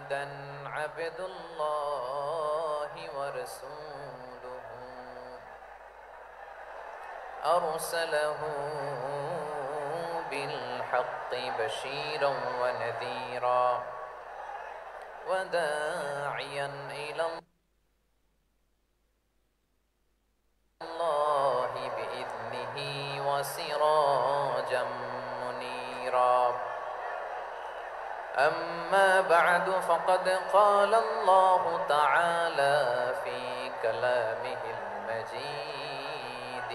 محمدا عبد الله ورسوله أرسله بالحق بشيرا ونذيرا وداعيا إلى الله بإذنه وسراجا منيرا أما بعد فقد قال الله تعالى في كلامه المجيد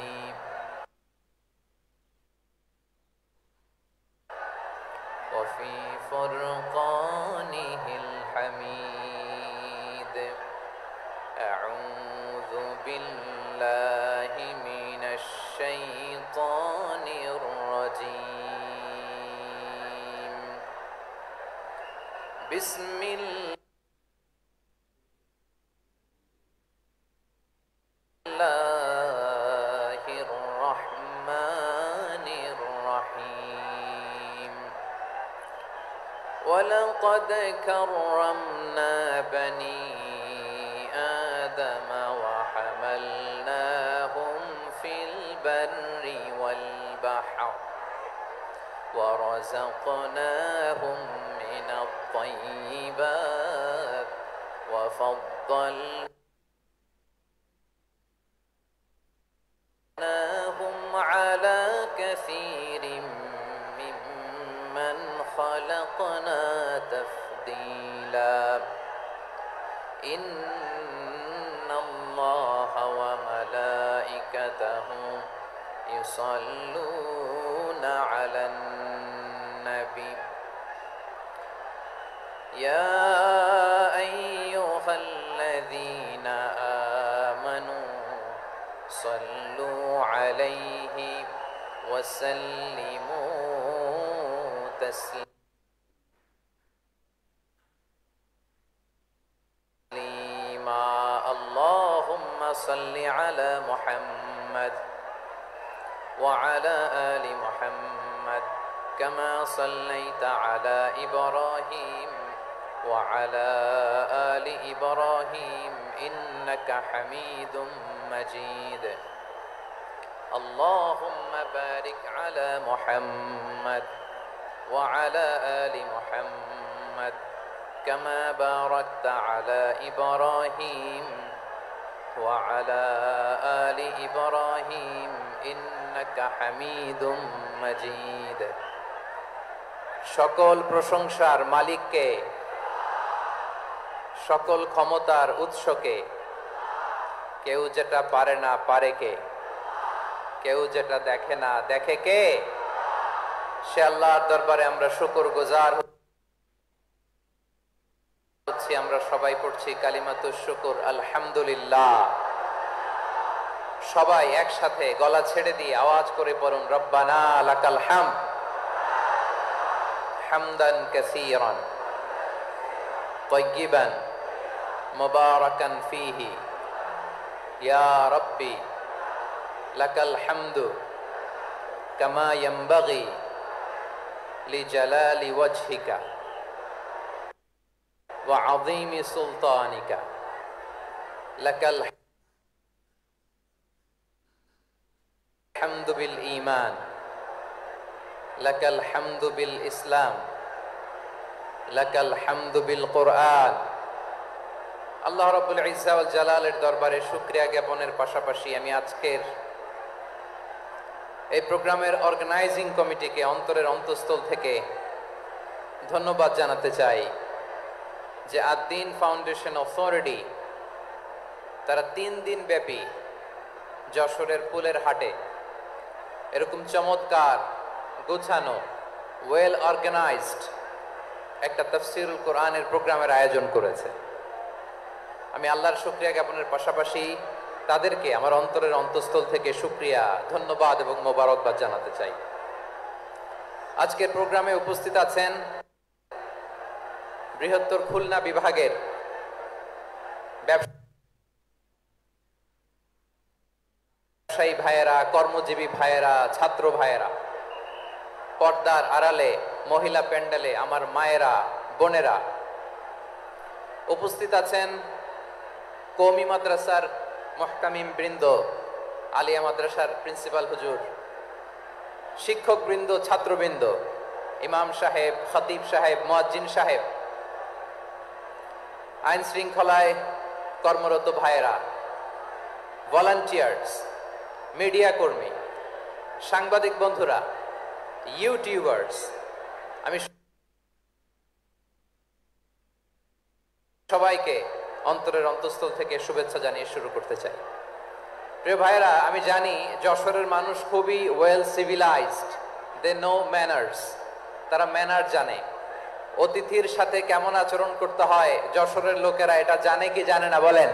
وفي فرقانه الحميد أعوذ بالله من الشيطان الرجيم بسم الله الرحمن الرحيم ولقد كرمنا بني آدم وحملناهم في البر والبحر ورزقناهم من الطيبات وفضلناهم على كثير ممن خلقنا تفضيلا إن الله وملائكته يصلون على النبي يا أيها الذين آمنوا صلوا عليه وسلموا تسليما اللهم صل على محمد وعلى آل محمد كما صليت على إبراهيم وعلى آل إبراهيم إنك حميد مجيد اللهم بارك على محمد وعلى آل محمد كما باركت على إبراهيم وعلى آل إبراهيم إنك حميد مجيد সকল প্রশংসার মালিককে সকল ক্ষমতার উৎসকে কেউ যেটা পারে না পারে কে কেউ যেটা দেখে না দেখে কে সে আল্লাহর দরবারে আমরা শুকরগুজার হচ্ছি আমরা সবাই পড়ছি কালিমাতুশ শুকর আলহামদুলিল্লাহ সবাই একসাথে গলা ছেড়ে দিয়ে আওয়াজ করে পড়ুন রব্বানা লাকাল হামদ হামদান কাসীরান طيبا مباركا فيه يا ربي لك الحمد كما ينبغي لجلال وجهك وعظيم سلطانك لك الحمد بالإيمان لك الحمد بالإسلام لك الحمد بالقرآن আল্লাহ রাব্বুল ইজ্জা ওয়াল জালালের দরবারে শুকরিয়া জ্ঞাপনের পাশাপাশি আমি আজকের এই প্রোগ্রামের অর্গানাইজিং কমিটিকে অন্তরের অন্তঃস্থল থেকে ধন্যবাদ জানাতে চাই যে আদ-দ্বীন ফাউন্ডেশন অথরিটি তারা 3 দিন ব্যাপী যশোরের ফুলের হাটে এরকম চমৎকার গোছানো ওয়েল অর্গানাইজড একটা তাফসীরুল কোরআনের প্রোগ্রামের আয়োজন করেছে আমি আল্লাহর শুকরিয়া জ্ঞাপনের পাশাপাশি তাদেরকে আমার অন্তরের অন্তঃস্থল থেকে শুকরিয়া ধন্যবাদ এবং মোবারকবাদ জানাতে চাই আজকের প্রোগ্রামে উপস্থিত আছেন বৃহত্তর খুলনা বিভাগের ব্যবসায়ী ভাইয়েরা, কর্মজীবী ভাইয়েরা, ছাত্র ভাইয়েরা, পর্দার আড়ালে মহিলা প্যান্ডেলে আমার মায়েরা, বোনেরা, উপস্থিত আছেন কওমি মাদ্রাসার মুহতামিম বৃন্দ, আলিয়া মাদ্রাসার প্রিন্সিপাল হুজুর, শিক্ষক বৃন্দ, ছাত্রবৃন্দ, ইমাম সাহেব, খতিব সাহেব, মুয়াজ্জিন সাহেব, আইন শৃঙ্খলায় কর্মরত ভাইয়েরা, ভলান্টিয়ার্স, মিডিয়া কর্মী, সাংবাদিক বন্ধুরা, ইউটিউবার্স, আমি সবাইকে অন্তরের অন্তঃস্থল থেকে শুভেচ্ছা জানিয়ে শুরু করতে চাই। প্রিয় ভাইয়েরা, আমি জানি যশোরের মানুষ খুবই well civilized, they know manners, তারা ম্যানার জানে। অতিথির সাথে কেমন আচরণ করতে হয় যশোরের লোকেরা এটা জানে কি জানে না বলেন?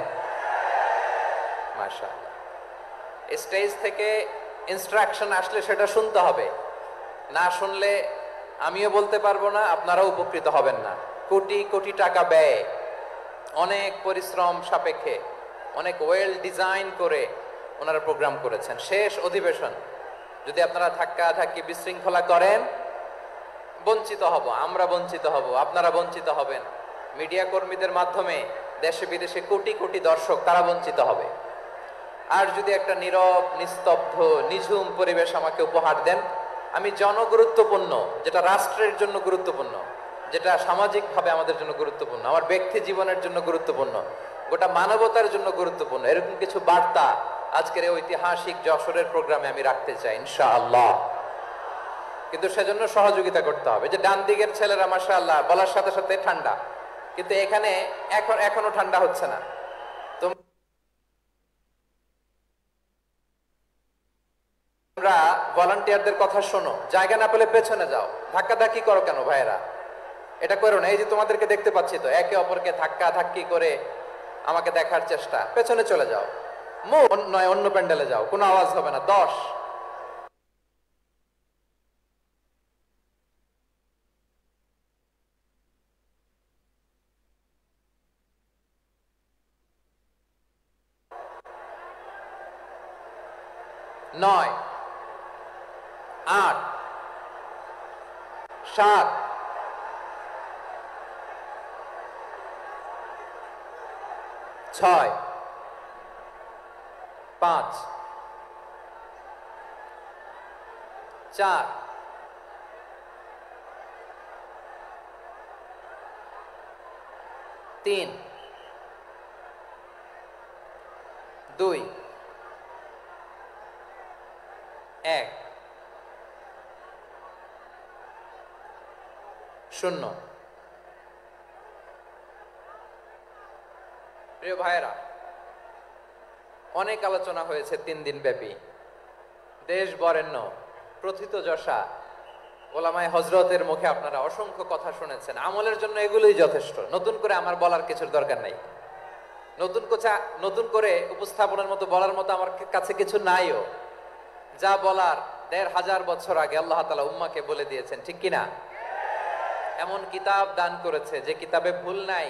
মাশাআল্লাহ। স্টেজ থেকে ইনস্ট্রাকশন আসলে সেটা শুনতে হবে, না শুনলে আমিও বলতে পারবো না, আপনারাও উপকৃত হবেন না। কোটি কোটি টাকা ব্যয়, অনেক পরিশ্রম সাপেক্ষে, অনেক ওয়েল ডিজাইন করে ওনারা প্রোগ্রাম করেছেন। শেষ অধিবেশন যদি আপনারা ধাক্কা ধাক্কি বিশৃঙ্খলা করেন, বঞ্চিত হব, আমরা বঞ্চিত হব, আপনারা বঞ্চিত হবেন, মিডিয়া কর্মীদের মাধ্যমে দেশে বিদেশে কোটি কোটি দর্শক তারা বঞ্চিত হবে। আর যদি একটা নীরব, নিস্তব্ধ, নিঝুম পরিবেশ আমাকে উপহার দেন, আমি জনগুরুত্বপূর্ণ, যেটা রাষ্ট্রের জন্য গুরুত্বপূর্ণ, যেটা সামাজিকভাবে আমাদের জন্য গুরুত্বপূর্ণ, আমার ব্যক্তি জীবনের জন্য গুরুত্বপূর্ণ, গোটা মানবতার জন্য গুরুত্বপূর্ণ, এরকম কিছু বার্তা আজকের এই ঐতিহাসিক যশোরের প্রোগ্রামে আমি রাখতে চাই ইনশাআল্লাহ। কিন্তু সেজন্য সহযোগিতা করতে হবে। যে ডান দিকের ছেলেরা মাশাআল্লাহ বলার সাথে সাথে ঠান্ডা, কিন্তু এখানে এখনো ঠান্ডা হচ্ছে না। তোমরা ভলান্টিয়ারদের কথা শোনো, জায়গা না পেলে পেছনে যাও, ধাক্কাধাক্কি করো কেন ভাইয়েরা? এটা করো না। এই যে তোমাদেরকে দেখতে পাচ্ছি তো, একে অপরকে ধাক্কা ধাক্কি করে আমাকে দেখার চেষ্টা, পেছনে চলে যাও, নয় অন্য প্যান্ডেলে যাও, কোনো আওয়াজ হবে না। 10, 9, 8, 7, 6, 5, 4, 3, 2, 1, 0। প্রিয় ভাইয়েরা, অনেক আলোচনা হয়েছে 3 দিন ব্যাপী। দেশ বরেণ্য প্রথিত যশা ওলামায়ে হযরতের মুখে আপনারা অসংখ্য কথা শুনেছেন। আমলের জন্য এগুলোই যথেষ্ট, নতুন করে আমার বলার কিছুর দরকার নাই। নতুন করে উপস্থাপনের মতো বলার মতো আমার কাছে কিছু নাইও। যা বলার 1500 বছর আগে আল্লাহ তাআলা উম্মাকে বলে দিয়েছেন, ঠিক কিনা? এমন কিতাব দান করেছে যে কিতাবে ভুল নাই,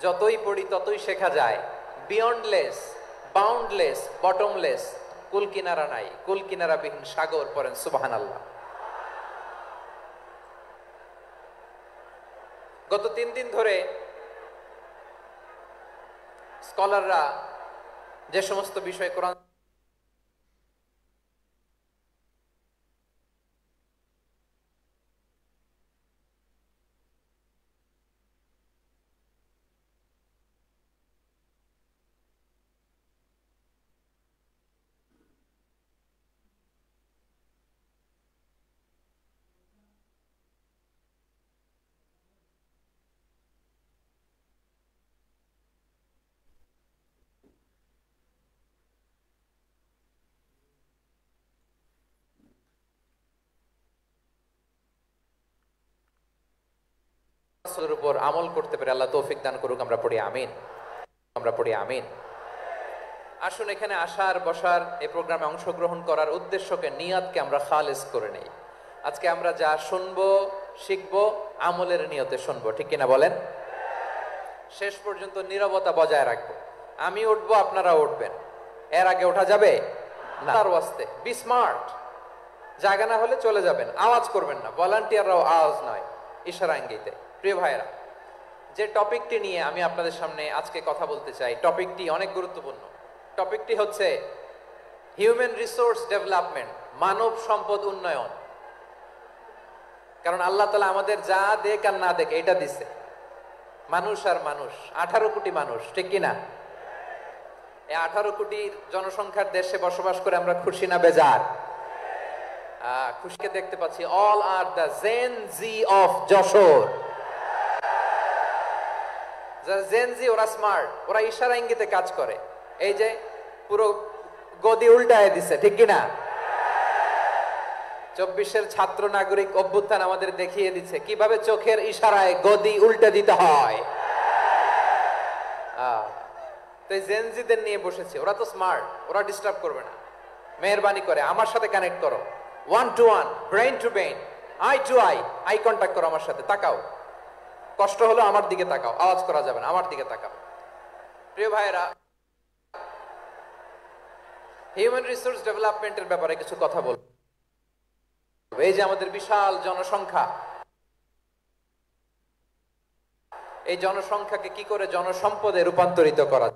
যতই পড়ি ততই শেখা যায়। বিয়ন্ডলেস, বাউন্ডলেস, বটমলেস, কুল কিনারা নাই, কুল কিনারা বিহীন সাগর, পড়েন সুবহানাল্লাহ। গত 3 দিন ধরে স্কলাররা যে সমস্ত বিষয় কোরআন রাসূলের উপর আমল করতে পারে আল্লাহ তৌফিক দান করুক। আমরা পড়ি আমিন, আমরা পড়ি আমিন। আসুন এখানে আসার বসার এই প্রোগ্রামে অংশগ্রহণ করার উদ্দেশ্যকে, নিয়তকে আমরা খালেস করে নেই। আজকে আমরা যা শুনবো শিখবো আমলের নিয়তে শুনবো, ঠিক কিনা বলেন? শেষ পর্যন্ত নীরবতা বজায় রাখবো। আমি উঠবো, আপনারা উঠবেন, এর আগে ওঠা যাবে না। তার ওয়াস্তে বি স্মার্ট, জায়গা না হলে চলে যাবেন, আওয়াজ করবেন না। ভলান্টিয়াররাও আওয়াজ নয়, ইশারা ইঙ্গিতে। প্রিয় ভাইয়েরা, যে টপিকটি নিয়ে আমি আপনাদের সামনে আজকে কথা বলতে চাই, টপিকটি অনেক গুরুত্বপূর্ণ। টপিকটি হচ্ছে হিউম্যান রিসোর্স ডেভেলপমেন্ট, মানব সম্পদ উন্নয়ন। কারণ আল্লাহ তাআলা আমাদের যা দেখ আর না দেখ এটা দিছে। মানুষ আর মানুষ, 18 কোটি মানুষ, ঠিক কিনা? এই 18 কোটি জনসংখ্যার দেশে বসবাস করে আমরা খুশি না বেজার? খুশিকে দেখতে পাচ্ছি। All are the gen Z of Jashore. যারা জেন জি, ওরা স্মার্ট, ওরা ইশারা ইঙ্গিতে কাজ করে। এই যে পুরো গদি উল্টায় দিছে, ঠিক কিনা? 24-এর ছাত্র নাগরিক অভ্যুত্থান আমাদের দেখিয়ে দিচ্ছে কিভাবে চোখের ইশারায় গদি উল্টে দিতে হয়। তো জেনজিদের নিয়ে বসেছে, ওরা তো স্মার্ট, ওরা ডিস্টার্ব করবে না। মেহেরবানি করে আমার সাথে কানেক্ট করো, 1 to 1, brain to brain, eye to eye contact করো আমার সাথে। তাকাও, কষ্ট হলো আমার দিকে তাকাও, আওয়াজ করা যাবে না, আমার দিকে তাকাও। প্রিয় ভাইয়েরা, হিউম্যান রিসোর্স ডেভেলপমেন্টের ব্যাপারে কিছু কথা বলবো। এই যে আমাদের বিশাল জনসংখ্যা, এই জনসংখ্যাকে কি করে জনসম্পদে রূপান্তরিত করা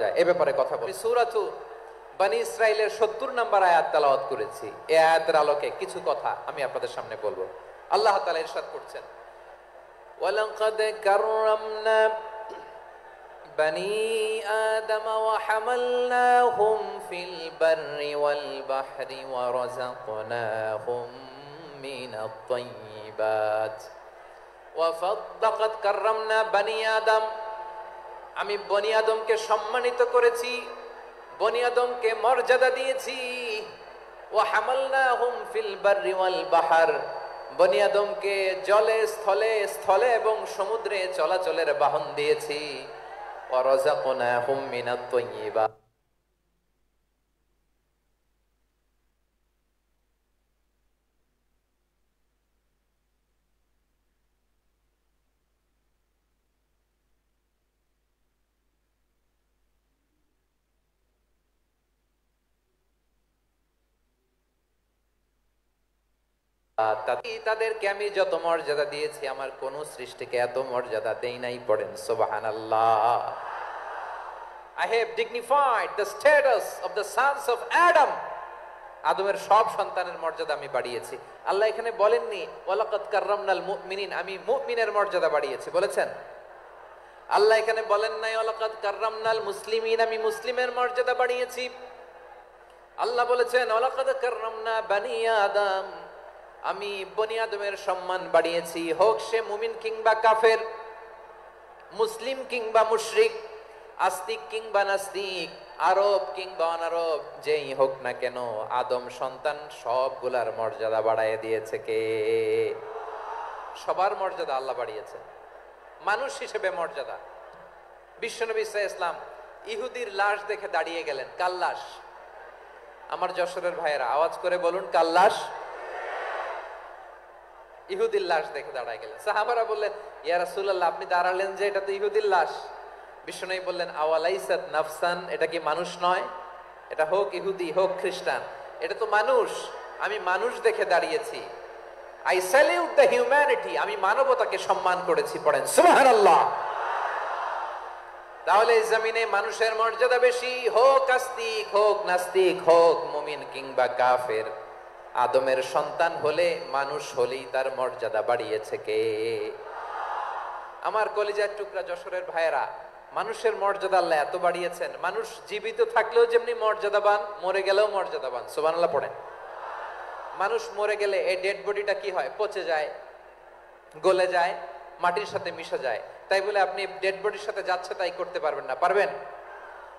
যায়, এ ব্যাপারে কথা বলি। সূরাতু বনী ইসরাইলের 70 নম্বর আয়াত তেলাওয়াত করেছি। এই আয়াতের আলোকে কিছু কথা আমি আপনাদের সামনে বলবো। আল্লাহ তাআলা ইরশাদ করছেন, ওয়ালাকাদ কাররামনা বনী আদম ওয়া হামালনাহুম ফিল বাররি ওয়াল বাহরি ওয়া রাযাকনাহুম মিনাত তাইয়্যিবাত ওয়া ফাদ্দাকাদ কাররামনা বনী আদম, আমি বনি আদমকে সম্মানিত করেছি, বনি আদমকে মর্যাদা দিয়েছি। ওয়া হামালনাহুম ফিল বাররি ওয়াল বাহর, বনি আদমকে জলে স্থলে, স্থলে এবং সমুদ্রে চলাচলের বাহন দিয়েছি। ওয়া রাযাকনাহুম মিনাত তাইয়্যিবাত, তাদেরকে আমি যত মর্যাদা দিয়েছি আমার কোন সৃষ্টিকে এত মর্যাদা দেই নাই। পড়েন সুবহানাল্লাহ। I have dignified the status of the sons of Adam. আদমের সব সন্তানের মর্যাদা আমি বাড়িয়েছি। আল্লাহ এখানে বলেননি ওয়ালাকাদ কাররামনাল মুমিনিন, আমি মুমিনের মর্যাদা বাড়িয়েছি, বলেছেন? আল্লাহ এখানে বলেন নাই ওয়ালাকাদ কাররামনাল মুসলিমিন, আমি মুসলিমের মর্যাদা বাড়িয়েছি। আল্লাহ বলেছেন ওয়ালাকাদ কাররামনা বনী আদম, আমি বনি আদমের সম্মান বাড়িয়েছি। হোক সে মুমিন কিংবা কাফের, মুসলিম কিংবা মুশরিক, আস্তিক কিংবা নাস্তিক, আরব কিংবা অনারব, যেই হোক না কেন আদম সন্তান সবগুলার মর্যাদা বাড়ায় দিয়েছে কে? সবার মর্যাদা আল্লাহ বাড়িয়েছে। মানুষ হিসেবে মর্যাদা। বিশ্বনবী সাল্লাল্লাহু আলাইহি ওয়াসাল্লাম ইহুদির লাশ দেখে দাঁড়িয়ে গেলেন। কাল লাশ? আমার যশোরের ভাইয়েরা আওয়াজ করে বলুন, কাল লাশ? ইহুদির লাশ দেখে দাঁড়ায় গেলেন। সাহাবারা বললেন, ইয়া রাসূলুল্লাহ, আপনি দাঁড়ালেন যে, এটা তো ইহুদির লাশ। বিশ্বনবী বললেন, আওয়ালাইসাত নাফসান, এটা কি মানুষ নয়? এটা হোক ইহুদি হোক খ্রিস্টান, এটা তো মানুষ। আমি মানুষ দেখে দাঁড়িয়েছি। আই স্যালিউট দ্য হিউম্যানিটি, আমি মানবতাকে সম্মান করেছি। পড়েন সুবহানাল্লাহ। তাহলে এই জমিনে মানুষের মর্যাদা বেশি, হোক আস্তিক হোক নাস্তিক, হোক মুমিন কিংবা কাফের। আদমের সন্তান হলে, মানুষ হলেই তার মর্যাদা বাড়িয়েছে কে? আমার কলিজার টুকরা যশোরের ভাইয়েরা, মানুষের মর্যাদা আল্লাহ এত বাড়িয়েছেন, মানুষ জীবিত থাকলেও যেমনি মর্যাদাবান, মরে গেলেও মর্যাদাবান। সুবহানাল্লাহ পড়েন। মানুষ মরে গেলে এই ডেড বডিটা কি হয়? পচে যায়, গলে যায়, মাটির সাথে মিশে যায়। তাই বলে আপনি ডেড বডির সাথে যাচ্ছে তাই করতে পারবেন না, পারবেন?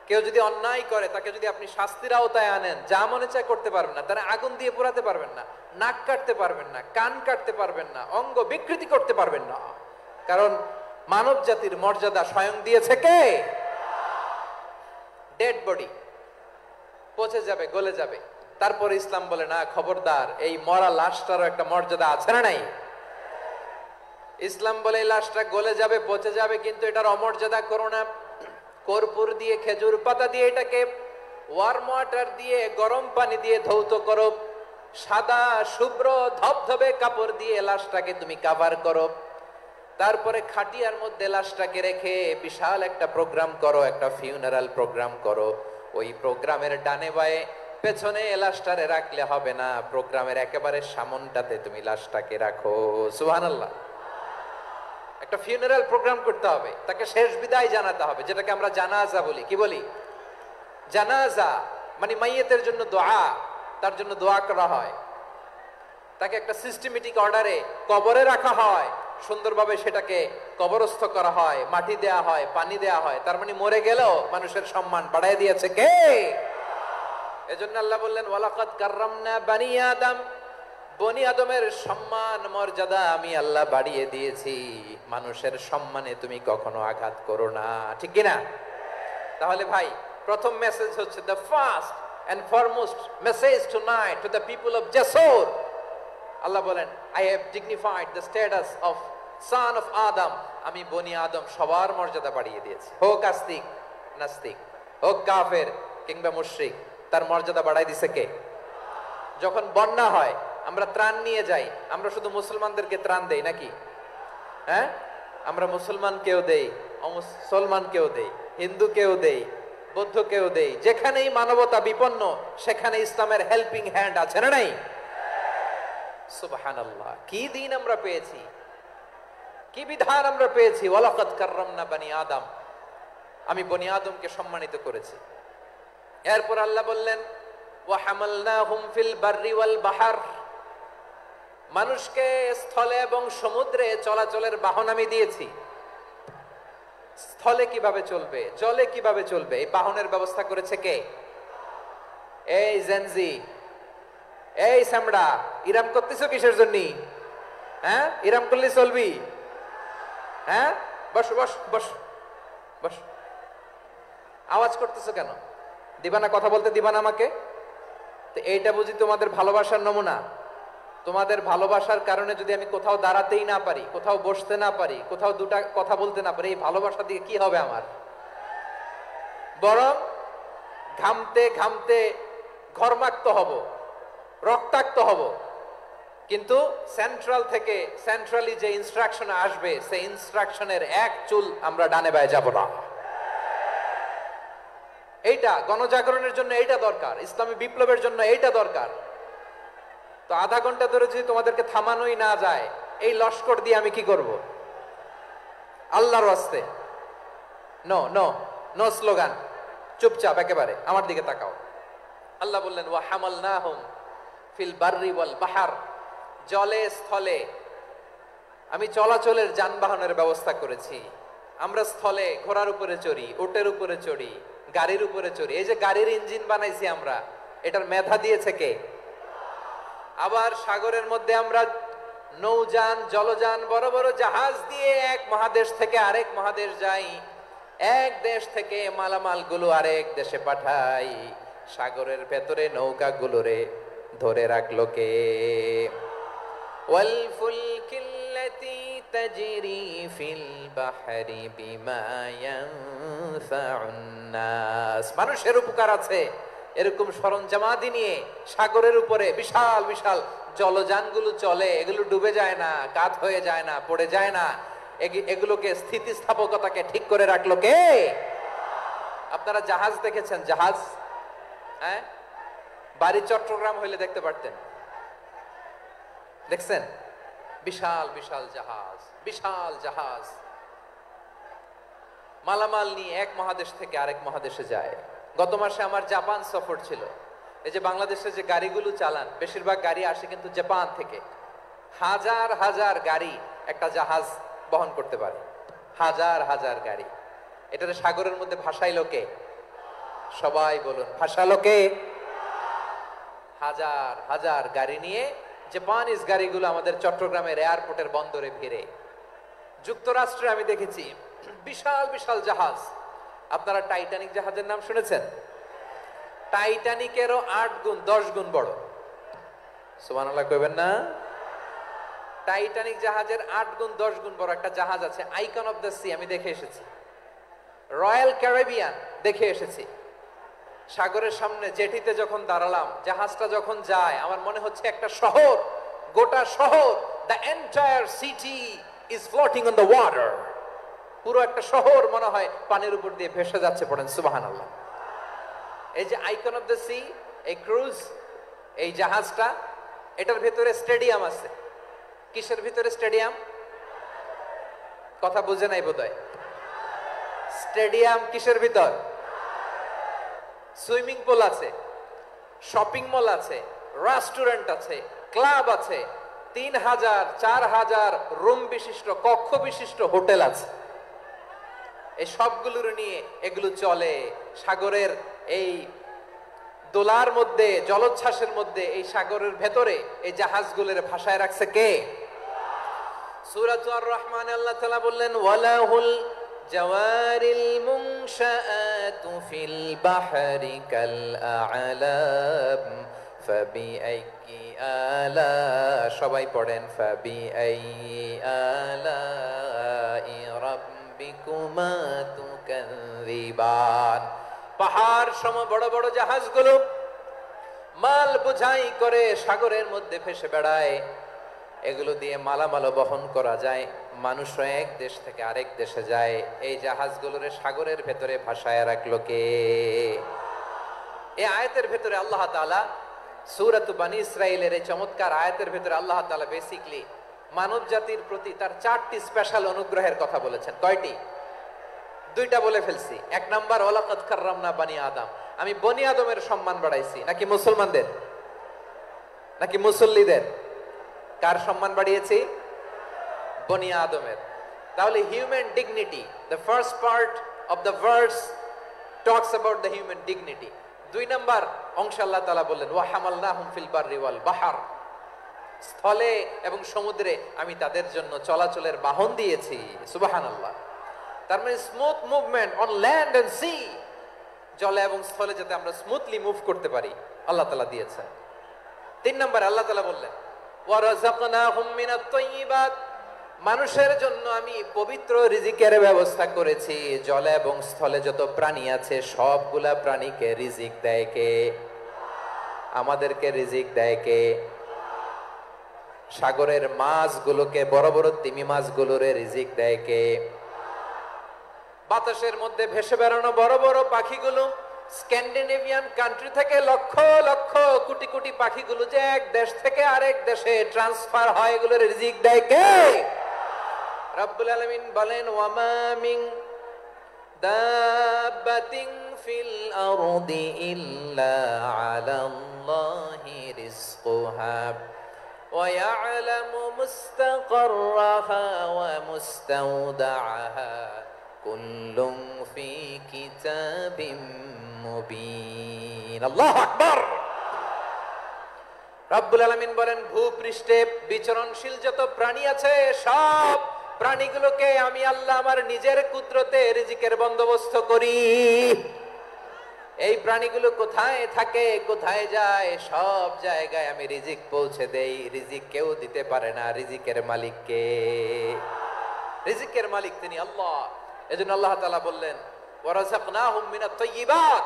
কেউ যদি অন্যায় করে তাকে যদি আপনি শাস্তির আওতায় আনেন, যা মনে চায় করতে পারবেন না, তারা আগুন দিয়ে পোড়াতে পারবেন না, নাক কাটতে পারবেন না, কান কাটতে পারবেন না, অঙ্গ বিকৃতি করতে পারবেন না। কারণ মানব জাতির মর্যাদা স্বয়ং দিয়েছে কে? ডেড বডি পচে যাবে, গলে যাবে। তারপরে ইসলাম বলে না, খবরদার, এই মরা লাশটারও একটা মর্যাদা আছে না নাই? ইসলাম বলে এই লাশটা গলে যাবে, পচে যাবে, কিন্তু এটার অমর্যাদা করো না। কর্পূর দিয়ে, খেজুর পাতা দিয়ে, এটাকে ওয়ার্ম ওয়াটার দিয়ে, গরম পানি দিয়ে ধৌত করো, সাদা শুভ্র ধবধবে কাপড় দিয়ে লাশটাকে তুমি কাভার করো, তারপরে খাটিয়ার মধ্যে লাশটাকে রেখে বিশাল একটা প্রোগ্রাম করো, একটা ফিউনারাল প্রোগ্রাম করো। ওই প্রোগ্রামের ডানে বায়ে পেছনে লাশটারে রাখলে হবে না, প্রোগ্রামের একেবারে সামনটাতে তুমি লাশটাকে রাখো। সুবহানাল্লাহ। একটা ফিউনারাল প্রোগ্রাম করতে হবে, তাকে শেষ বিদায় জানাতে হবে, যেটাকে আমরা জানাজা বলি। কি বলি? জানাজা মানে মাইয়েতের জন্য দোয়া, তার জন্য দোয়া করা হয়, তাকে একটা সিস্টেমেটিক অর্ডারে কবরে রাখা হয়, সুন্দরভাবে সেটাকে কবরস্থ করা হয়, মাটি দেয়া হয়, পানি দেয়া হয়। তার মানে মরে গেলেও মানুষের সম্মান বাড়ায় দিয়েছে কে? এজন্য আল্লাহ বললেন ওয়ালাকাদ কাররামনা বানি আদম, বনি আদমের সম্মান মর্যাদা আমি আল্লাহ বাড়িয়ে দিয়েছি। মানুষের সম্মানে তুমি কখনো আঘাত করো না, ঠিক কিনা? তাহলে ভাই, প্রথম মেসেজ হচ্ছে, the first and foremost message tonight to the people of জাসর। আল্লাহ বলেন, I have dignified the status of son of Adam. আমি বনি আদম সবার মর্যাদা বাড়িয়ে দিয়েছি, হোক আস্তিক নাস্তিক, হোক কাফের কিংবা মুশরিক, তার মর্যাদা বাড়াই দিছে কে? যখন বন্যা হয়, আমরা ত্রাণ নিয়ে যাই, আমরা শুধু মুসলমানদেরকে ত্রাণ দেই নাকি? হ্যাঁ, আমরা মুসলমানকেও দেই, অমুসলমানকেও দেই, হিন্দুকেও দেই, বৌদ্ধকেও দেই। যেখানেই মানবতা বিপন্ন, সেখানে ইসলামের হেল্পিং হ্যান্ড আছে না নাই? সুবহানাল্লাহ। কি দিন আমরা পেয়েছি, কি বিধান আমরা পেয়েছি। ওয়ালাকাদ কাররামনা বানি আদম, আমি বনি আদমকে সম্মানিত করেছি। এরপর আল্লাহ বললেন ওয়া হামালনাহুম ফিল বাররি ওয়াল বাহর, মানুষকে স্থলে এবং সমুদ্রে চলাচলের বাহন আমি দিয়েছি। স্থলে কিভাবে চলবে, জলে কিভাবে চলবে, এই বাহনের ব্যবস্থা করেছে কে? এই জেনজি, এই সামড়া, ইরাম করতেছো কিসের জন্য? হ্যাঁ, ইরাম করলে চলবি? হ্যাঁ, বস বস বস বস। আওয়াজ করতেছো কেন? দিবানা, কথা বলতে দিবানা আমাকে? তো এইটা বুঝি তোমাদের ভালোবাসার নমুনা? তোমাদের ভালোবাসার কারণে যদি আমি কোথাও দাঁড়াতেই না পারি, কোথাও বসতে না পারি, কোথাও দুটা কথা বলতে না পারি, এই ভালোবাসা দিয়ে কি হবে আমার? বরং ঘামতে ঘামতে ঘর্মাক্ত হব, রক্তাক্ত হব। কিন্তু সেন্ট্রাল থেকে, সেন্ট্রালি যে ইনস্ট্রাকশন আসবে, সেই ইনস্ট্রাকশনের এক চুল আমরা ডানে বায়ে যাব না। এইটা গণজাগরণের জন্য এইটা দরকার, ইসলামী বিপ্লবের জন্য এইটা দরকার। তো আধা ঘন্টা ধরে যদি তোমাদেরকে থামানোই না যায়, এই লস্কর দিয়ে আমি কি করব? আল্লাহর ওয়াস্তে নো নো নো স্লোগান, চুপচাপ একেবারে আমার দিকে তাকাও। আল্লাহ বললেন ওয়া হামালনাহুম ফিল বাররি ওয়াল বাহর, জলে স্থলে আমি চলাচলের যানবাহনের ব্যবস্থা করেছি। আমরা স্থলে ঘোড়ার উপরে চড়ি, উটের উপরে চড়ি, গাড়ির উপরে চড়ি। এই যে গাড়ির ইঞ্জিন বানাইছি আমরা, এটার মেধা দিয়েছে কে? আবার সাগরের মধ্যে আমরা নৌযান, জলযান, বড় বড় জাহাজ দিয়ে এক মহাদেশ থেকে আরেক মহাদেশ যাই, এক দেশ থেকে মালামাল গুলো আরেক দেশে পাঠাই। সাগরের ভেতরে নৌকা গুলোরে ধরে রাখলো কে? ওয়াল ফুলকিল্লাতি তাজরি ফিল বাহরি বিমা ইয়ানফাউন নাস। মানুষের উপকার আছে এরকম সরঞ্জামাদি নিয়ে সাগরের উপরে বিশাল বিশাল জলযানগুলো চলে, এগুলো ডুবে যায় না, কাত হয়ে যায় না, পড়ে যায় না। এগুলোকে স্থিতিস্থাপকতাকে ঠিক করে রাখলো কে? আপনারা জাহাজ দেখেছেন? জাহাজ, হ্যাঁ, বাড়ি চট্টগ্রাম হইলে দেখতে পারতেন, দেখছেন? বিশাল বিশাল জাহাজ, বিশাল জাহাজ মালামাল নিয়ে এক মহাদেশ থেকে আরেক মহাদেশে যায়। গত মাসে আমার জাপান সফর ছিল। এই যে বাংলাদেশে যে গাড়িগুলো চালান, বেশিরভাগ গাড়ি আসে কিন্তু জাপান থেকে। হাজার হাজার গাড়ি একটা জাহাজ বহন করতে পারে, হাজার হাজার গাড়ি। এটাতে সাগরের মধ্যে ভাসাইলো কে? সবাই বলুন, ভাসালো কে? হাজার হাজার গাড়ি নিয়ে জাপানিজ গাড়িগুলো আমাদের চট্টগ্রামের এয়ারপোর্টের বন্দরে ভিড়ে। যুক্তরাষ্ট্রে আমি দেখেছি বিশাল বিশাল জাহাজ। আপনারা টাইটানিক জাহাজের নাম শুনেছেন? টাইটানিকেরও 8 গুণ 10 গুণ বড়। সুবহানাল্লাহ কইবেন না? টাইটানিক জাহাজের 8 গুণ 10 গুণ বড় একটা জাহাজ আছে, আইকন অফ দ্য সি। আমি দেখে এসেছি। রয়্যাল ক্যারিবিয়ান দেখে এসেছি। সাগরের সামনে জেটিতে যখন দাঁড়ালাম, জাহাজটা যখন যায়, আমার মনে হচ্ছে একটা শহর, গোটা শহর, the entire city is floating on the water. পুরো একটা শহর মনে হয় পানির উপর দিয়ে ভেসে যাচ্ছে। পড়েন সুবহানাল্লাহ। এই যে আইকন অফ দ্য সি, এই ক্রুজ, এই জাহাজটা, এটার ভিতরে স্টেডিয়াম আছে। কিসের ভিতরে স্টেডিয়াম? কথা বুঝে নাই বোধহয়। স্টেডিয়াম কিসের ভিতর? সুইমিং পুল আছে, শপিং মল আছে, রেস্টুরেন্ট আছে, ক্লাব আছে, 3000 4000 রুম বিশিষ্ট, কক্ষ বিশিষ্ট হোটেল আছে। এই সবগুলোর নিয়ে এগুলো চলে সাগরের এই দোলার মধ্যে, জলোচ্ছ্বাসের মধ্যে। এই সাগরের ভেতরে এই জাহাজগুলোর ভাষায় রাখছে কে? সূরা আর রহমানে আল্লাহ তাআলা বললেন, ওয়ালাহুল জাওয়ারিল মুনশাআতু ফিল বাহরি কাল আ'লাম ফাবিআইয়ি আলা, সবাই পড়েন, ফাবিআইয়ি আলাই রাব্বিকুমা তুকাযিবান। পাহাড় সম বড় বড় জাহাজগুলো মাল বোঝাই করে সাগরের মধ্যে ভেসে বেড়ায়। এগুলো দিয়ে মালামাল বহন করা যায়, মানুষও এক দেশ থেকে আরেক দেশে যায়। এই জাহাজগুলোর সাগরের ভেতরে ভাসায় রাখলো কে? এই আয়াতের ভেতরে আল্লাহ তাআলা সূরাত বানী ইসরাঈলের এই চমৎকার আয়াতের ভেতরে আল্লাহ তাআলা বেসিক্যালি মানব জাতির প্রতি তার 4টি স্পেশাল অনুগ্রহের কথা বলেছেন। কয়টি? 2টা বলে ফেলছি। 1 নাম্বার, ওয়ালাকাদ কাররামনা বানি আদম, আমি বনি আদমের সম্মান বাড়াইছি। নাকি মুসলমানদের? নাকি মুসল্লিদের? কার সম্মান বাড়িয়েছি? বনি আদমের। তাহলে human dignity, the first part of the verse talks about the human dignity. 2 number অংশে আল্লাহ তাআলা বললেন, ওয়া হামালনাহুম ফিল বাররি ওয়াল বাহর, স্থলে এবং সমুদ্রে আমি তাদের জন্য চলাচলের বাহন দিয়েছি। সুবহানাল্লাহ। তার মানে smooth movement on land and sea, জলে এবং স্থলে যাতে আমরা স্মুথলি মুভ করতে পারি আল্লাহ তাআলা দিয়েছেন। 3 নম্বরে আল্লাহ তাআলা বললেন, ওয়া রাযাকনাহুম মিনাত তাইয়্যিবাত, মানুষের জন্য আমি পবিত্র রিজিকের ব্যবস্থা করেছি। জলে এবং স্থলে যত প্রাণী আছে সবগুলা প্রাণীকে রিজিক দেয় কে? আমাদেরকে রিজিক দেয় কে? সাগরের মাছগুলোকে, বড় বড় তিমি মাছগুলোরে রিজিক দেয় কে? বাতাসের মধ্যে ভেসে বেড়ানো বড় বড় পাখিগুলো, স্ক্যান্ডিনেভিয়ান কান্ট্রি থেকে লক্ষ লক্ষ কোটি কোটি পাখিগুলো যে এক দেশ থেকে আরেক দেশে ট্রান্সফার হয়, এগুলোর রিজিক দেয় কে? রব্বুল আলামিন বলেন, ওয়ামা মিন দাব্বাতিন ফিল আরদি ইল্লা আলাল্লাহি রিজকুহা ওয়া ইয়ালামু মুস্তাকাররাহা ওয়া মুস্তাওদাআহা কুল্লুম ফি কিতাবিম মুবিন। আল্লাহু আকবার। রব্বুল আলামিন বলেন, ভূপৃষ্ঠে বিচরণশীল যত প্রাণী আছে সব প্রাণীগুলোকে আমি আল্লাহ আমার নিজের কুদরতে রিজিকের বন্দোবস্ত করি। এই প্রাণীগুলো কোথায় থাকে, কোথায় যায়, সব জায়গায় আমি রিজিক পৌঁছে দেই। রিজিক কেউ দিতে পারে না, রিজিকের মালিক কে? রিজিকের মালিক তিনি আল্লাহ। এজন্য আল্লাহ তাআলা বললেন, ওয়া রাযাকনাহুম মিনাত তাইয়্যিবাত।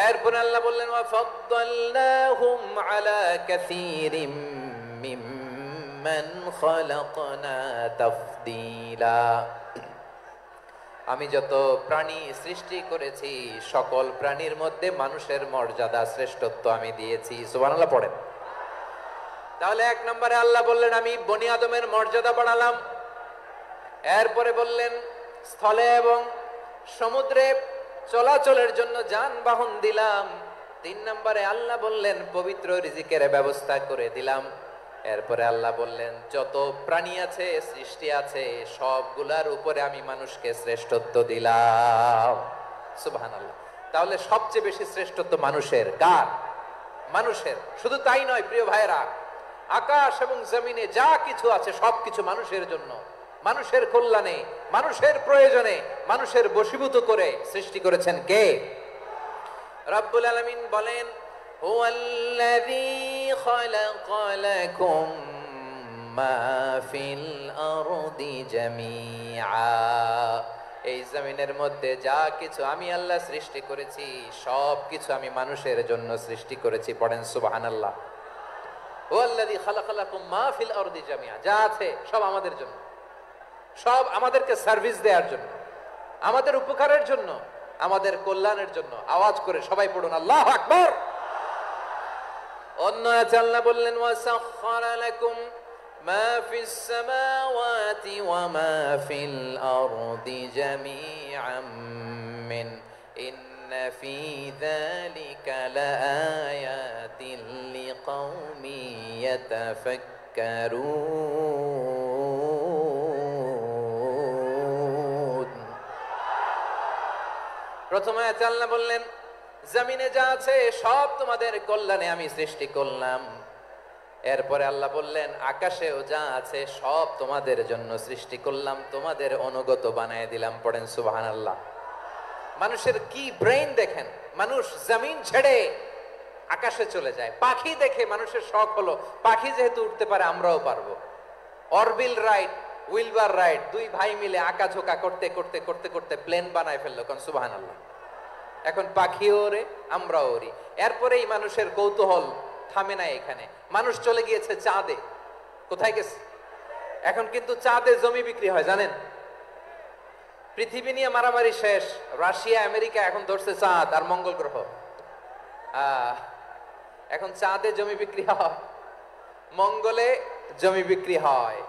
এরপর আল্লাহ বললেন, ওয়া ফাদ্দালনাহুম আলা কাসীরিম মিম্মান খালাকনা তাফদীলা। আমি যত প্রাণী সৃষ্টি করেছি সকল প্রাণীর মধ্যে মানুষের মর্যাদা, শ্রেষ্ঠত্ব আমি দিয়েছি। সুবহানাল্লাহ পড়েন। তাহলে 1 নম্বরে আল্লাহ বললেন, আমি বনি আদমের মর্যাদা বাড়ালাম। এরপরে বললেন, স্থলে এবং সমুদ্রে চলাচলের জন্য যানবাহন দিলাম। 3 নম্বরে আল্লাহ বললেন, পবিত্র রিজিকের ব্যবস্থা করে দিলাম। এরপরে আল্লাহ বললেন, যত প্রাণী আছে, সৃষ্টি আছে, সবগুলার উপরে আমি মানুষকে শ্রেষ্ঠত্ব দিলাম। সুবহানাল্লাহ। তাহলে সবচেয়ে বেশি শ্রেষ্ঠত্ব মানুষের। কার? মানুষের। শুধু তাই নয় প্রিয় ভাইরা, আকাশ এবং জমিনে যা কিছু আছে সবকিছু মানুষের জন্য, মানুষের কল্যাণে, মানুষের প্রয়োজনে, মানুষের বশীভূত করে সৃষ্টি করেছেন কে? রব্বুল আলামিন বলেন, হুয়াল্লাযী খালাকা লাকুম মা ফিল আরদি জামিআ। এই জমিনের মধ্যে যা কিছু আমি আল্লাহ সৃষ্টি করেছি সব কিছু আমি মানুষের জন্য সৃষ্টি করেছি। পড়েন সুবহানাল্লাহ। হুয়াল্লাযী খালাকা লাকুম মা ফিল আরদি জামিআ, যা আছে সব আমাদের জন্য, সব আমাদেরকে সার্ভিস দেওয়ার জন্য, আমাদের উপকারের জন্য, আমাদের কল্যাণের জন্য। আওয়াজ করে সবাই পড়ুন আল্লাহু আকবার। অন্য আয়াতে আল্লাহ বললেন, ওয়াসাখখারা লাকুম মা ফিস সামাওয়াতি ওয়া মা ফিল আরদি জামিআম মিন ইন্না ফি যালিকা লাআয়াতিন লিকাউমি ইয়াতাফাক্কারুন। প্রথমে আয়াতে আল্লাহ বললেন, জমিনে যা আছে সব তোমাদের কল্যাণে আমি সৃষ্টি করলাম। এরপরে আল্লাহ বললেন, আকাশেও যা আছে সব তোমাদের জন্য সৃষ্টি করলাম, তোমাদের অনুগত বানায় দিলাম। পড়েন সুবহানাল্লাহ। মানুষের কি ব্রেইন দেখেন, মানুষ জমিন ছেড়ে আকাশে চলে যায়। পাখি দেখে মানুষের শখ হলো, পাখি যেহেতু উঠতে পারে আমরাও পারবো। অরবিল রাইট, উইলবার রাইট, দুই ভাই মিলে আঁকাঝোঁকা করতে করতে করতে করতে প্লেন বানায় ফেললো। কোন সুবহানাল্লাহ। এখন পাখিও ওরে, আমরাও ওরি। এরপরেই মানুষের কৌতূহল থামে না এখানে, মানুষ চলে গিয়েছে চাঁদে। কোথায় গেছে? এখন কিন্তু চাঁদে জমি বিক্রি হয় জানেন। পৃথিবী নিয়ে মারামারি শেষ, রাশিয়া আমেরিকা এখন ধরছে চাঁদ আর মঙ্গল গ্রহ। এখন চাঁদে জমি বিক্রি হয়, মঙ্গলে জমি বিক্রি হয়।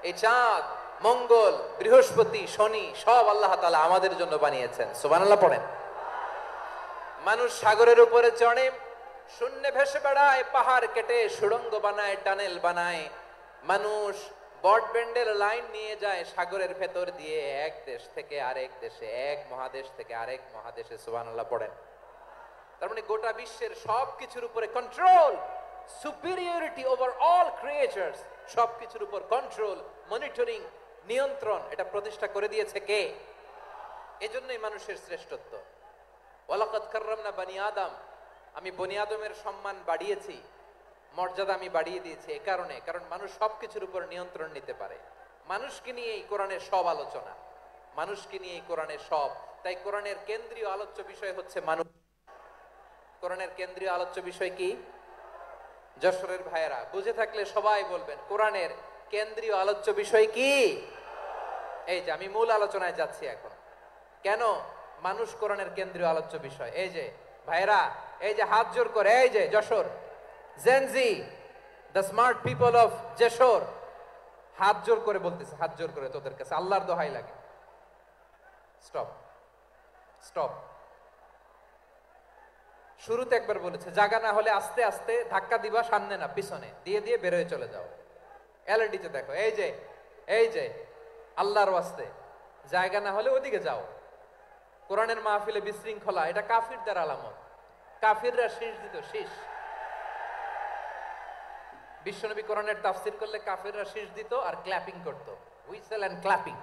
এই চাঁদ, মঙ্গল, বৃহস্পতি, শনি সব আল্লাহ তাআলা আমাদের জন্য বানিয়েছেন। সুবহানাল্লাহ পড়েন। মানুষ সাগরের উপরে চড়ে, শূন্যে ভেসে বেড়ায়, পাহাড় কেটে সুড়ঙ্গ বানায়, টানেল বানায়। মানুষ ব্রডব্যান্ডের লাইন নিয়ে যায় সাগরের ভেতর দিয়ে, এক দেশ থেকে আরেক দেশে, এক মহাদেশ থেকে আরেক মহাদেশে। সুবহানাল্লাহ পড়েন। তার মানে গোটা বিশ্বের সবকিছুর উপরে control, superiority over all creatures, সবকিছুর উপর কন্ট্রোল, মনিটরিং, নিয়ন্ত্রণ, এটা প্রতিষ্ঠা করে দিয়েছে কে? এজন্যই মানুষের শ্রেষ্ঠত্ব। ওয়ালাকাদ কাররামনা বানি আদম, আমি বনি আদমের সম্মান বাড়িয়েছি, মর্যাদা আমি বাড়িয়ে দিয়েছি। এই কারণে, কারণ মানুষ সবকিছুর উপর নিয়ন্ত্রণ নিতে পারে। মানুষকে নিয়ে এই কোরআনের সব আলোচনা, মানুষকে নিয়ে এই কোরআনের সব। তাই কোরআনের কেন্দ্রীয় আলোচ্য বিষয় হচ্ছে মানুষ। কোরআনের কেন্দ্রীয় আলোচ্য বিষয় কি? যশোরের ভাইয়েরা বুঝে থাকলে সবাই বলবেন, কোরআনের কেন্দ্রীয় আলোচ্য বিষয় কি? এই যে আমি মূল আলোচনায় যাচ্ছি এখন। কেন মানুষ কোরআনের কেন্দ্রীয় আলোচ্য বিষয়? এই যে ভাইয়েরা, এই যে হাত জোর করে, এই যে Jessore Gen Z, the smart people of Jessore, হাত জোর করে বলতেছে, হাত জোর করে তোদের কাছে আল্লাহর দোহাই লাগে, স্টপ স্টপ। শুরুতে একবার বলেছে, জায়গা না হলে আস্তে আস্তে ধাক্কা দিবা, সামনে না পিছনে, দিয়ে দিয়ে বের হয়ে চলে যাও। এলইডিতে দেখো, এই যে এই যে আল্লাহর ওয়াস্তে জায়গা না হলে ওদিকে যাও। কোরআনের মাহফিলে বিশৃঙ্খলা, এটা কাফিরদের আলামত। কাফিররা শীষ দিত, শীষ। বিশ্বনবী কোরআনের তাফসির করলে কাফিররা শীষ দিত আর ক্ল্যাপিং করত, হুইসেল এন্ড ক্ল্যাপিং।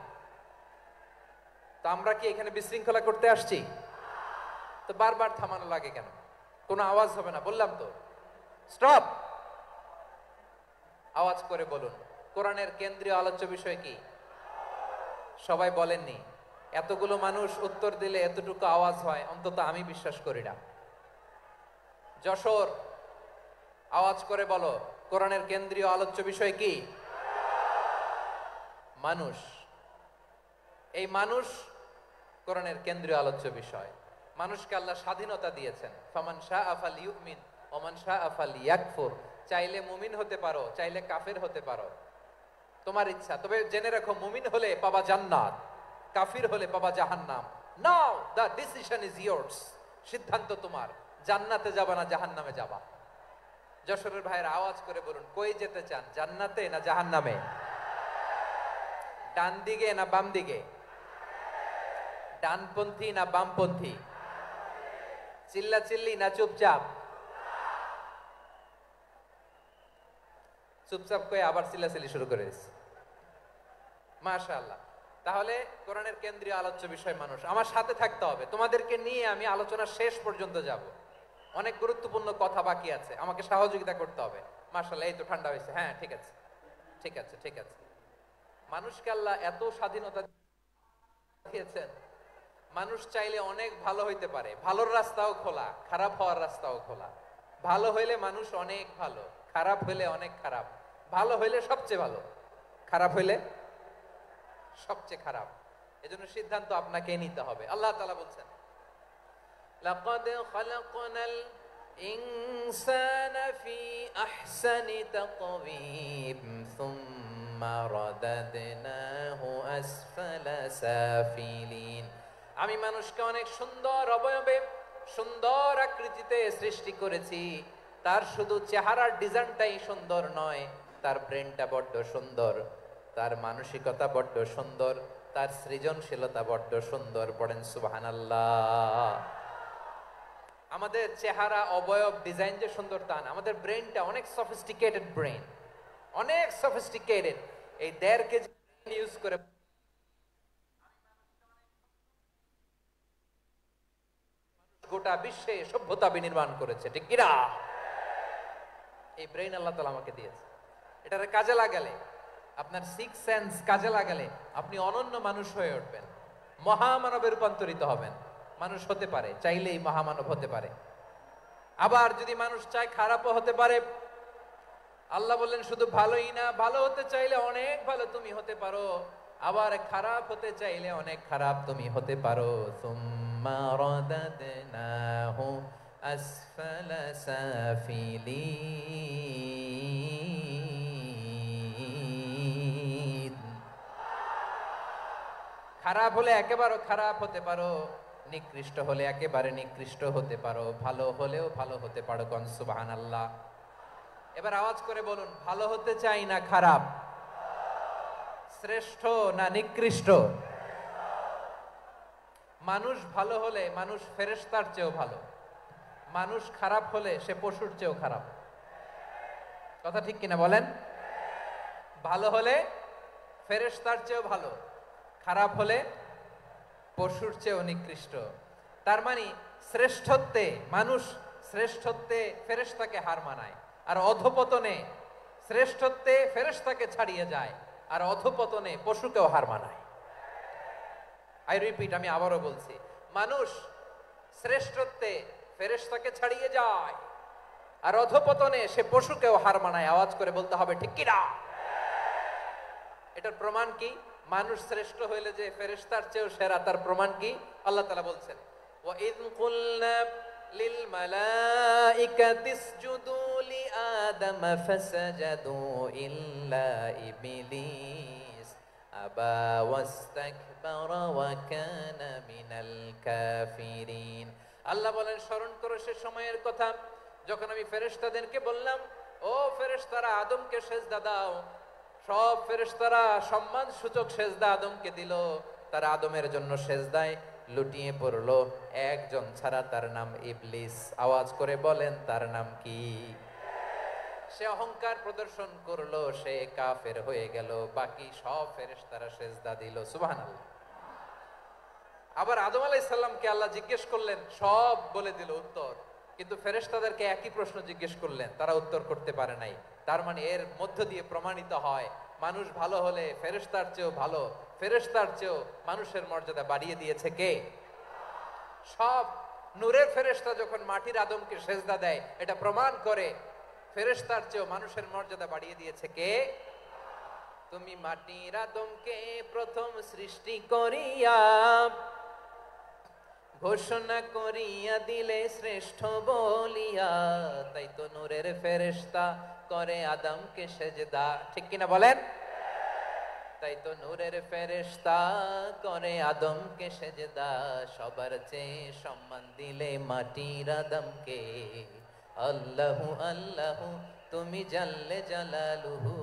তো আমরা কি এখানে বিশৃঙ্খলা করতে আসছি? তো বারবার থামানো লাগে কেন? কোনো আওয়াজ হবে না, বললাম তো স্টপ। আওয়াজ করে বলুন, কোরআনের কেন্দ্রীয় আলোচ্য বিষয় কি? সবাই বলেননি। এতগুলো মানুষ উত্তর দিলে এতটুকু আওয়াজ হয়, অন্তত আমি বিশ্বাস করি না। যশোর আওয়াজ করে বলো, কোরআনের কেন্দ্রীয় আলোচ্য বিষয় কি? মানুষ। এই মানুষ কোরআনের কেন্দ্রীয় আলোচ্য বিষয়। মানুষকে আল্লাহ স্বাধীনতা দিয়েছেন। ফামান শাআ ফালইউমিন ওয়া মান শাআ ফালইয়াকফুর। চাইলে মুমিন হতে পারো, চাইলে কাফের হতে পারো, তোমার ইচ্ছা। তবে জেনে রাখো, মুমিন হলে পাবা জান্নাত, কাফির হলে পাবা জাহান্নাম। নাও দ্য ডিসিশন ইজ ইয়োর্স। সিদ্ধান্ত তোমার, জান্নাতে যাবা না জাহান্নামে যাবা। যশোরের ভাইয়ের আওয়াজ করে বলুন, কই যেতে চান, জান্নাতে না জাহান্নামে? ডান দিকে না বাম দিকে? ডানপন্থী না বামপন্থী? চিল্লা চিল্লি না চুপচাপ? চুপচাপ করে আবার চিল্লাচিল্লি শুরু করে দিচ্ছে। মাশাআল্লাহ। তাহলে কোরআনের কেন্দ্রীয় আলোচ্য বিষয় মানুষ। আমার সাথে থাকতে হবে, তোমাদেরকে নিয়ে আমি আলোচনা শেষ পর্যন্ত যাব। অনেক গুরুত্বপূর্ণ কথা বাকি আছে, আমাকে সহযোগিতা করতে হবে। মাশাআল্লাহ, এই তো ঠান্ডা হয়েছে। হ্যাঁ, ঠিক আছে ঠিক আছে ঠিক আছে। মানুষকে আল্লাহ এত স্বাধীনতা দিয়েছেন, মানুষ চাইলে অনেক ভালো হইতে পারে। ভালোর রাস্তাও খোলা, খারাপ হওয়ার রাস্তাও খোলা। ভালো হইলে মানুষ অনেক ভালো, খারাপ হইলে অনেক খারাপ। ভালো হইলে সবচেয়ে ভালো, খারাপ হইলে সবচেয়ে খারাপ। এজন্য সিদ্ধান্ত আপনাকে নিতে হবে। আল্লাহ তাআলা বলছেন, লাকাদ খালাকনাল ইনসানা ফি আহসানি তাকওয়িম সুম্মা রাদাদনাহু আসফালা সাফিলিন। আমি মানুষকে অনেক সুন্দর অবয়বে, সুন্দর আকৃতিতে সৃষ্টি করেছি। তার শুধু চেহারার ডিজাইনটাই সুন্দর নয়, তার ব্রেনটা বড্ড সুন্দর, তার মানসিকতা বড্ড সুন্দর, তার সৃজনশীলতা বড্ড সুন্দর। পড়েন সুবহানাল্লাহ। আমাদের চেহারা, অবয়ব, ডিজাইন যে সুন্দর তা না, আমাদের ব্রেনটা অনেক সফিস্টিকেটেড ব্রেন, অনেক সফিস্টিকেটেড। এই 1.5 কেজি ইউজ করে গোটা বিশ্বে সভ্যতা বিনির্মাণ করেছে, ঠিক কিনা? এই ব্রেন আল্লাহ তাআলা আমাকে দিয়েছে। এটারে কাজে লাগালে, আপনার সিক্স সেন্স কাজে লাগালে আপনি অনন্য মানুষ হয়ে উঠবেন, মহামানবে রূপান্তরিত হবেন। মানুষ হতে পারে, চাইলেই মহামানব হতে পারে। আবার যদি মানুষ চায় খারাপও হতে পারে। আল্লাহ বললেন শুধু ভালোই না, ভালো হতে চাইলে অনেক ভালো তুমি হতে পারো, আবার খারাপ হতে চাইলে অনেক খারাপ তুমি হতে পারো। সুম্মা রাদাদনাহু আসফালা সাফিলিন। খারাপ হলে একেবারে খারাপ হতে পারো, নিকৃষ্ট হলে একেবারে নিকৃষ্ট হতে পারো, ভালো হলেও ভালো হতে পারো। কোন সুবহানাল্লাহ। এবার আওয়াজ করে বলুন, ভালো হতে চাই না খারাপ? শ্রেষ্ঠ না নিকৃষ্ট? মানুষ ভালো হলে মানুষ ফেরেশতার চেয়েও ভালো, মানুষ খারাপ হলে সে পশুর চেয়েও খারাপ। কথা ঠিক কিনা বলেন? ভালো হলে ফেরেশতার চেয়েও ভালো, খারাপ হলে পশুর চেয়েও নিকৃষ্ট। তার মানে শ্রেষ্ঠত্বে মানুষ, শ্রেষ্ঠত্বে ফেরেশতাকে হার মানায়, আর অধপতনে শ্রেষ্ঠত্বে ফেরেশতাকে ছাড়িয়ে যায়, আর অধপতনে পশুকেও হার মানায়। আই রিপিট, আমি আবারও বলছি, মানুষ শ্রেষ্ঠত্বে ফেরেশতাকে ছাড়িয়ে যায়, আর অধপতনে সে পশুকেও হার মানায়। আওয়াজ করে বলতে হবে ঠিক কিনা? এটার প্রমাণ কি? মানুষ শ্রেষ্ঠ হইলে যে ফেরেশতার চেয়েও সেরা, তার প্রমাণ কি? আল্লাহ তাআলা বলছেন, ওয়া ইয কুলনা লিল মালাইকাতি ইসজুদু লি আদম ফাসাজাদু ইল্লা ইবলিস আবা ওয়াস্তাকবারা ওয়া কানা মিনাল কাফিরিন। আল্লাহ বলেন, স্মরণ করো সে সময়ের কথা যখন আমি ফেরেশতাদেরকে বললাম, ও ফেরেশতারা আদমকে সেজদা দাও। সব ফেরেশতারা সম্মান সূচক সেজদা আদমকে দিল, তারা আদমের জন্য সেজদায় লুটিয়ে পড়লো, একজন ছাড়া, তার নাম ইবলিস। আওয়াজ করে বলেন, তার নাম কি? সে অহংকার প্রদর্শন করলো, সে কাফের হয়ে গেল, বাকি সব ফেরেশতারা সেজদা দিল। সুবহানাল্লাহ। আবার আদম আলাইহিস সালামকে আল্লাহ জিজ্ঞেস করলেন, সব বলে দিল উত্তর, কিন্তু ফেরেশতাদেরকে একই প্রশ্ন জিজ্ঞেস করলেন, তারা উত্তর করতে পারে নাই। তার মানে এর মধ্য দিয়ে প্রমাণিত হয়, মানুষ ভালো হলে ফেরেশতার চেয়েও ভালো, ফেরেশতার চেয়েও মানুষের মর্যাদা বাড়িয়ে দিয়েছে কে? সব নূরের ফেরেশতা যখন মাটির আদমকে সেজদা দেয়, এটা প্রমাণ করে ফেরেশতার চেয়েও মানুষের মর্যাদা বাড়িয়ে দিয়েছে কে? তুমি মাটির আদমকে প্রথম সৃষ্টি করিয়া ঘোষণা করিয়া দিলে শ্রেষ্ঠ বলিয়া, তাই তো নূরের ফেরেশতা করে আদমকে সেজদা। ঠিক কিনা বলেন? তাই তো নূরের ফেরেশতা করে আদমকে সেজদা, সবার চেয়ে সম্মান দিলে মাটির আদমকে। আল্লাহু আল্লাহু তুমি জাল্লে জালালুহু,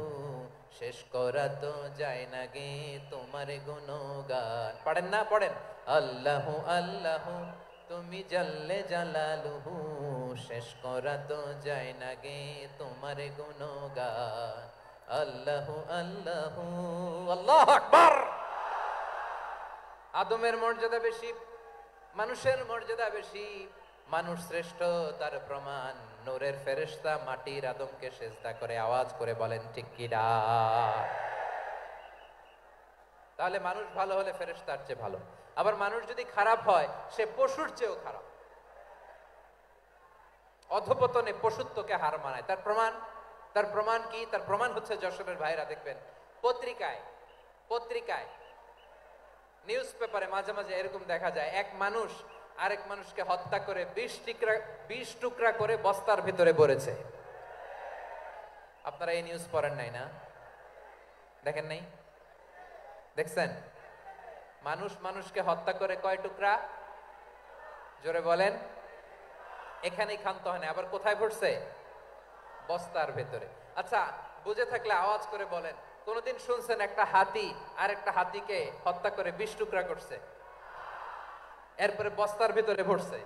শেষ করা তো যায় না গে তোমার গুণগান। পড়েন না? পড়েন, আল্লাহু আল্লাহু তুমি জাল্লে জালালুহু, শেষ করা তো যায় না গে তোমার গুণগান। আল্লাহু আল্লাহু আল্লাহু আকবার। আদমের মর্যাদা বেশি, মানুষের মর্যাদা বেশি, মানুষ শ্রেষ্ঠ তার প্রমাণ নূরের ফেরেশতা মাটির আদমকে সেজদা করে আওয়াজ করে বলেন ঠিক কি না? তাহলে মানুষ ভালো হলে ফেরেশতার চেয়ে ভালো, আবার মানুষ যদি খারাপ হয় সে পশুর চেয়েও খারাপ, অধপতনে পশুত্বকে হার মানায়। তার প্রমাণ কি? তার প্রমাণ হচ্ছে যশোরের ভাইরা দেখবেন পত্রিকায় নিউজ পেপারে মাঝে মাঝে এরকম দেখা যায়, এক মানুষ আরেক মানুষকে হত্যা করে 20 টুকরা করে বস্তার ভিতরে ভরেছে। আপনারা এই নিউজ পড়েন নাই না? দেখেন নাই? দেখছেন? মানুষ মানুষকে হত্যা করে কয় টুকরা? জোরে বলেন। এখানেই ক্ষান্ত হয় না, আবার কোথায় ভরছে? বস্তার ভেতরে। আচ্ছা, বুঝে থাকলে আওয়াজ করে বলেন, কোনদিন শুনছেন একটা হাতি আর একটা হাতিকে হত্যা করে 20 টুকরা করছে, এরপরে বস্তার ভিতরে ভরছে?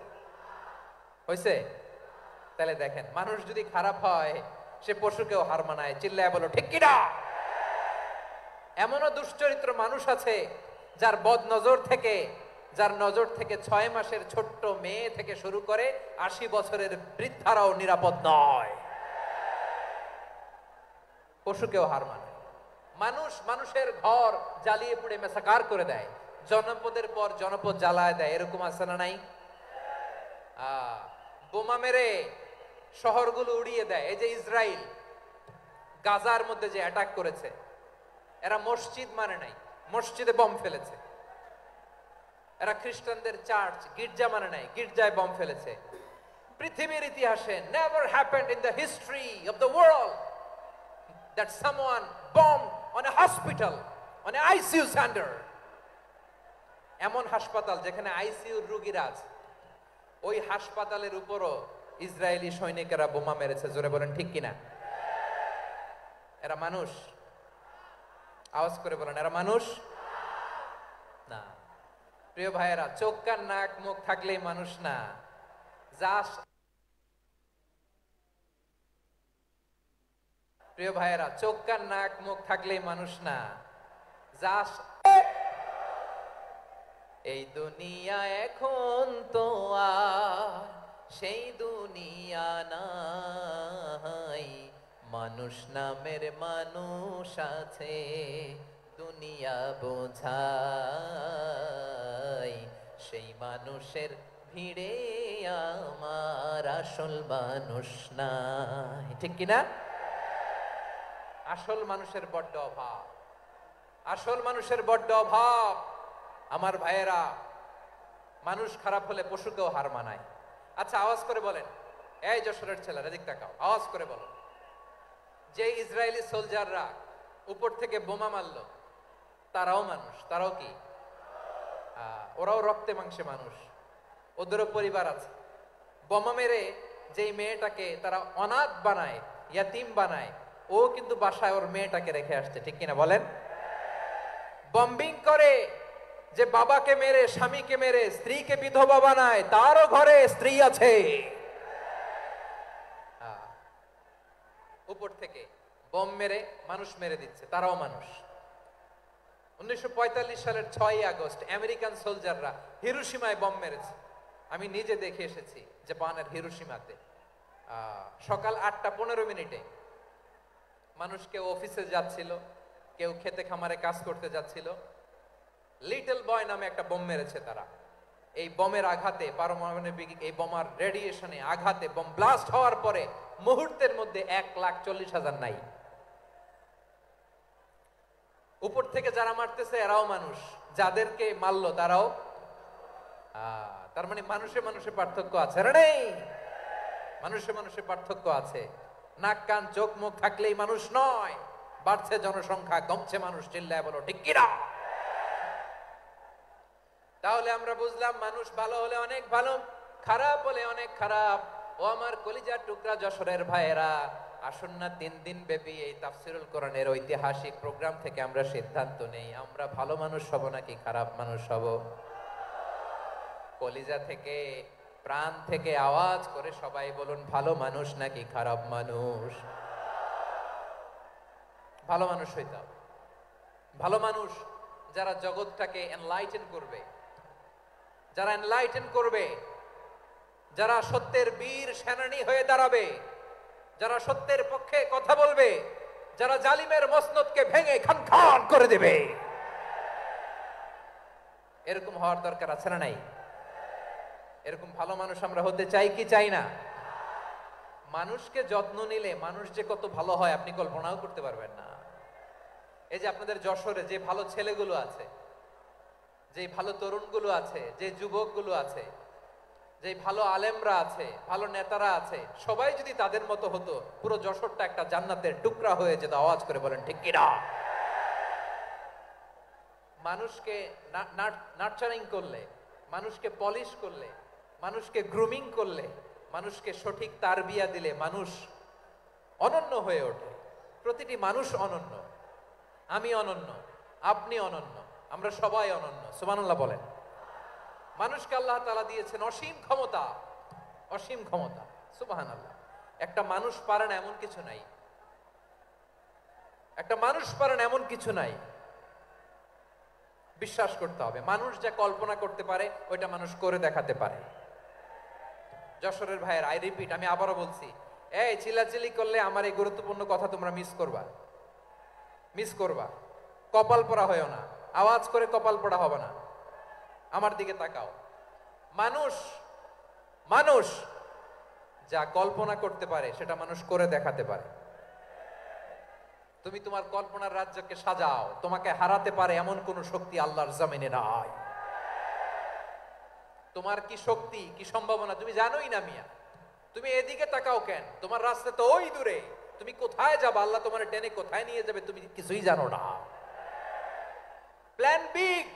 হইছে? তাহলে দেখেন, মানুষ যদি খারাপ হয় সে পশুকেও হার মানায়। চিল্লায় বলো ঠিক কি না? এমনও দুশ্চরিত্র মানুষ আছে যার নজর থেকে 6 মাসের ছোট্ট মেয়ে থেকে শুরু করে 80 বছরের বৃদ্ধারাও নিরাপদ নয়। পশুকেও হার মানে। মানুষের ঘর জ্বালিয়ে পুড়ে মেসাকার করে দেয়, জনপদের পর জনপদ জ্বালায় দেয়, এরকম আছে না নাই? বোমা মেরে শহরগুলো উড়িয়ে দেয়। এই যে ইসরায়েল গাজার মধ্যে যে অ্যাটাক করেছে, এরা মসজিদ মানে নাই, মসজিদে বম ফেলেছে। এরা খ্রিস্টানদের চার্চ গির্জা মানে নাই, গির্জায় বম ফেলেছে। পৃথিবীর ইতিহাসে never happened in the history of the world that someone bombed on a hospital, on a ICU center. এমন হাসপাতাল যেখানে আইসিইউর রোগীরা আছে, ওই হাসপাতালের উপরও ইসরায়েলি সৈনিকেরা বোমা মেরেছে। জোরে বলেন ঠিক কিনা? এরা মানুষ? আওয়াজ করে বলেন, এরা মানুষ না। প্রিয় ভাইয়েরা, চোখ কান নাক মুখ থাকলেই মানুষ না। প্রিয় ভাইয়েরা, চোখ কান নাক মুখ থাকলেই মানুষ না। এই দুনিয়া এখন তো আর সেই দুনিয়া নাই, মানুষ নামের মানুষ আছে দুনিয়া বোঝাই, সেই মানুষের ভিড়ে আমার আসল মানুষ নাই। ঠিক কিনা? আসল মানুষের বড্ড অভাব, আসল মানুষের বড্ড অভাব। আমার ভাইয়েরা, মানুষ খারাপ হলে পশুকেও হার মানায়। আচ্ছা, আওয়াজ করে বলেন, এই যশোরের ছেলেরা দিক তাকাও, আওয়াজ করে বলো, যে ইসরায়েলি সোলজাররা উপর থেকে বোমা মারলো তারাও মানুষ? তারাও কি? ওরাও রক্তে মাংসে মানুষ, ওদেরও পরিবার আছে। বোমা মেরে যেই মেয়েটাকে তারা অনাথ বানায়, ইয়াতিম বানায়, ও কিন্তু বাসায় ওর মেয়েটাকে রেখে আসছে। ঠিক কিনা বলেন? বম্বিং করে যে বাবাকে মেরে, স্বামীকে মেরে স্ত্রীকে বিধবা বানায়, তারও ঘরে স্ত্রী আছে। উপর থেকে বম মেরে মানুষ মেরে দিচ্ছে, তারাও মানুষ। 1945 সালের 6ই আগস্ট আমেরিকান সোলজাররা হিরোশিমায় বম মেরেছে। আমি নিজে দেখে এসেছি জাপানের হিরোশিমাতে। সকাল 8:15 মানুষ কেউ অফিসে যাচ্ছিল, কেউ খেতে খামারে কাজ করতে যাচ্ছিল। লিটল বয় নামে একটা বোম মেরেছে তারা। এই বোমের আঘাতে, পারমাণবিক এই বোমার রেডিয়েশনে আঘাতে, বোম ব্লাস্ট হওয়ার পরে মুহূর্তের মধ্যে 1,40,000 নাই। উপর থেকে যারা মারতেছে এরাও মানুষ, যাদেরকে মারলো তারাও। তার মানে মানুষে মানুষে পার্থক্য আছে না? নেই? মানুষে মানুষে পার্থক্য আছে। নাক কান চোখ মুখ থাকলেই মানুষ নয়। বাড়ছে জনসংখ্যা, কমছে মানুষ। চিল্লায় বলো ঠিক কিনা? তাহলে আমরা বুঝলাম, মানুষ ভালো হলে অনেক ভালো, খারাপ হলে অনেক খারাপ। ও আমার কলিজার টুকরা যশোরের ভাইয়েরা, আসুন না 3 দিন ব্যাপী এই তাফসিরুল কোরআনের ঐতিহাসিক প্রোগ্রাম থেকে আমরা সিদ্ধান্ত নেই, আমরা ভালো মানুষ হব নাকি খারাপ মানুষ হব? কলিজা থেকে, প্রাণ থেকে আওয়াজ করে সবাই বলুন, ভালো মানুষ নাকি খারাপ মানুষ? ভালো মানুষ হইতে হবে। ভালো মানুষ যারা জগৎটাকে এনলাইটেন করবে, যারা এনলাইটেন করবে, যারা সত্যের বীর সেনানী হয়ে দাঁড়াবে, যারা সত্যের পক্ষে কথা বলবে, যারা জালিমের মসনদকে ভেঙে খান খান করে দেবে, এরকম হওয়ার দরকার আছে না নাই? এরকম ভালো মানুষ আমরা হতে চাই কি চাই না? মানুষকে যত্ন নিলে মানুষ যে কত ভালো হয় আপনি কল্পনাও করতে পারবেন না। এই যে আপনাদের যশোরে যে ভালো ছেলেগুলো আছে, যে ভালো তরুণগুলো আছে, যে যুবকগুলো আছে, যে ভালো আলেমরা আছে, ভালো নেতারা আছে, সবাই যদি তাদের মতো হতো, পুরো যশোরটা একটা জান্নাতের টুকরা হয়ে যেত। আওয়াজ করে বলেন ঠিক কিনা? মানুষকে নার্চারিং করলে, মানুষকে পলিশ করলে, মানুষকে গ্রুমিং করলে, মানুষকে সঠিক তারবিয়া দিলে মানুষ অনন্য হয়ে ওঠে। প্রতিটি মানুষ অনন্য। আমি অনন্য, আপনি অনন্য, আমরা সবাই অনন্য। সুবহানাল্লাহ বলেন। মানুষকে আল্লাহ তাআলা দিয়েছেন অসীম ক্ষমতা, অসীম ক্ষমতা। সুবহানাল্লাহ। একটা মানুষ পারে না এমন কিছু নাই, একটা মানুষ পারে না এমন কিছু নাই। বিশ্বাস করতে হবে, মানুষ যা কল্পনা করতে পারে ওইটা মানুষ করে দেখাতে পারে। যশোরের ভাইয়ের, আই রিপিট, আমি আবারও বলছি, এই চিল্লাচিল্লি করলে আমার এই গুরুত্বপূর্ণ কথা তোমরা মিস করবা, মিস করবা। কপাল পোড়া হয়েও না, আওয়াজ করে কপাল পোড়া হবে না। আমার দিকে তাকাও। মানুষ, মানুষ যা কল্পনা করতে পারে সেটা মানুষ করে দেখাতে পারে। তুমি তোমার কল্পনার রাজ্যকে সাজাও, তোমাকে হারাতে পারে এমন কোন শক্তি আল্লাহর জমিনে নাই। তোমার কি শক্তি, কি সম্ভাবনা তুমি জানোই না মিয়া। তুমি এদিকে তাকাও কেন? তোমার রাস্তা তো ওই দূরে। তুমি কোথায় যাবে, আল্লাহ তোমার টেনে কোথায় নিয়ে যাবে তুমি কিছুই জানো না। Plan big,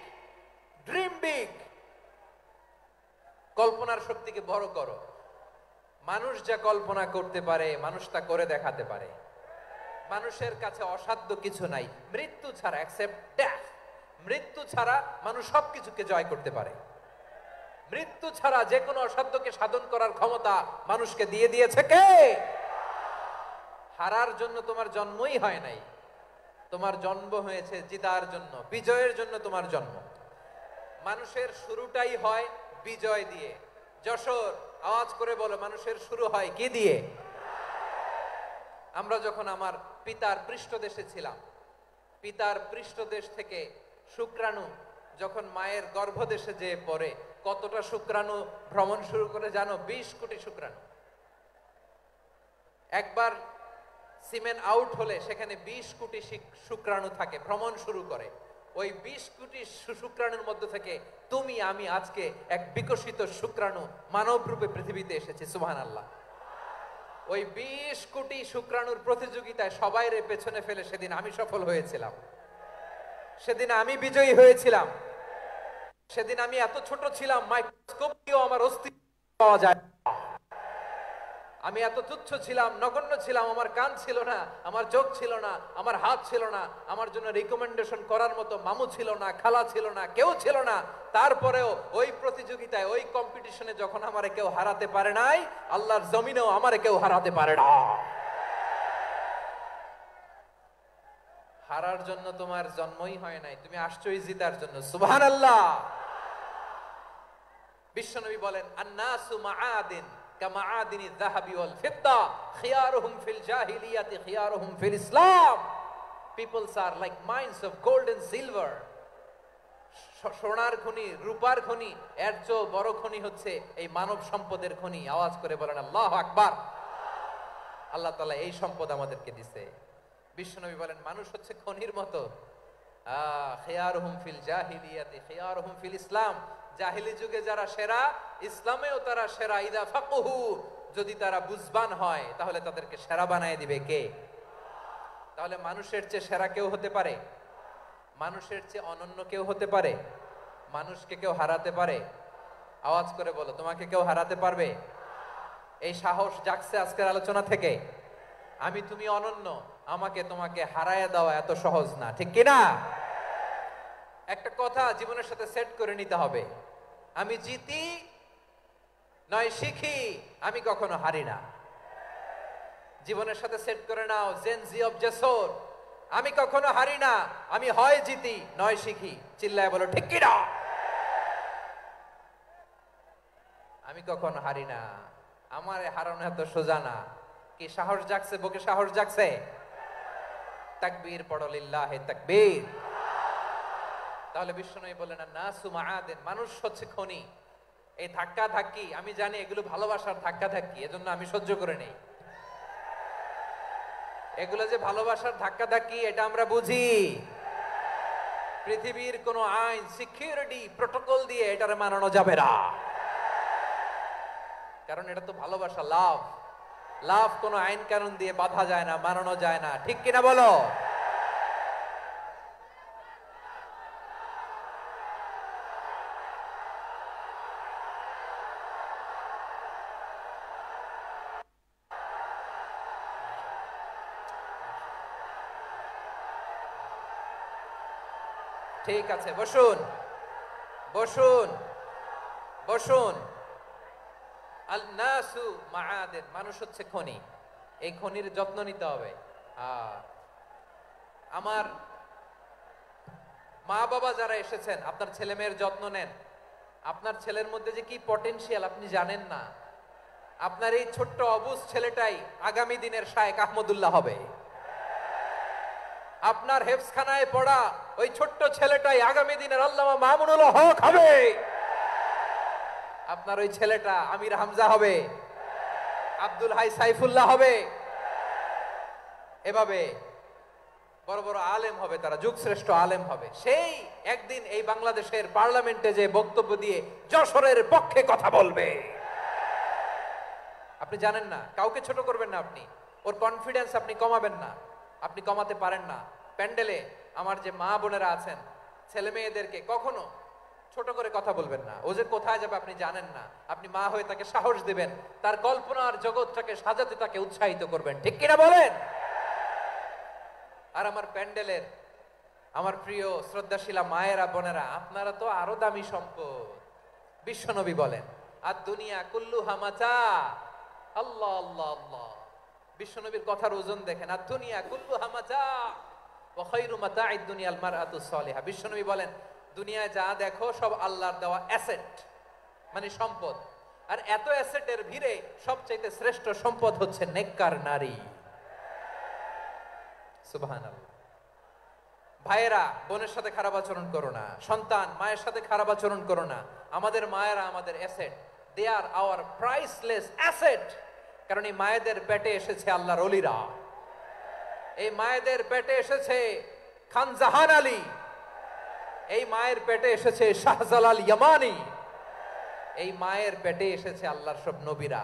dream big. কল্পনার শক্তিকে বড় করো। মানুষ যা কল্পনা করতে পারে মানুষ তা করে দেখাতে পারে। মানুষের কাছে অসাধ্য কিছু নাই মৃত্যু ছাড়া, এক্সেপ্ট ডেথ। মৃত্যু ছাড়া মানুষ সবকিছুকে জয় করতে পারে। মৃত্যু ছাড়া যে কোনো অসাধ্যকে সাধন করার ক্ষমতা মানুষকে দিয়ে দিয়েছে কে? হারার জন্য তোমার জন্মই হয় নাই, তোমার জন্ম হয়েছে জিতার জন্য, বিজয়ের জন্য তোমার জন্ম। মানুষের শুরুটাই হয় বিজয় দিয়ে। যশোর, আওয়াজ করে বলো, মানুষের শুরু হয় কি দিয়ে? আমরা যখন আমার পিতার পৃষ্ঠদেশে ছিলাম, পিতার পৃষ্ঠদেশ থেকে শুক্রাণু যখন মায়ের গর্ভদেশে যেয়ে পড়ে, কতটা শুক্রাণু ভ্রমণ শুরু করে জানো? 20 কোটি শুক্রাণু। একবার সিমেন আউট হলে সেখানে 20 কোটি শুক্রাণু থাকে, ভ্রমণ শুরু করে। ওই 20 কোটি শুক্রাণুর মধ্যে থেকে তুমি আমি আজকে এক বিকশিত শুক্রাণু মানব রূপে পৃথিবীতে এসেছি। সুবহানাল্লাহ। ওই 20 কোটি শুক্রাণুর প্রতিযোগিতায় সবাইরে পেছনে ফেলে সেদিন আমি সফল হয়েছিলাম, সেদিন আমি বিজয়ী হয়েছিলাম। সেদিন আমি এত ছোট ছিলাম, মাইক্রোস্কোপ দিয়েও আমার অস্তিত্ব পাওয়া যায়। আমি এত তুচ্ছ ছিলাম, নগণ্য ছিলাম। আমার কান ছিল না, আমার চোখ ছিল না, আমার হাত ছিল না, আমার জন্য রিকমেন্ডেশন করার মতো মামু ছিল না, খালা ছিল না, কেউ ছিল না। তারপরেও ওই প্রতিযোগিতায়, ওই কম্পিটিশনে যখন আমারে কেউ হারাতে পারে নাই, আল্লাহর জমিনেও আমারে কেউ হারাতে পারে না। হারার জন্য তোমার জন্মই হয় নাই, তুমি আসছোই জিতার জন্য। সুবহানাল্লাহ। বিশ্বনবী বলেন, আন্নাসু মাআদিন কামাআদিনি যাহাবি ওয়াল ফিদ্দা খিয়ারুহুম ফিল জাহিলিয়াতি খিয়ারুহুম ফিল ইসলাম। Peoples are like mines of gold and silver. সোনার খনি, রূপার খনি, এর চেয়ে বড় খনি হচ্ছে এই মানব সম্পদের খনি। আওয়াজ করে বলেন আল্লাহু আকবার। আল্লাহ তাআলা এই সম্পদ আমাদেরকে দিয়েছে। বিশ্বনবী বলেন, মানুষ হচ্ছে খনির মতো। খিয়ারুহুম ফিল জাহিলিয়াতি খিয়ারুহুম ফিল ইসলাম। জাহিলি যুগে যারা সেরা, ইসলামেও তারা সেরা। ইদা ফাকুহু, যদি তারা বুঝবান হয় তাহলে তাদেরকে সেরা বানায় দিবে কে? তাহলে মানুষের চেয়ে সেরা কেউ হতে পারে? মানুষের চেয়ে অনন্য কেউ হতে পারে? মানুষকে কেউ হারাতে পারে? আওয়াজ করে বলো, তোমাকে কেউ হারাতে পারবে? এই সাহস জাগছে আজকের আলোচনা থেকে। আমি তুমি অনন্য, আমাকে তোমাকে হারায় দেওয়া এত সহজ না, ঠিক কিনা? একটা কথা জীবনের সাথে সেট করে নিতে হবে, আমি জিতি নয় শিখি, আমি কখনো হারি না। জীবনের সাথে সেট করে নাও, জেনজি অফ জেসর, আমি কখনো হারি না, আমি হয় জিতি নয় শিখি। চিল্লায় বলো ঠিক কি না? আমি কখনো হারি না, আমার হারানো এত সোজা না। কি সাহস জাগছে? বুকে সাহস জাগছে? তাকবীর পড়ো, লিল্লাহে তাকবীর। তাহলে বিশ্বনবী বলেন নাসু মাআদিন, মানুষ হচ্ছে খনি। এই ধাক্কা ধাক্কি আমি জানি এগুলো ভালোবাসার ধাক্কা ধাক্কি, এজন্য আমি সহ্য করে নেই। এগুলো যে ভালোবাসার ধাক্কা ধাক্কি এটা আমরা বুঝি। পৃথিবীর কোন আইন, সিকিউরিটি প্রটোকল দিয়ে এটারে মানানো যাবে না, কারণ এটা তো ভালোবাসা, লাভ। লাভ কোনো আইন কানুন দিয়ে বাধা যায় না, মানানো যায় না। ঠিক কিনা বলো? ঠিক আছে, বসুন বসুন বসুন। আল নাসু মাআদিন, মানুষ হচ্ছে খনি। এই খনির যত্ন নিতে হবে। আমার মা বাবা যারা এসেছেন, আপনার ছেলে মেয়ের যত্ন নেন। আপনার ছেলের মধ্যে যে কি পটেনশিয়াল আপনি জানেন না। আপনার এই ছোট্ট অবুজ ছেলেটাই আগামী দিনের শায়েখ আহমদুল্লাহ হবে। আপনার হেফজখানায় পড়া ওই ছোট্ট ছেলেটাই আগামী দিনের আল্লামা মামুনুল হক হবে। আপনার ওই ছেলেটা আমির হামজা হবে, আব্দুল হাই সাইফুল্লাহ হবে। এভাবে বড় বড় আলেম হবে, তারা যুগশ্রেষ্ঠ আলেম হবে। সেই একদিন এই বাংলাদেশের পার্লামেন্টে যে বক্তব্য দিয়ে যশোরের পক্ষে কথা বলবে। আপনি জানেন না, কাউকে ছোট করবেন না আপনি, ওর কনফিডেন্স আপনি কমাবেন না, আপনি কমাতে পারেন না। প্যান্ডেলে আমার যে মা বোনেরা আছেন, ছেলে মেয়েদেরকে কখনো ছোট করে কথা বলবেন না। ও যে কোথায় যাবে আপনি জানেন না, আপনি মা হয়ে তাকে সাহস দিবেন, তার কল্পনার জগৎটাকে সাজাতে তাকে উৎসাহিত করবেন। ঠিক কিনা বলেন? আর আমার প্যান্ডেলের আমার প্রিয় শ্রদ্ধাশীলা মায়েরা বোনেরা, আপনারা তো আরো দামি সম্পদ। বিশ্বনবী বলেন আর দুনিয়া কুল্লুহা মাতা। আল্লাহ আল্লাহ আল্লাহ, বিশ্বনবীর কথার ওজন দেখেন। আর দুনিয়া কুল্লুহা মাতা ওয়া খায়রু মাতা'আদ দুনিয়াল মারআতুস সালিহা। বিশ্বনবী বলেন দুনিয়ায় যা দেখো সব আল্লাহর দেওয়া অ্যাসেট, মানে সম্পদ। আর এত অ্যাসেটের ভিড়ে সবচেয়ে শ্রেষ্ঠ সম্পদ হচ্ছে নেককার নারী। সুবহানাল্লাহ। ভাইয়েরা বোনের সাথে খারাপ আচরণ করো না, সন্তান মায়ের সাথে খারাপ আচরণ করো না। আমাদের মায়েরা আমাদের asset, they are our priceless asset. কারণ এই মায়েদের পেটে এসেছে আল্লাহর ওলিরা, এই মায়েদের পেটে এসেছে খান জাহান আলী, এই মায়ের পেটে এসেছে শাহজালাল ইয়ামানি, এই মায়ের পেটে এসেছে আল্লাহর সব নবীরা।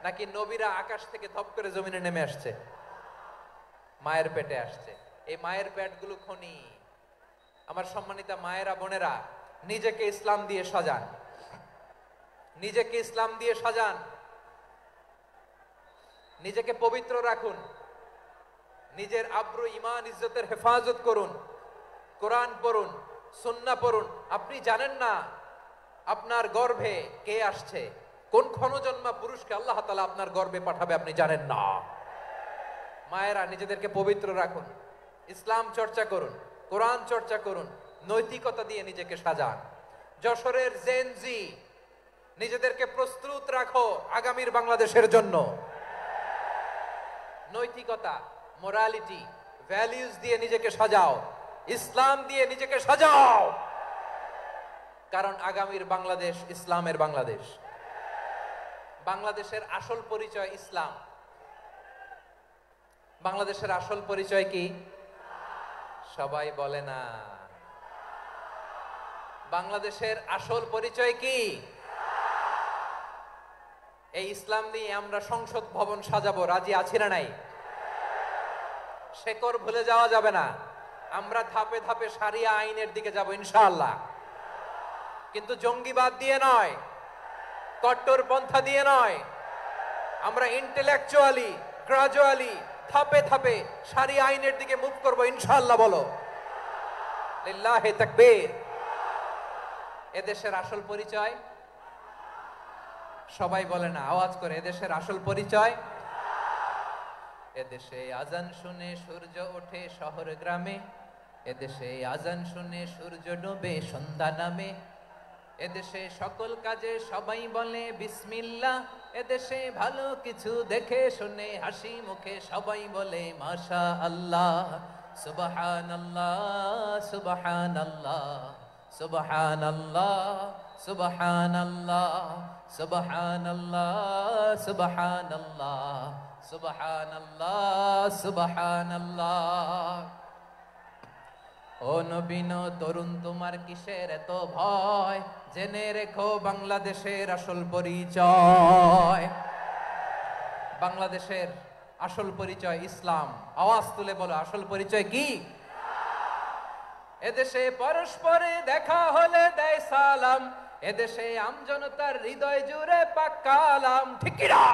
নাকি নবীরা আকাশ থেকে ধপ করে জমিনে নেমে আসছে? মায়ের পেটে আসছে। এই মায়ের পেটগুলো খনি। আমার সম্মানিতা মায়েরা বোনেরা, নিজেকে ইসলাম দিয়ে সাজান, নিজেকে ইসলাম দিয়ে সাজান, নিজেকে পবিত্র রাখুন, নিজের আব্রু ইমান ইজ্জতের হেফাজত করুন, কোরআন পড়ুন, সুন্নাহ পড়ুন। আপনি জানেন না আপনার গর্ভে কে আসছে, কোন ক্ষণজন্মা পুরুষকে আল্লাহ তাআলা আপনার গর্ভে পাঠাবে আপনি জানেন না। মায়েরা নিজেদেরকে পবিত্র রাখুন, ইসলাম চর্চা করুন, কোরআন চর্চা করুন, নৈতিকতা দিয়ে নিজেকে সাজান। যশোরের জেনজি, নিজেদেরকে প্রস্তুত রাখো আগামীর বাংলাদেশের জন্য। নৈতিকতা, মোরালিটি, ভ্যালিউজ দিয়ে নিজেকে সাজাও, ইসলাম দিয়ে নিজেকে সাজাও। কারণ আগামীর বাংলাদেশ ইসলামের বাংলাদেশ। বাংলাদেশের আসল পরিচয় ইসলাম। বাংলাদেশের আসল পরিচয় কি? সবাই বলে না। বাংলাদেশের আসল পরিচয় কি? এই ইসলাম দিয়ে আমরা সংসদ ভবন সাজাবো, রাজি আছি না নাই? শেকড় ভুলে যাওয়া যাবে না। আমরা ধাপে ধাপে শারিয়া আইনের দিকে যাব ইনশাআল্লাহ, কিন্তু জঙ্গিবাদ দিয়ে নয়, কট্টরপন্থা দিয়ে নয়। আমরা ইন্টেলেকচুয়ালি, গ্রাজুয়ালি, ধাপে ধাপে শারিয়া আইনের দিকে মুভ করব ইনশাআল্লাহ। বলো লিল্লাহি তাকবীর। এদেশের আসল পরিচয় সবাই বলে না, আওয়াজ করে, এদেশের আসল পরিচয়। এদেশে আজান শুনে সূর্য ওঠে শহর গ্রামে, এদেশে আজান শুনে সূর্য ডোবে সন্ধ্যা নামে, এদেশে সকল কাজে সবাই বলে বিসমিল্লাহ, এদেশে ভালো কিছু দেখে শুনে হাসি মুখে সবাই বলে মাশা আল্লাহ। সুবহানাল্লাহ সুবহানাল্লাহ সুবহানাল্লাহ সুবহানাল্লাহ সুবহানাল্লাহ সুবহানাল্লাহ সুবহানাল্লাহ সুবহানাল্লাহ। ও নবীন তরুণ তোমার কিসের এত ভয়, জেনে রেখো বাংলাদেশের আসল পরিচয়। বাংলাদেশের আসল পরিচয় ইসলাম। আওয়াজ তুলে বলো, আসল পরিচয় কি? এদেশে পরস্পরে দেখা হলে দেয় সালাম, এদেশে আমজনতার হৃদয় জুড়ে পাক্কালাম, ঠিক কি না?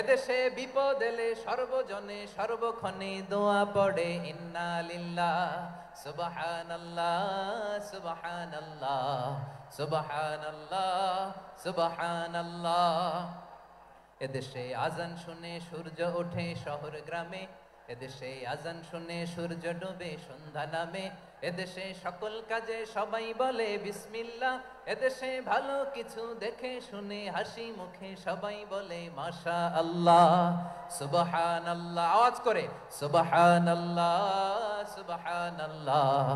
এদেশে বিপদ এলে সর্বজনে সর্বক্ষণে দোয়া পড়ে ইন্না লিল্লাহ সুবহানাল্লাহ সুবহানাল্লাহ সুবহানাল্লাহ সুবহানাল্লাহ। এদেশে আজান শুনে সূর্য ওঠে শহর গ্রামে, এদেশে আজান শুনে সূর্য ডোবে সন্ধ্যা নামে, এদেশে সকল কাজে সবাই বলে বিসমিল্লাহ, এদেশে ভালো কিছু দেখে শুনে হাসি মুখে সবাই বলে মাশা আল্লাহ। সুবহানাল্লাহ, আওয়াজ করে সুবহানাল্লাহ সুবহানাল্লাহ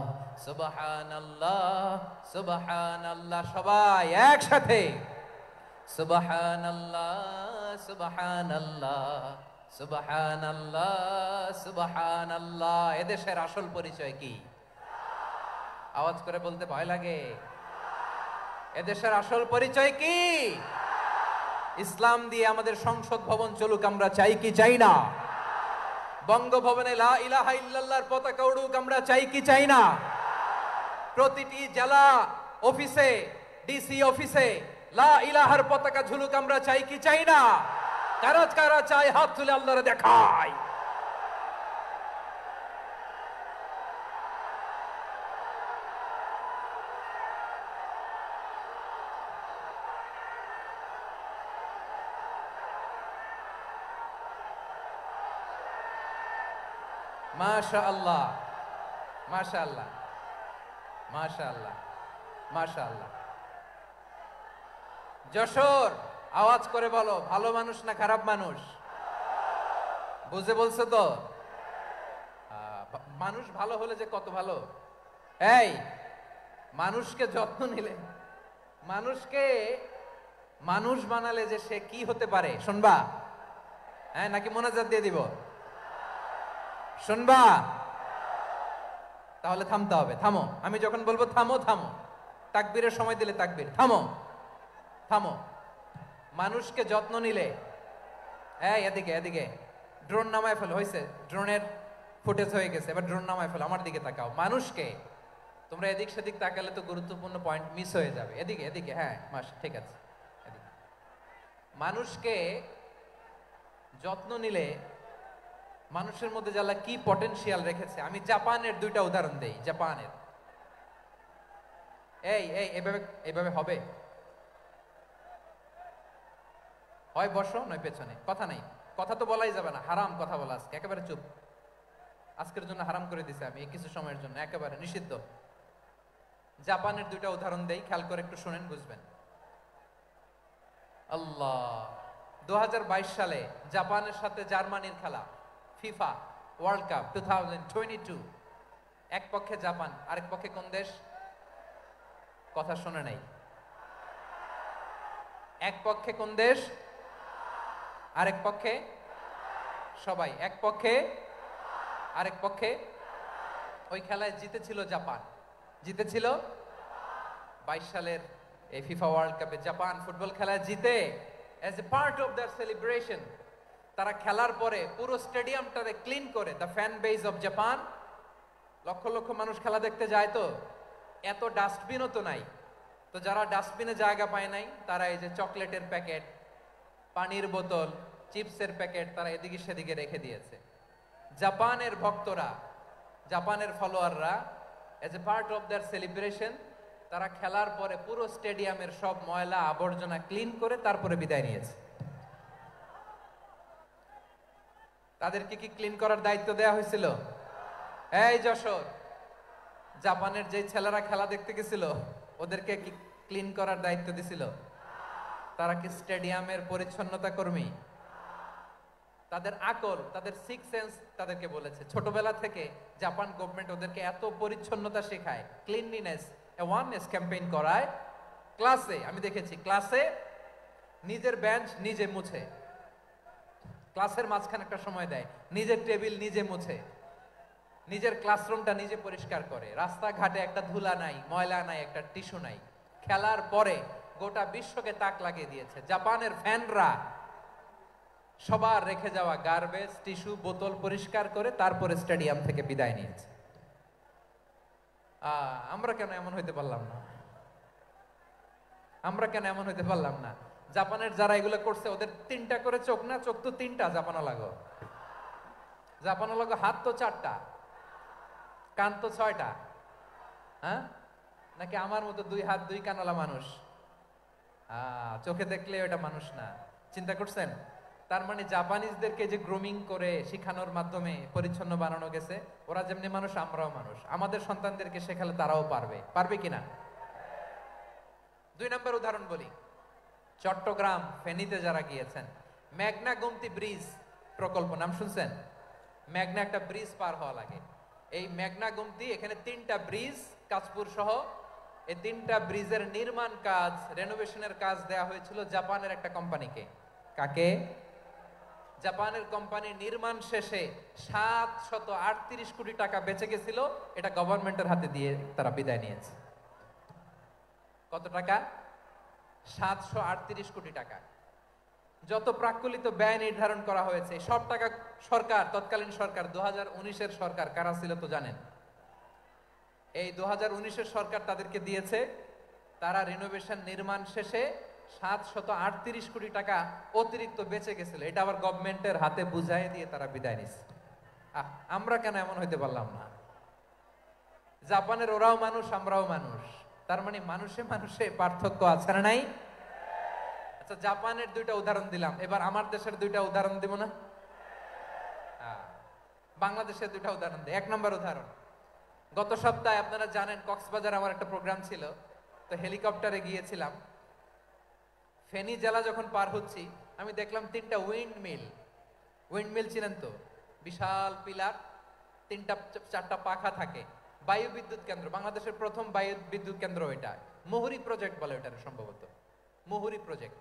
সুবহানাল্লাহ সুবহানাল্লাহ। সবাই একসাথে সুবহানাল্লাহ সুবহানাল্লাহ সুবহানাল্লাহ সুবহানাল্লাহ। এদেশের আসল পরিচয় কি? আওয়াজ করে বলতে ভয় লাগে। এদেশের আসল পরিচয় কি? ইসলাম দিয়ে আমাদের সংসদ ভবন চলুক, আমরা চাই কি চাই না? বঙ্গভবনে লা ইলাহা ইল্লাল্লাহর পতাকা উড়ুক, আমরা চাই কি চাই না? প্রতিটি জেলা অফিসে, ডিসি অফিসে লা ইলাহার পতাকা ঝুলুক, আমরা চাই কি চাই না? কারা কারা চাই হাত তুলে আল্লাহরে দেখায়। মাশাআল্লাহ মাশাআল্লাহ মাশাআল্লাহ মাশাআল্লাহ। যশোর, আওয়াজ করে বলো, ভালো মানুষ না খারাপ মানুষ? বুঝে বলছো তো? মানুষ ভালো হলে যে কত ভালো। এই মানুষকে যত্ন নিলে, মানুষকে মানুষ বানালে যে সে কি হতে পারে শুনবা? হ্যাঁ, নাকি মোনাজাত দিয়ে দিব? শুনবা? তাহলে থামতে হবে। থামো, আমি যখন বলবো থামো থামো, তাকবীরের সময় দিলে তাকবীর, থামো থামো। মানুষকে যত্ন নিলে, এই এদিকে এদিকে, ড্রোন নামায় ফেলো, হয়েছে, ড্রোনের ফুটেজ হয়ে গেছে, এবার ড্রোন নামায় ফেলো, আমার দিকে তাকাও। মানুষকে, তোমরা এদিক সেদিক তাকালে তো গুরুত্বপূর্ণ পয়েন্ট মিস হয়ে যাবে। এদিকে এদিকে, হ্যাঁ মাস, ঠিক আছে। এদিকে মানুষকে যত্ন নিলে মানুষের মধ্যে যারা কি পটেনশিয়াল রেখেছে। আমি জাপানের দুইটা উদাহরণ দেই। জাপানের, এই এই এভাবে এভাবে হবে, হয় বসো নয় পেছনে, কথা নাই, কথা তো বলাই যাবে না, হারাম কথা বলা আজকে, একেবারে চুপ। আজকের জন্য হারাম করে দিছি আমি, কিছু সময়ের জন্য একেবারে নিষিদ্ধ। জাপানের দুইটা উদাহরণ দেই, খেয়াল করে একটু শুনেন, বুঝবেন। আল্লাহ, 2022 সালে জাপানের সাথে জার্মানির খেলা, ফিফা ওয়ার্ল্ড কাপ 2022। এক পক্ষে জাপান, আরেক পক্ষে কোন দেশ? কথা শুনে নাই। এক পক্ষে কোন দেশ? আরেক পক্ষে সবাই। এক পক্ষে আরেক পক্ষে। ওই খেলায় জিতেছিল জাপান, জিতেছিল 22 সালের এই ফিফা ওয়ার্ল্ড কাপে জাপান ফুটবল খেলায় জিতে। As a part of their celebration, তারা খেলার পরে পুরো স্টেডিয়ামটারে ক্লিন করে, the fan base of Japan, lakh lakh মানুষ খেলা দেখতে যায়, তো এত ডাস্টবিনও তো নাই, তো যারা ডাস্টবিনে জায়গা পায় নাই তারা এই যে চকলেটের প্যাকেট, পানির বোতল, চিপসের প্যাকেট তারা এদিকে সেদিকে রেখে দিয়েছে। জাপানের ভক্তরা, জাপানের ফলোয়াররা, as a part of their celebration তারা খেলার পরে পুরো স্টেডিয়ামের সব ময়লা আবর্জনা ক্লিন করে তারপরে বিদায় নিয়েছে। তাদেরকে কি ক্লিন করার দায়িত্ব দেয়া হয়েছিল? এই যশোর, জাপানের যে ছেলেরা খেলা দেখতে গেছিল ওদেরকে কি ক্লিন করার দায়িত্ব দিছিল? তারা কি স্টেডিয়ামের পরিচ্ছন্নতা কর্মী? তাদের আকল, তাদের সিক্স সেন্স তাদেরকে বলেছে ছোটবেলা থেকে জাপান গভর্নমেন্ট ওদেরকে এত পরিচ্ছন্নতা শেখায়, ক্লিনলিনেস অ্যাওয়ারনেস ক্যাম্পেইন করায়। ক্লাসে আমি দেখেছি, ক্লাসে নিজের বেঞ্চ নিজে মুছে, ক্লাসের মাঝখানে একটা সময় দেয়, নিজের টেবিল নিজে মুছে, নিজের ক্লাসরুমটা নিজে পরিষ্কার করে, রাস্তাঘাটে একটা ধুলা নাই, ময়লা নাই, একটা টিস্যু নাই। খেলার পরে গোটা বিশ্বকে তাক লাগিয়ে দিয়েছে। জাপানের ফ্যানরা সবার রেখে যাওয়া গার্বেজ, টিস্যু, বোতল পরিষ্কার করে তারপরে স্টেডিয়াম থেকে বিদায় নিয়েছে। আমরা কেন এমন হইতে পারলাম না? আমরা কেন এমন হইতে পারলাম না? জাপানের যারা এগুলো করছে ওদের 3টা করে চোখ না? চোখ তো 3টা, জাপানা লাগো। জাপানা লাগো হাত তো 4টা, কান তো 6টা। হ্যাঁ, নাকি আমার মতো 2 হাত 2 কানওয়ালা মানুষ? চোখে দেখলে ওটা মানুষ না। চিন্তা করছেন? তার মানে জাপানিজদেরকে যে গ্রুমিং করে শিখানোর মাধ্যমে পরিচ্ছন্ন বানানো গেছে, ওরা যেমনি মানুষ আমরাও মানুষ। আমাদের সন্তানদেরকে শেখালে তারাও পারবে। পারবে কিনা? 2 নম্বর উদাহরণ বলি। চট্টগ্রাম ফেনীতে যারা গিয়েছেন, মেঘনা গোমতী ব্রিজ প্রকল্প নাম শুনছেন? মেঘনা একটা ব্রিজ পার হওয়া লাগে। এই মেঘনা গোমতী, এখানে 3টা ব্রিজ কাঁচপুর সহ, এই 3টা ব্রিজের নির্মাণ কাজ, রেনোভেশনের কাজ দেয়া হয়েছিল জাপানের একটা কোম্পানিকে। কাকে? জাপানের কোম্পানি। নির্মাণ শেষে 738 কোটি টাকা বেঁচে গেছিল, এটা গভর্নমেন্টের হাতে দিয়ে তারা বিদায় নিয়েছে। কত টাকা? 738 কোটি টাকা। যত প্রাক্কলিত ব্যয় নির্ধারণ করা হয়েছে সব টাকা সরকার, তৎকালীন সরকার 2019-এর সরকার, কারা ছিল তো জানেন? এই 2019-এর সরকার তাদেরকে দিয়েছে। তারা রিনোভেশন নির্মাণ শেষে 738 কোটি টাকা অতিরিক্ত বেঁচে গেছিল, এটা আবার গভর্নমেন্টের হাতে বুঝাই দিয়ে তারা বিদায় নিচ্ছে। আমরা কেন এমন হইতে পারলাম না? জাপানের ওরাও মানুষ, আমরাও মানুষ। তার মানে মানুষে মানুষে পার্থক্য আছে না নাই? আচ্ছা, জাপানের 2টা উদাহরণ দিলাম, এবার আমার দেশের 2টা উদাহরণ দিব না? বাংলাদেশের 2টা উদাহরণ দিই। 1 নম্বর উদাহরণ, গত সপ্তাহে আপনারা জানেন কক্সবাজার আমার একটা প্রোগ্রাম ছিল, তো হেলিকপ্টারে গিয়েছিলাম। ফেনী জেলা যখন পার হচ্ছি আমি দেখলাম 3টা উইন্ড মিল চিনেন তো? বিশাল পিলার, 3টা 4টা পাখা থাকে। বায়ু বিদ্যুৎ কেন্দ্র, বাংলাদেশের প্রথম বায়ু বিদ্যুৎ কেন্দ্র এটা। মুহুরী প্রজেক্ট বলে এটার, সম্ভবত মুহুরী প্রজেক্ট।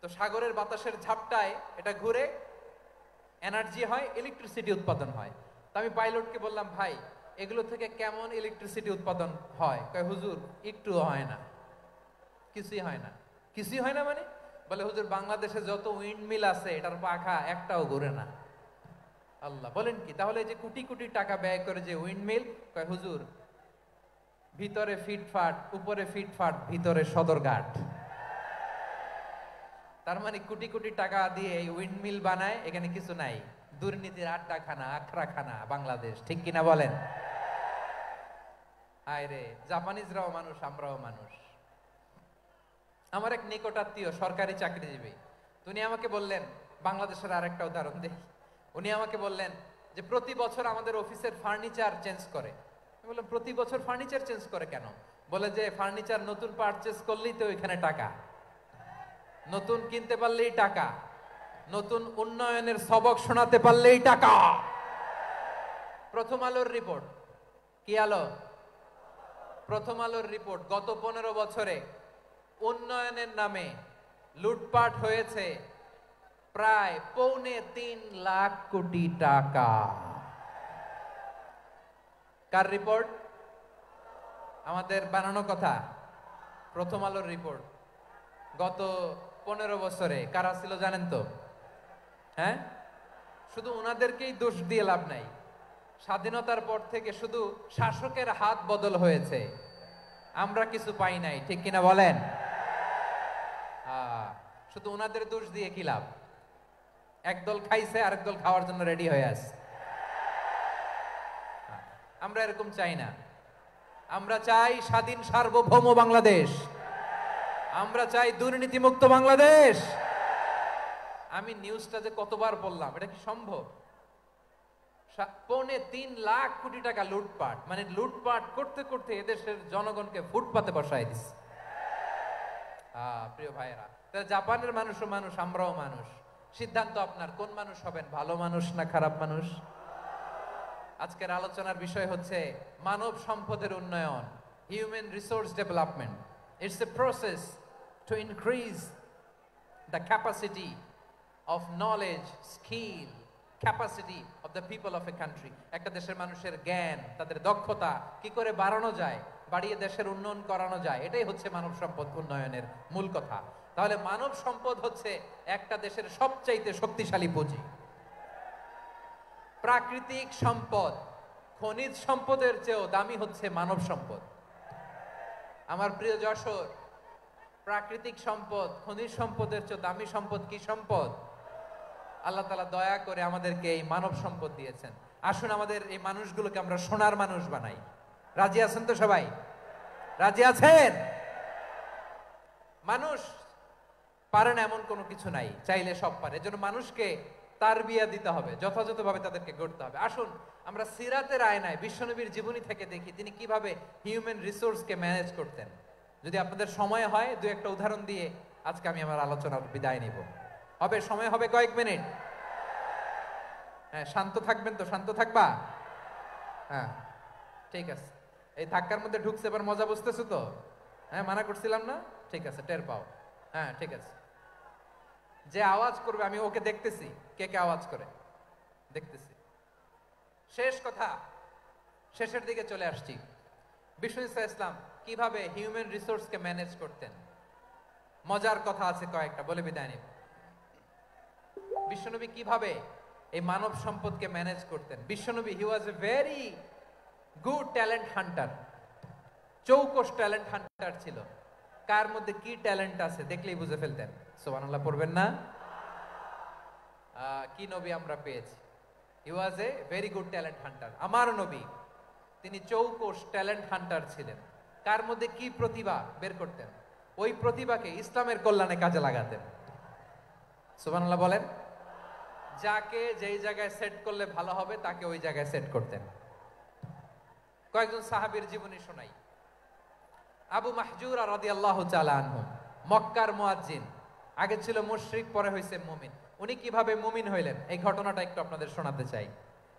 তো সাগরের বাতাসের ঝাপটায় এটা ঘুরে এনার্জি হয়, ইলেকট্রিসিটি উৎপাদন হয়। তো আমি পাইলটকে বললাম, ভাই এগুলো থেকে কেমন ইলেকট্রিসিটি উৎপাদন হয়? কয়, হুজুর একটুও হয় না, কিছুই হয় না। কিছুই হয় না মানে? বলে, হুজুর বাংলাদেশে যত উইন্ড মিল আছে এটার পাখা একটাও ঘুরে না। আল্লাহ, বলেন কি? তাহলে যে কোটি কোটি টাকা ব্যয় করে যে উইন্ড মিল, কয় হুজুর ভিতরে ফিটফাট, উপরে ফিটফাট, ভিতরে সদরঘাট। তার মানে কোটি কোটি টাকা দিয়ে এই উইন্ড মিল বানায়, এখানে কিছু নাই। দুর্নীতির আড্ডাখানা, আখড়াখানা বাংলাদেশ, ঠিক কিনা বলেন? আয় রে, জাপানিজরাও মানুষ, আমরাও মানুষ। আমার এক নিকটাত্মীয় সরকারি চাকরিজীবী, উনি আমাকে বললেন, বাংলাদেশের আরেকটা উদাহরণ দেই। উনি আমাকে বললেন যে প্রতি বছর আমাদের অফিসের ফার্নিচার চেঞ্জ করে। আমি বললাম, প্রতি বছর ফার্নিচার চেঞ্জ করে কেন? বলে যে ফার্নিচার নতুন পারচেজ করলেই তো ওইখানে টাকা, নতুন কিনতে পারলেই টাকা, নতুন উন্নয়নের সবক শোনাতে পারলেই টাকা। প্রথম আলোর রিপোর্ট, কি আলো? প্রথম আলোর রিপোর্ট, গত 15 বছরে উন্নয়নের নামে লুটপাট হয়েছে প্রায় 3.25 লাখ কোটি টাকা। কার রিপোর্ট? আমাদের বানানো কথা। প্রথম আলোর রিপোর্ট। গত 15 বছরে কারা ছিল জানেন তো? হ্যাঁ, শুধু ওনাদেরকেই দোষ দিয়ে লাভ নাই। স্বাধীনতার পর থেকে শুধু শাসকের হাত বদল হয়েছে, আমরা কিছু পাই নাই, ঠিক কিনা বলেন? শুধু ওনাদের দোষ দিয়ে কি লাভ? একদল খাইছে, আরেক দল খাওয়ার জন্য রেডি হয়ে আছে। আমরা এরকম চাই না। আমরা চাই স্বাধীন সার্বভৌম বাংলাদেশ, আমরা চাই দুর্নীতিমুক্ত বাংলাদেশ। আমি নিউজটা যে কতবার বললাম, এটা কি সম্ভব? 3.25 কোটি টাকা লুটপাট, মানে লুটপাট করতে করতে এদেশের জনগণকে ফুটপাতে বসায় দিচ্ছে। প্রিয় ভাইয়েরা, জাপানের মানুষও মানুষ, আমরাও মানুষ। সিদ্ধান্ত আপনার, কোন মানুষ হবেন, ভালো মানুষ না খারাপ মানুষ? আজকের আলোচনার বিষয় হচ্ছে মানব সম্পদের উন্নয়ন, human resource development. It's a process to increase the capacity of knowledge, skill, capacity of the people of a country. একটা দেশের মানুষের জ্ঞান, তাদের দক্ষতা কি করে বাড়ানো যায়, বাড়িয়ে দেশের উন্নয়ন করানো যায়, এটাই হচ্ছে মানব সম্পদ উন্নয়নের মূল কথা। তাহলে মানব সম্পদ হচ্ছে একটা দেশের সবচাইতে শক্তিশালী পুঁজি। প্রাকৃতিক সম্পদ, খনিজ সম্পদের চেয়েও দামি হচ্ছে মানব সম্পদ। আমার প্রিয় যশোর, প্রাকৃতিক সম্পদ, খনিজ সম্পদের চেয়ে দামি সম্পদ কি সম্পদ? আল্লাহ তাআলা দয়া করে আমাদেরকে এই মানব সম্পদ দিয়েছেন। আসুন আমাদের এই মানুষগুলোকে আমরা সোনার মানুষ বানাই। রাজি আছেন তো সবাই? রাজি আছেন? মানুষ পারে না এমন কোনো কিছু নাই, চাইলে সব পারে। এজন্য মানুষকে তারবিয়া দিতে হবে, যথাযথভাবে তাদেরকে গড়তে হবে। আসুন আমরা সিরাতের আয়নায় বিশ্বনবীর জীবনী থেকে দেখি তিনি কিভাবে হিউম্যান রিসোর্সকে ম্যানেজ করতেন। যদি আপনাদের সময় হয়, দু একটা উদাহরণ দিয়ে আজকে আমি আমার আলোচনার বিদায় নিব। হবে? সময় হবে কয়েক মিনিট? হ্যাঁ, শান্ত থাকবেন তো? শান্ত থাকবা? হ্যাঁ, ঠিক আছে। এই ধাক্কার মধ্যে ঢুকছে, এবার মজা বুঝতেছো তো? হ্যাঁ, মানা করছিলাম না? ঠিক আছে, টের পাও। হ্যাঁ, ঠিক আছে। যে আওয়াজ করবে আমি ওকে দেখতেছি, কে কে আওয়াজ করে দেখতেছি। শেষ কথা, শেষের দিকে চলে আসছি। বিষ্ণু ইসলাম কিভাবে হিউম্যান রিসোর্সকে ম্যানেজ করতেন, মজার কথা আছে কয়েকটা, বলে বিদায় নিব। বিশ্বনবী কিভাবে এই মানব সম্পদকে ম্যানেজ করতেন? বিশ্বনবী, he was a very good talent hunter, চৌকস ট্যালেন্ট হান্টার ছিল। কার মধ্যে কি ট্যালেন্ট আছে দেখলেই বুঝে ফেলতেন। সুবহানাল্লাহ পড়বেন না? কি নবী আমরা পেয়েছি! He was a very good talent hunter. আমার নবী, তিনি চৌকস ট্যালেন্ট হান্টার ছিলেন। কার মধ্যে কি প্রতিভা বের করতেন, ওই প্রতিভাকে ইসলামের কল্যাণে কাজে লাগাতেন। সুবহানাল্লাহ বলেন। যাকে যেই জায়গায় সেট করলে ভালো হবে তাকে ওই জায়গায় সেট করতেন। কয়েকজন সাহাবীর জীবনী শোনাই। আবু মাহজুরা রাদিয়াল্লাহু তাআলা আনহু, মক্কার মুয়াজ্জিন, আগে ছিল মুশরিক, পরে হইছে মুমিন। উনি কিভাবে মুমিন হইলেন এই ঘটনাটা একটু আপনাদের শোনাতে চাই।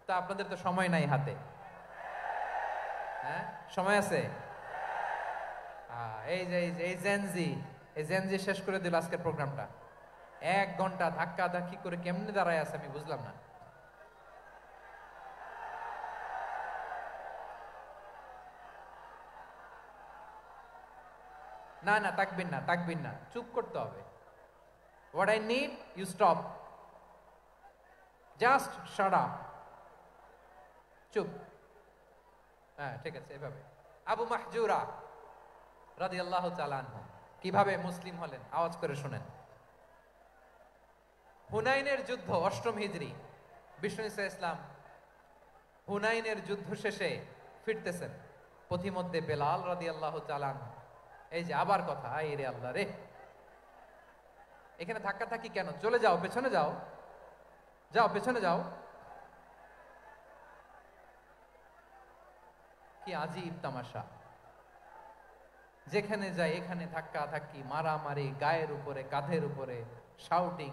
তা আপনাদের তো সময় নাই হাতে। হ্যাঁ, সময় আছে? এই যে এই জেনজি শেষ করে দিল আজকের প্রোগ্রামটা। 1 ঘন্টা ধাক্কা ধাক্কি করে কেমনে দাঁড়ায় আছে আমি বুঝলাম না। না না, তাকবির না, তাকবির না, চুপ করতে হবে। What I need, you stop. Just shut up. চুপ। হ্যাঁ, ঠিক আছে, এভাবে। আবু মাহজুরা রাদিয়াল্লাহু তাআলা আনহু কিভাবে মুসলিম হলেন আওয়াজ করে শুনেন। হুনাইনের যুদ্ধ, 8ম হিজরি। বিষ্ণু ইসলাম হুনাইনের যুদ্ধ শেষে ফিরতেছেন। পথিমধ্যে বেলাল রাদিয়াল্লাহু তাআলা আনহু, এই যে আবার কথা, আই রে আল্লাহ রে, এখানে ধাক্কা থাকি কেন? চলে যাও, পেছনে যাও, যাও পেছনে যাও। কি আজীব তামাশা! যেখানে যায় এখানে ধাক্কা ধাক্কি, মারামারি, গায়ের উপরে, কাঁধের উপরে, শাউটিং।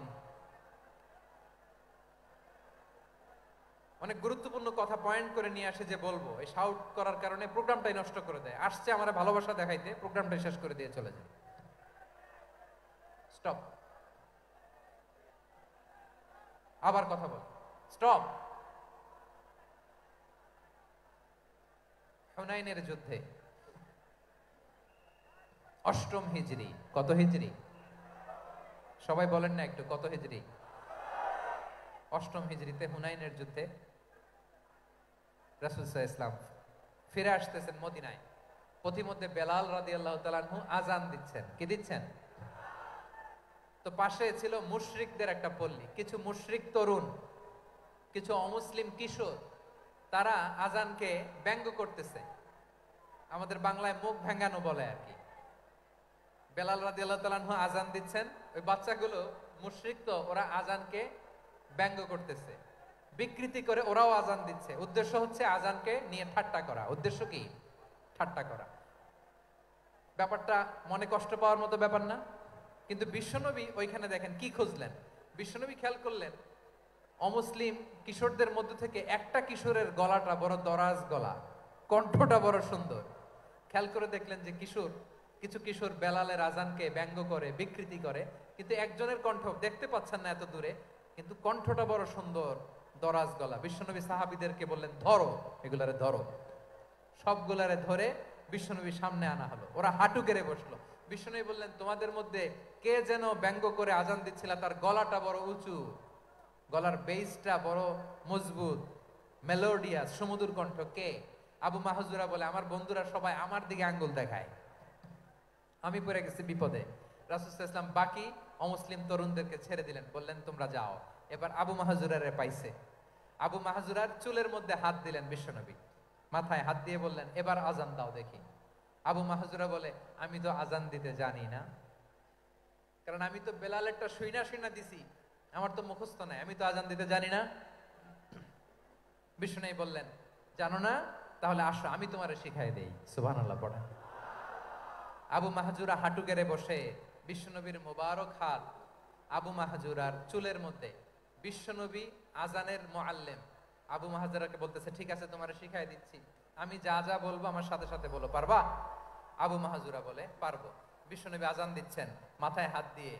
অনেক গুরুত্বপূর্ণ কথা পয়েন্ট করে নিয়ে আসে যে বলবো, এই শাউট করার কারণে প্রোগ্রামটাই নষ্ট করে দেয়। আসছে আমার ভালোবাসা দেখাইতে, প্রোগ্রামটাই শেষ করে দিয়ে চলে যায়। স্টপ। আবার কথা বল, স্টপ। হুনাইনের যুদ্ধে, 8ম হিজরি। কত হিজরি? সবাই বলেন না একটু, কত হিজরি? 8ম হিজরিতে হুনাইনের যুদ্ধে রাসূল সাল্লাল্লাহু আলাইহি ওয়াসাল্লাম ফিরে আসতেছেন মদিনায়। পথিমধ্যে বেলাল রাদিয়াল্লাহু তাআলা আনহু আযান দিচ্ছেন। কি দিচ্ছেন? তো পাশে ছিল মুশরিকদের একটা পল্লী। কিছু মুশরিক তরুণ, কিছু অমুসলিম কিশোর, তারা আযানকে ব্যঙ্গ করতেছে। আমাদের বাংলায় মুখ ভেঙ্গানো বলে আর কি। বেলাল রাদিয়াল্লাহু তাআলা আনহু আজান দিচ্ছেন, ওই বাচ্চাগুলো মুশরিক, তো ওরা আজানকে ব্যঙ্গ করতেছে, বিকৃতি করে ওরাও আজান দিচ্ছে। উদ্দেশ্য হচ্ছে আজানকে নিয়ে ঠাট্টা করা। উদ্দেশ্য কি? ঠাট্টা করা। ব্যাপারটা মনে কষ্ট পাওয়ার মতো ব্যাপার না? কিন্তু বিশ্বনবী ওইখানে দেখেন কি খুঁজলেন। বিশ্বনবী খেয়াল করলেন অমুসলিম কিশোরদের মধ্যে থেকে একটা কিশোরের গলাটা বড় দরাজ গলা, কণ্ঠটা বড় সুন্দর। খেয়াল করে দেখলেন যে কিছু কিশোর বেলালের আজানকে ব্যঙ্গ করে, বিকৃতি করে, কিন্তু একজনের কণ্ঠ দেখতে পাচ্ছেন না এত দূরে, কিন্তু কণ্ঠটা বড় সুন্দর, দরাজ গলা। বিশ্বনবী সাহাবীদেরকে বললেন, ধরো এগুলারে, ধরো। সবগুলারে ধরে বিশ্বনবী সামনে আনা হলো। ওরা হাঁটু গেড়ে বসলো। বিশ্বনবী বললেন, তোমাদের মধ্যে কে যেন ব্যঙ্গ করে আজান দিচ্ছিল, তার গলাটা বড় উঁচু, গলার বেসটা বড় মজবুত, মেলোডিয়াস, সুমধুর কণ্ঠ। কে? আবু মাহজুরা বলে, আমার বন্ধুরা সবাই আমার দিকে আঙ্গুল দেখায়, আমি পড়ে গেছি বিপদে। রাসূল সাল্লাল্লাহু আলাইহি ওয়াসাল্লাম বাকি অমুসলিম তরুণদেরকে ছেড়ে দিলেন, বললেন তোমরা যাও। এবার আবু মাহজুরারে পাইছে। আবু মাহজুরার চুলের মধ্যে হাত দিলেন বিশ্বনবী, মাথায় হাত দিয়ে বললেন, এবার আজান দাও দেখি। আবু মাহজুরা বলে, আমি তো আজান দিতে জানি না, কারণ আমি তো বেলালেরটা শুইনা দিছি, আমার তো মুখস্থ নাই, আমি তো আজান দিতে জানি না। বিশ্বনবী বললেন, জানো না? তাহলে আসো আমি তোমারে শিখাই দেই। সুবহানাল্লাহ পড়া। আবু মাহজুরা হাঁটু গেড়ে বসে, বিশ্বনবীর মোবারক হাত আবু মাহজুরার চুলের মধ্যে। বিশ্বনবী আজানের মুআল্লিম আবু মাহজুরাকে বলতেছে, ঠিক আছে তোমারে শিখাই দিচ্ছি, আমি যা যা বলবো আমার সাথে সাথে বলো, পারবা? আবু মাহজুরা বলে, পারবো। বিশ্বনবী আজান দিচ্ছেন, মাথায় হাত দিয়ে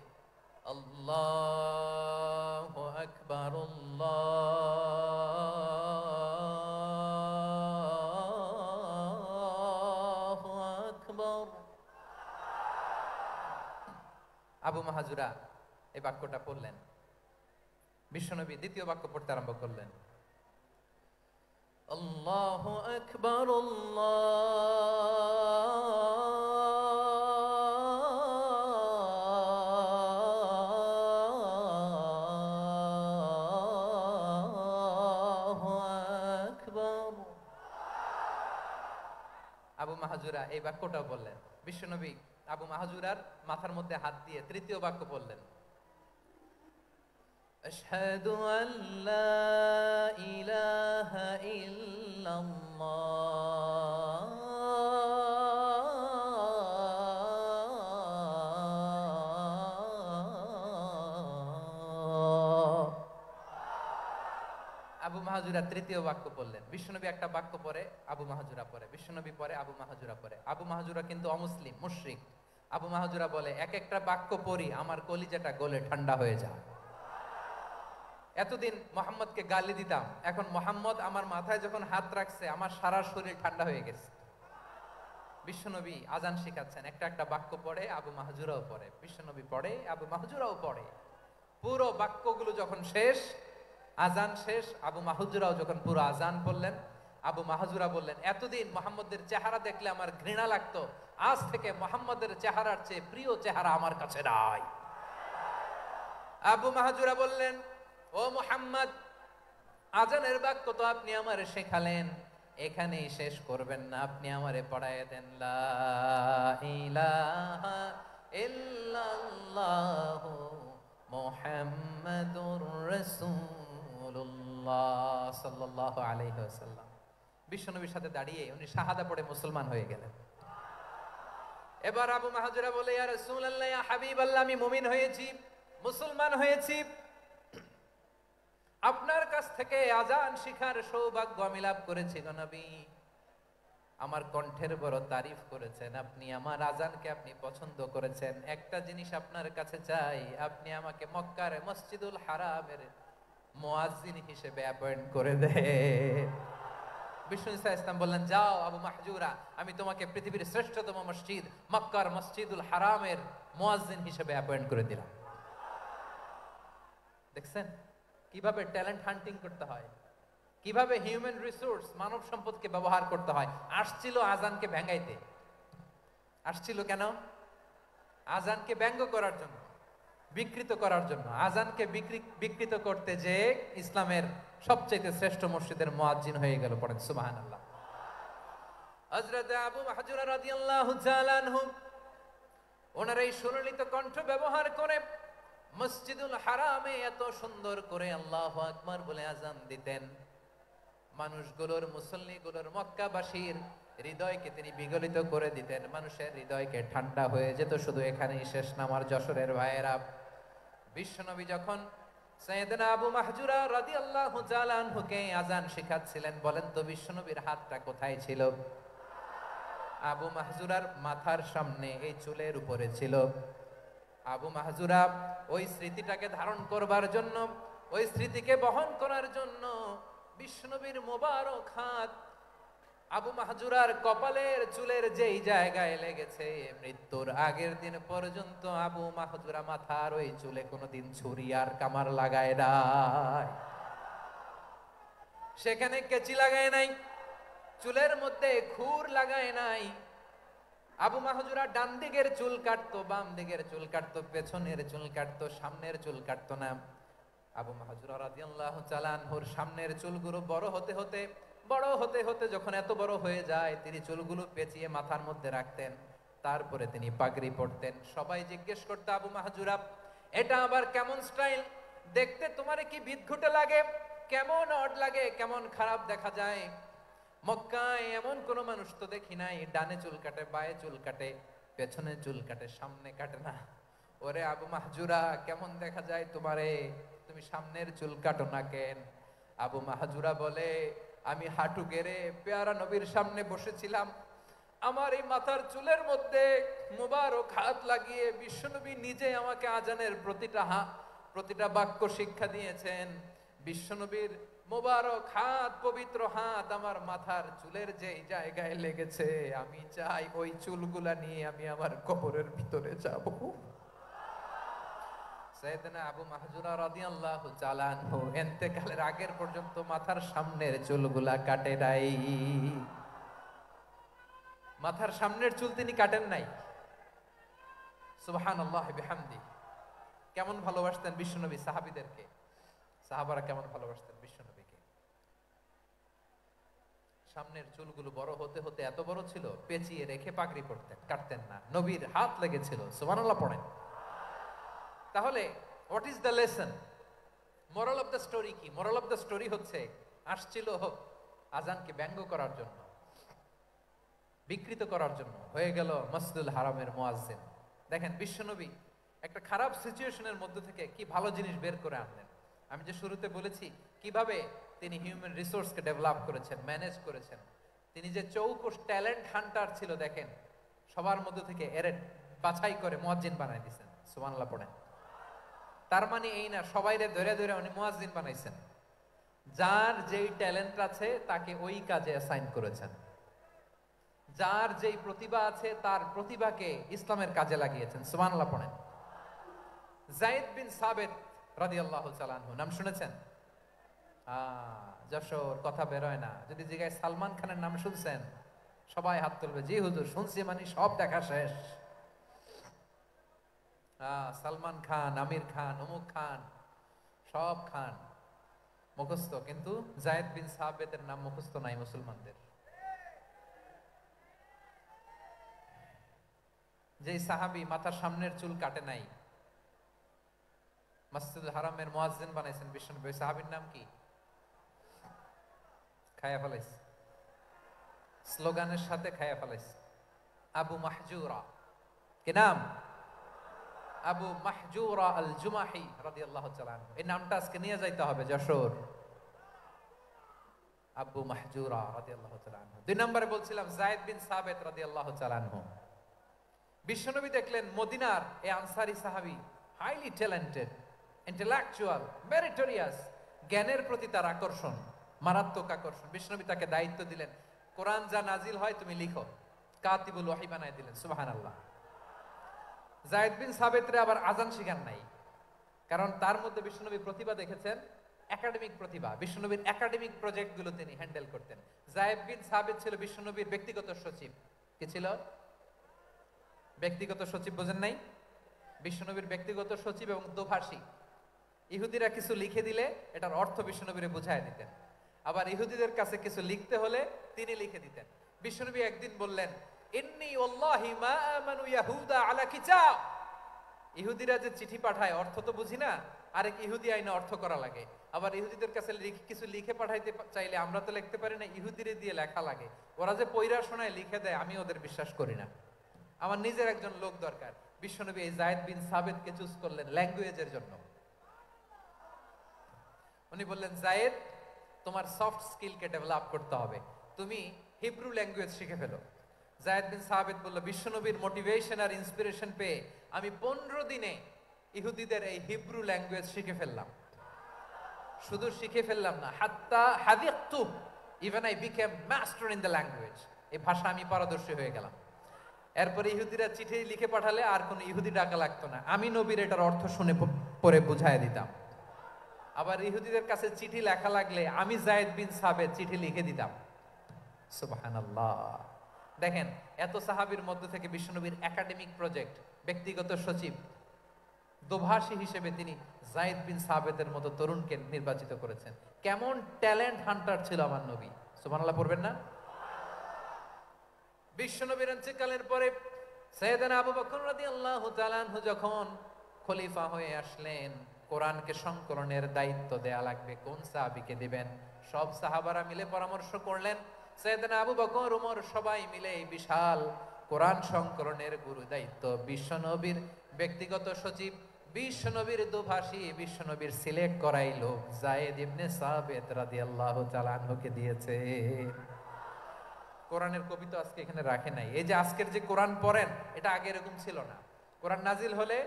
আল্লাহু আকবার, আল্লাহু আকবার। আবু মাহজুরা এই বাক্যটা পড়লেন। বিশ্বনবী দ্বিতীয় বাক্য পড়তে আরম্ভ করলেন, আল্লাহু আকবার, আল্লাহু আকবার। আবু মাহজুরা এই বাক্যটাও বললেন। বিশ্বনবী আবু মাহজুরার মাথার মধ্যে হাত দিয়ে তৃতীয় বাক্য বললেন, আশহাদু আল্লা ইলাহা ইল্লাল্লাহ, আবু মাহজুরা তৃতীয় বাক্য বললেন। বিশ্বনবী একটা বাক্য পরে আবু মাহজুরা পরে, বিশ্বনবী পরে আবু মাহজুরা পরে। আবু মাহজুরা কিন্তু অমুসলিম, মুশরিক। আবু মাহজুরা বলে, এক একটা বাক্য পড়ি আমার কলিজাটা গলে ঠান্ডা হয়ে যায়। এতদিন মোহাম্মদকে গালি দিতাম, এখন মোহাম্মদ আমার মাথায় যখন হাত রাখছে আমার সারা শরীর ঠান্ডা হয়ে গেছে। বিশ্বনবী আজান শিখাচ্ছেন, একটা একটা বাক্য পড়ে আবু মাহজুরাও পড়ে, বিশ্বনবী পড়ে আবু মাহজুরাও পড়ে। পুরো বাক্যগুলো যখন শেষ, আজান শেষ, আবু মাহজুরাও যখন পুরো আজান বললেন, আবু মাহজুরা বললেন, এতদিন মোহাম্মদের চেহারা দেখলে আমার ঘৃণা লাগতো, আজ থেকে মোহাম্মদের চেহারার চেয়ে প্রিয় চেহারা আমার কাছে নাই। আবু মাহজুরা বললেন, ও মুহাম্মদ, আজানের বাক্য তো আপনি আমারে শেখালেন, এখানেই শেষ করবেন না, আপনি আমারে পড়ায় দেন, লা ইলাহা ইল্লাল্লাহু মুহাম্মাদুর রাসূলুল্লাহ সাল্লাল্লাহু আলাইহি ওয়াসাল্লাম। বিশ্বনবীর সাথে দাঁড়িয়ে উনি শাহাদা পড়ে মুসলমান হয়ে গেলেন। এবার আবু মাহজুরা বলে, ইয়া রাসূলুল্লাহ, ইয়া হাবিবাল্লাহ, আমি মুমিন হয়েছি, মুসলমান হয়েছি, আপনার কাছ থেকে আজান শিখার সৌভাগ্য আমি লাভ করেছি গো নবী। আমার কণ্ঠের বড় তারিফ করেছেন আপনি, আমার আজানকে আপনি পছন্দ করেছেন। একটা জিনিস আপনার কাছে চাই, আপনি আমাকে মক্কার মসজিদুল হারামের মুয়াজ্জিন হিসেবে অ্যাপয়েন্ট করে দেন। বিষ্ণু ইসলাম বললেন, যাও আবু মাহজুরা, আমি তোমাকে পৃথিবীর শ্রেষ্ঠতম মসজিদ মক্কার মসজিদুল হারামের মুয়াজ্জিন হিসেবে অ্যাপয়েন্ট করে দিলাম। দেখছেন কিভাবে ট্যালেন্ট হান্টিং করতে হয়, কিভাবে হিউম্যান রিসোর্স মানব সম্পদকে ব্যবহার করতে হয়। আসছিল আজানকে ভেঙাইতে, আসছিল কেন? আজানকে ব্যঙ্গ করার জন্য, বিকৃত করার জন্য। আজানকে বিকৃত করতে যে ইসলামের সবচেয়ে শ্রেষ্ঠ মসজিদের মুয়াজ্জিন হয়ে গেল। পড়েন সুবহানাল্লাহ। হযরত আবু মাহজুরা রাদিয়াল্লাহু তাআলা আনহু ওনার এই সুললিত কণ্ঠ ব্যবহার করে মসজিদুল হারামে এত সুন্দর করে আল্লাহু আকবার বলে আজান দিতেন, মানুষগুলোর, মুসল্লিগুলোর, মক্কাবাসীর হৃদয়কে তিনি বিগলিত করে দিতেন, মানুষের হৃদয়কে ঠান্ডা হয়ে যেত। শুধু এখানেই শেষ না আমার যশোরের ভাইয়েরা, বিশ্বনবী যখন সাইয়েদনা আবু মাহজুরা রাদিয়াল্লাহু তাআলা আনহুকে আজান শেখাচ্ছিলেন, বলেন তো বিশ্বনবীর হাতটা কোথায় ছিল? আবু মাহজুরার মাথার সামনে, এই চুলের উপরে ছিল। আবু মাহজুরা ওই স্মৃতিটাকে ধারণ করবার জন্য, ওই স্মৃতিকে বহন করার জন্য বিশ্বনবীর মোবারক হাত আবু মাহজুরার কপালের চুলের যেই জায়গায় লেগেছে, মৃত্যুর আগের দিন পর্যন্ত আবু মাহজুরা মাথার ওই চুলে কোনোদিন ছুরি আর কামার লাগায় নাই, সেখানে কেচি লাগায় নাই, চুলের মধ্যে খুর লাগায় নাই। আবু মাহজুরা ডান দিকের চুল কাটতো, বাম দিকের চুল কাটতো, পেছনের চুল কাটতো, সামনের চুল কাটতো না। আবু মাহজুরা রাদিয়াল্লাহু তাআলা আনহুর সামনের চুলগুলো বড় হতে হতে যখন এত বড় হয়ে যায়, তিনি চুলগুলো পেঁচিয়ে মাথার মধ্যে রাখতেন, তারপরে তিনি পাগড়ি পরতেন। সবাই জিজ্ঞেস করতো, আবু মাহজুরা এটা আবার কেমন স্টাইল? দেখতে তোমারে কি বিদঘুটে লাগে? কেমন অড লাগে? কেমন খারাপ দেখা যায়? মক্কায় এমন কোন মানুষ তো দেখি নাই, ডানে চুল কাটে, বায়ে চুল কাটে, পেছনে চুল কাটে, সামনে কাটে না। ওরে আবু মাহজুরা, কেমন দেখা যায় তোমারে? তুমি সামনের চুল কাটো না কেন? আবু মাহজুরা বলে, আমি হাঁটু গেড়ে পেয়ারা নবীর সামনে বসেছিলাম, আমার এই মাথার চুলের মধ্যে মুবারক হাত লাগিয়ে বিশ্বনবী নিজে আমাকে আজানের প্রতিটা বাক্য শিক্ষা দিয়েছেন। বিশ্বনবীর মোবারক হাত, পবিত্র হাত আমার মাথার চুলের যে জায়গায় লেগেছে, আমি চাই ওই চুলগুলা নিয়ে আমি আমার কবরের ভিতরে যাব। সাইয়েদনা আবু মাহজুরা রাদিয়াল্লাহু তাআলা আনহু ইন্তেকালের আগের পর্যন্ত মাথার সামনের চুলগুলা কাটে নাই, মাথার সামনের চুল তিনি কাটেন নাই। সুবহানাল্লাহ বিহামদি। কেমন ভালোবাসতেন বিশ্বনবী সাহাবীদেরকে, সাহাবারা কেমন ভালোবাসতেন বিশ্বনবীকে। সামনের চুলগুলো বড় হতে হতে এত বড় ছিল, পেঁচিয়ে রেখে পাগড়ি পরতেন, কাটতেন না। নবীর হাত লেগেছিল, সুবহানাল্লাহ পড়েন। তাহলে what is the lesson? Moral of the story কি? মোরাল অফ দ্য স্টোরি হচ্ছে, আসছিল আজানকে ব্যঙ্গ করার জন্য, বিকৃত করার জন্য, হয়ে গেল মসজিদুল হারামের মুয়াজ্জিন। দেখেন বিশ্বনবী একটা খারাপ সিচুয়েশনের মধ্যে থেকে কি ভালো জিনিস বের করে আনলেন। আমি যে শুরুতে বলেছি কিভাবে তিনি হিউম্যান রিসোর্সকে ডেভেলপ করেছেন, ম্যানেজ করেছেন। তিনি যে চৌকস ট্যালেন্ট হান্টার ছিল, দেখেন সবার মধ্যে থেকে এর বাছাই করে মুয়াজ্জিন বানাই দিয়েছেন। সুবহানাল্লাহ পড়েন। তার মানে এই না সবাইরে ধরে ধরে উনি মুয়াজ্জিন বানাইছেন, যার যেই ট্যালেন্ট আছে তাকে ওই কাজে অ্যাসাইন করেছেন, যার যেই প্রতিভা আছে তার প্রতিভাকে ইসলামের কাজে লাগিয়েছেন। সুবহানাল্লাহ পড়েন। যায়েদ বিন সাবিত রাদিয়াল্লাহু তাআলা আনহু নাম শুনেছেন? যশোর কথা বের হয় না, যদি জিজ্ঞাসা সালমান খানের নাম শুনছেন, সবাই হাত তুলবে, জি হুজুর শুনছি, মানে সব দেখা শেষ। সালমান খান, আমির খান, অমুক খান, সব খান মুখস্থ, কিন্তু যায়েদ বিন সাবিতের নাম মুখস্থ নাই মুসলমানদের। যেই সাহাবী মাথার সামনের চুল কাটে নাই, মসজিদুল হারামের মুয়াজ্জিন বানাইছেন বিশ্বনবী, ওই সাহাবীর নাম কি? খায়া ফেলাইছে, স্লোগানের সাথে খায়া ফেলাইছে। আবু মাহজুরা। কি নাম? আবু মাহজুরা আল জুমাহি রাদিয়াল্লাহু তাআলা আনহু। এই নামটা আজকে নিয়ে যাইতে হবে যশোর। আবু মাহজুরা রাদিয়াল্লাহু তাআলা আনহু। দুই নম্বরে বলছিলাম যায়েদ বিন সাবিত রাদিয়াল্লাহু তাআলা আনহু। বিশ্বনবী দেখলেন মদিনার এই আনসারী সাহাবী হাইলি ট্যালেন্টেড, ইন্টেলেকচুয়াল, মেরিটোরিয়াস, জ্ঞানের প্রতি তার আকর্ষণ, মারাত্মক আকর্ষণ। বিশ্বনবী তাকে দায়িত্ব দিলেন, কোরআন যা নাজিল হয় তুমি লিখো, কাতিবুল ওয়াহি বানায় দিলেন। সুবহানাল্লাহ। যায়েদ বিন সাবিতরে আবার আজান শিখান নাই, কারণ তার মধ্যে বিশ্বনবী প্রতিভা দেখেছেন, একাডেমিক প্রতিভা। বিশ্বনবীর একাডেমিক প্রজেক্ট গুলো তিনি হ্যান্ডেল করতেন। যায়েদ বিন সাবিত ছিল বিশ্বনবীর ব্যক্তিগত সচিব। কি ছিল? ব্যক্তিগত সচিব। বোঝেন নাই? বিশ্বনবীর ব্যক্তিগত সচিব এবং দোভাষী। ইহুদিরা কিছু লিখে দিলে এটার অর্থ বিশ্বনবীরে বুঝায় দিতেন, আবার ইহুদিদের কাছে কিছু লিখতে হলে তিনি লিখে দিতেন। বিশ্বনবী একদিন বললেন, ইন্নী ওয়াল্লাহি মা আমানু ইয়াহুদা আলা কিতাব। ইহুদিরা যে চিঠি পাঠায় অর্থ তো বুঝি না, আরেক ইহুদি আইনে অর্থ করা লাগে। আবার ইহুদিদের কাছে কিছু লিখে পাঠাইতে চাইলে আমরা তো লিখতে পারি না, ইহুদিরে দিয়ে লেখা লাগে। ওরা যে পয়রা শোনায় লিখে দেয়, আমি ওদের বিশ্বাস করি না। আমার নিজের একজন লোক দরকার। বিশ্বনবী এই যায়েদ বিন সাবিতকে চুজ করলেন ল্যাঙ্গুয়েজের জন্য। উনি বললেন, যায়েদ, তোমার সফট স্কিলকে ডেভেলপ করতে হবে, তুমি হিব্রু ল্যাঙ্গুয়েজ শিখে ফেলো। যায়েদ বিন সাবিত বলল, বিশ্বনবীর মোটিভেশন আর ইন্সপিরেশন পেয়ে আমি 15 দিনে ইহুদিদের এই হিব্রু ল্যাঙ্গুয়েজ শিখে ফেললাম। শুধু শিখে ফেললাম না, হাত্তা হাদিকতু, even I became master in the language. এই ভাষা আমি পারদর্শী হয়ে গেলাম। এরপরে ইহুদিরা চিঠি লিখে পাঠালে আর কোনো ইহুদি ডাকা লাগতো না, আমি নবীর এটার অর্থ শুনে পরে বুঝায় দিতাম। আবার ইহুদিদের কাছে চিঠি লেখা লাগলে আমি যায়েদ বিন সাবিত চিঠি লিখে দিতাম। সুবহানাল্লাহ। দেখেন, এত সাহাবীর মধ্য থেকে বিশ্বনবীর একাডেমিক প্রজেক্ট, ব্যক্তিগত সচিব, দোভাষী হিসেবে তিনি যায়েদ বিন সাবিতের মতো তরুণকে নির্বাচিত করেছেন। কেমন ট্যালেন্ট হান্টার ছিল আমার নবী। সুবহানাল্লাহ পড়বেন না? বিশ্বনবীর ইন্তেকালের পরে সাইয়েদনা আবু বকর রাদিয়াল্লাহু তাআলা আনহু যখন খলিফা হয়ে আসলেন, কোরআনকে সংকলনের দায়িত্ব দেয়া লাগবে, কোন সাহাবীকে দিবেন? সব সাহাবারা মিলে পরামর্শ করলেন। সাইয়েদনা আবু বকর, ওমর সবাই মিলে এই বিশাল কোরআন সংকলনের গুরু দায়িত্ব বিশ্বনবীর ব্যক্তিগত সচিব, বিশ্বনবীর দোভাষী, বিশ্বনবীর সিলেক্ট করাইলো যায়েদ ইবনে সাবিত রাদিয়াল্লাহু তাআলা আনহুকে দিয়েছে। কোরআনের কবি তো আজকে এখানে রাখে নাই। এই যে আজকের যে কোরআন পড়েন, এটা আগে এরকম ছিল না। কোরআন নাজিল হলে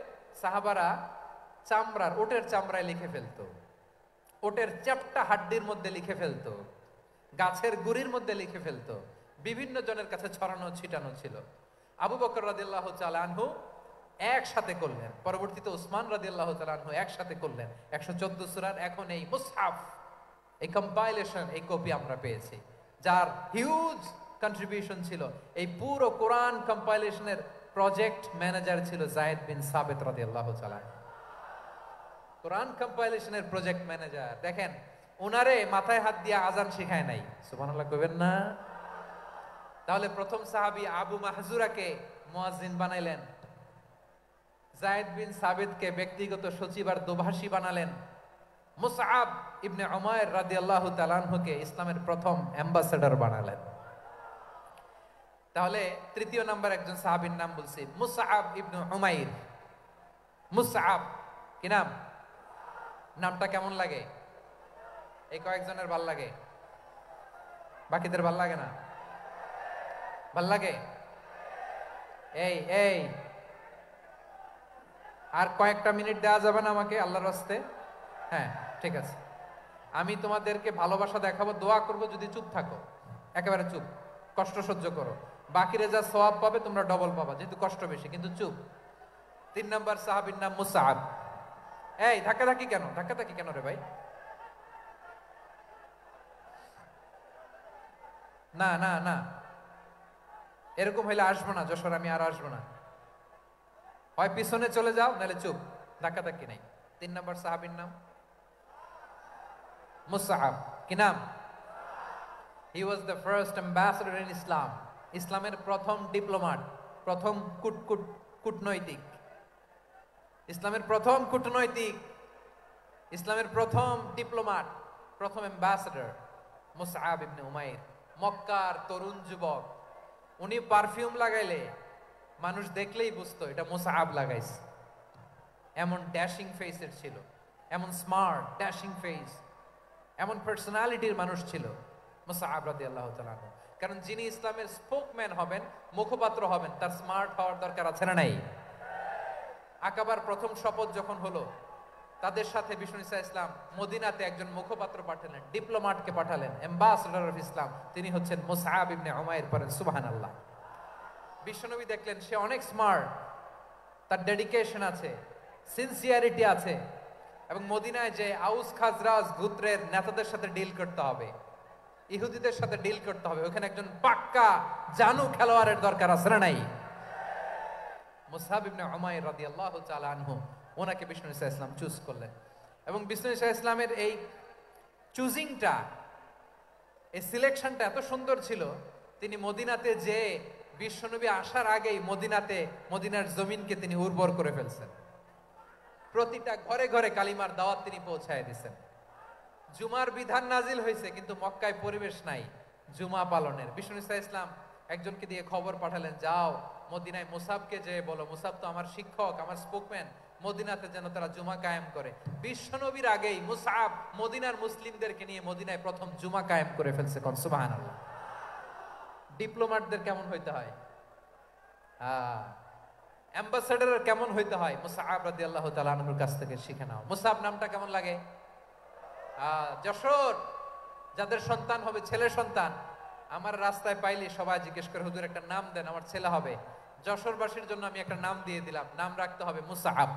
সাহাবারা চামড়ার, ওটের চামড়ায় লিখে ফেলতো, ওটের চ্যাপ্টা হাড্ডির মধ্যে লিখে ফেলতো, গাছের গুড়ির মধ্যে লিখে ফেলতো, বিভিন্ন জনের কাছে ছড়ানো ছিটানো ছিল। আবু বকর রাদিয়াল্লাহু তাআলা আনহু একসাথে করলেন, পরবর্তীতে উসমান রাদিয়াল্লাহু তাআলা আনহু একসাথে করলেন। 114 সূরার এখন এই মুসহাফ, এই কম্পাইলেশন, এই কপি আমরা পেয়েছি, যার হিউজ কন্ট্রিবিউশন ছিল। এই পুরো কোরআন কম্পাইলেশনের প্রজেক্ট ম্যানেজার ছিল যায়েদ বিন সাবিত রাদিয়াল্লাহু তাআলা। কোরআন কম্পাইলেশনের প্রজেক্ট ম্যানেজার। দেখেন, ওনারে মাথায় হাত দিয়ে আজান শিখায় নাই। সুবহানাল্লাহ কইবেন না? তাহলে প্রথম সাহাবী আবু মাহজুরাকে মুয়াজ্জিন বানাইলেন, যায়েদ বিন সাবিতকে ব্যক্তিগত সচিব আর দোভাষী বানালেন, মুসআব ইবনে উমাইর রাদিয়াল্লাহু তাআলা আনহুকে ইসলামের প্রথম অ্যাম্বাসেডর বানালেন। তাহলে তৃতীয় নাম্বার একজন সাহাবীর নাম বলছি, মুসআব ইবনে উমাইর। মুসআব কি নাম? নামটা কেমন লাগে? এই কয়েকজনের ভাল লাগে, বাকিদের ভাল লাগে না? ভাল লাগে? এই এই আর কয়েকটা মিনিট দেওয়া যাবে না আমাকে আল্লাহর রাস্তে? হ্যাঁ, ঠিক আছে। আমি তোমাদেরকে ভালোবাসা দেখাবো, দোয়া করব যদি চুপ থাকো, একেবারে চুপ, কষ্ট সহ্য করো। বাকিরে যা সওয়াব পাবে তোমরা ডবল পাবা, যেহেতু কষ্ট বেশি, কিন্তু চুপ। 3 নাম্বার সাহাবীর নাম মুসআব। এই ধাক্কাধাক্কি কেন? ধাক্কাধাক্কি কেন রে ভাই? না না না, এরকম হইলে আসবো না যশোর, আমি আর আসবো না। হয় পিছনে চলে যাও, নাহলে চুপ, ধাক্কাধাক্কি নাই। 3 নাম্বার সাহাবীর নাম মুসআব। কি নাম? He was the first ambassador in Islam. ইসলামের প্রথম ডিপ্লোম্যাট, প্রথম কূটনৈতিক, ইসলামের প্রথম কূটনৈতিক, ইসলামের প্রথম ডিপ্লোম্যাট, প্রথম অ্যাম্বাসেডর মুসআব ইবনে উমাইর। মক্কার তরুণ যুবক, উনি পারফিউম লাগাইলে মানুষ দেখলেই বুঝতো এটা মুসআব লাগাইছে। এমন ড্যাশিং ফেসের ছিল, এমন স্মার্ট ড্যাশিং ফেস, এমন পার্সোনালিটির মানুষ ছিল মুসআব রাদিয়াল্লাহু তাআলা। কারণ যিনি ইসলামের স্পোকম্যান হবেন, মুখপাত্র হবেন, তার স্মার্ট হওয়ার দরকার আছে না নাই? আকাবার প্রথম শপথ যখন হলো, তাদের সাথে বিষ্ণু ঈসা ইসলাম মদিনাতে একজন মুখপাত্র পাঠালেন, ডিপ্লোম্যাটকে পাঠালেন, অ্যাম্বাসেডর অফ ইসলাম, তিনি হচ্ছেন মুসআব ইবনে উমাইর। পড়েন সুবহানাল্লাহ। বিশ্বনবী দেখলেন সে অনেক স্মার্ট, তার ডেডিকেশন আছে, সিনসিয়ারিটি আছে, এবং মদিনায় যে আউস খাজরাজ গোত্রের নেতাদের সাথে ডিল করতে হবে, ইহুদিদের সাথে ডিল করতে হবে, ওখানে একজন পাক্কা জানু খেলোয়াড়ের দরকার আছে না নাই? মুসআব ইবনে উমাইর রাদিয়াল্লাহু তাআলা আনহু, ওনাকে বিষ্ণু ঈসা ইসলাম চুজ করলেন। এবং বিষ্ণু ঈসা ইসলামের এই চুজিংটা, এই সিলেকশনটা এত সুন্দর ছিল তিনি মদিনাতে যে বিশ্বনবী আসার আগেই মদিনার জমিনকে তিনি উর্বর করে ফেলছেন। প্রতিটা ঘরে ঘরে কালিমার দাওয়াত তিনি পৌঁছায় দিয়েছেন। জুমার বিধান নাজিল হয়েছে, কিন্তু মক্কায় পরিবেশ নাই জুমা পালনের। বিষ্ণু ইসলাম একজনকে দিয়ে খবর পাঠালেন, যাও মদিনায় মুসাবকে যে বলো, মুসাব তো আমার শিক্ষক, আমার স্পোকম্যান, মদিনাতে যেন তারা জুমা কায়েম করে। বিশ্বনবীর আগেই মুসাব মদিনার মুসলিমদেরকে নিয়ে মদিনায় প্রথম জুমা কায়েম করে ফেলছে। কোন সুবহানাল্লাহ। ডিপ্লোম্যাটদের কেমন হইতে হয়, অ্যাম্বাসেডারের কেমন হইতে হয়, মুসাব রাদিয়াল্লাহু তাআলা আনহুর কাছ থেকে শিখে নাও। মুসাব নামটা কেমন লাগে? যশোর যাদের সন্তান হবে, ছেলে সন্তান, আমার রাস্তায় পাইলে সবাই জিজ্ঞেস করে, হুজুর একটা নাম দেন, আমার ছেলে হবে। যশোরবাসীর জন্য আমি একটা নাম দিয়ে দিলাম, নাম রাখতে হবে মুসাব।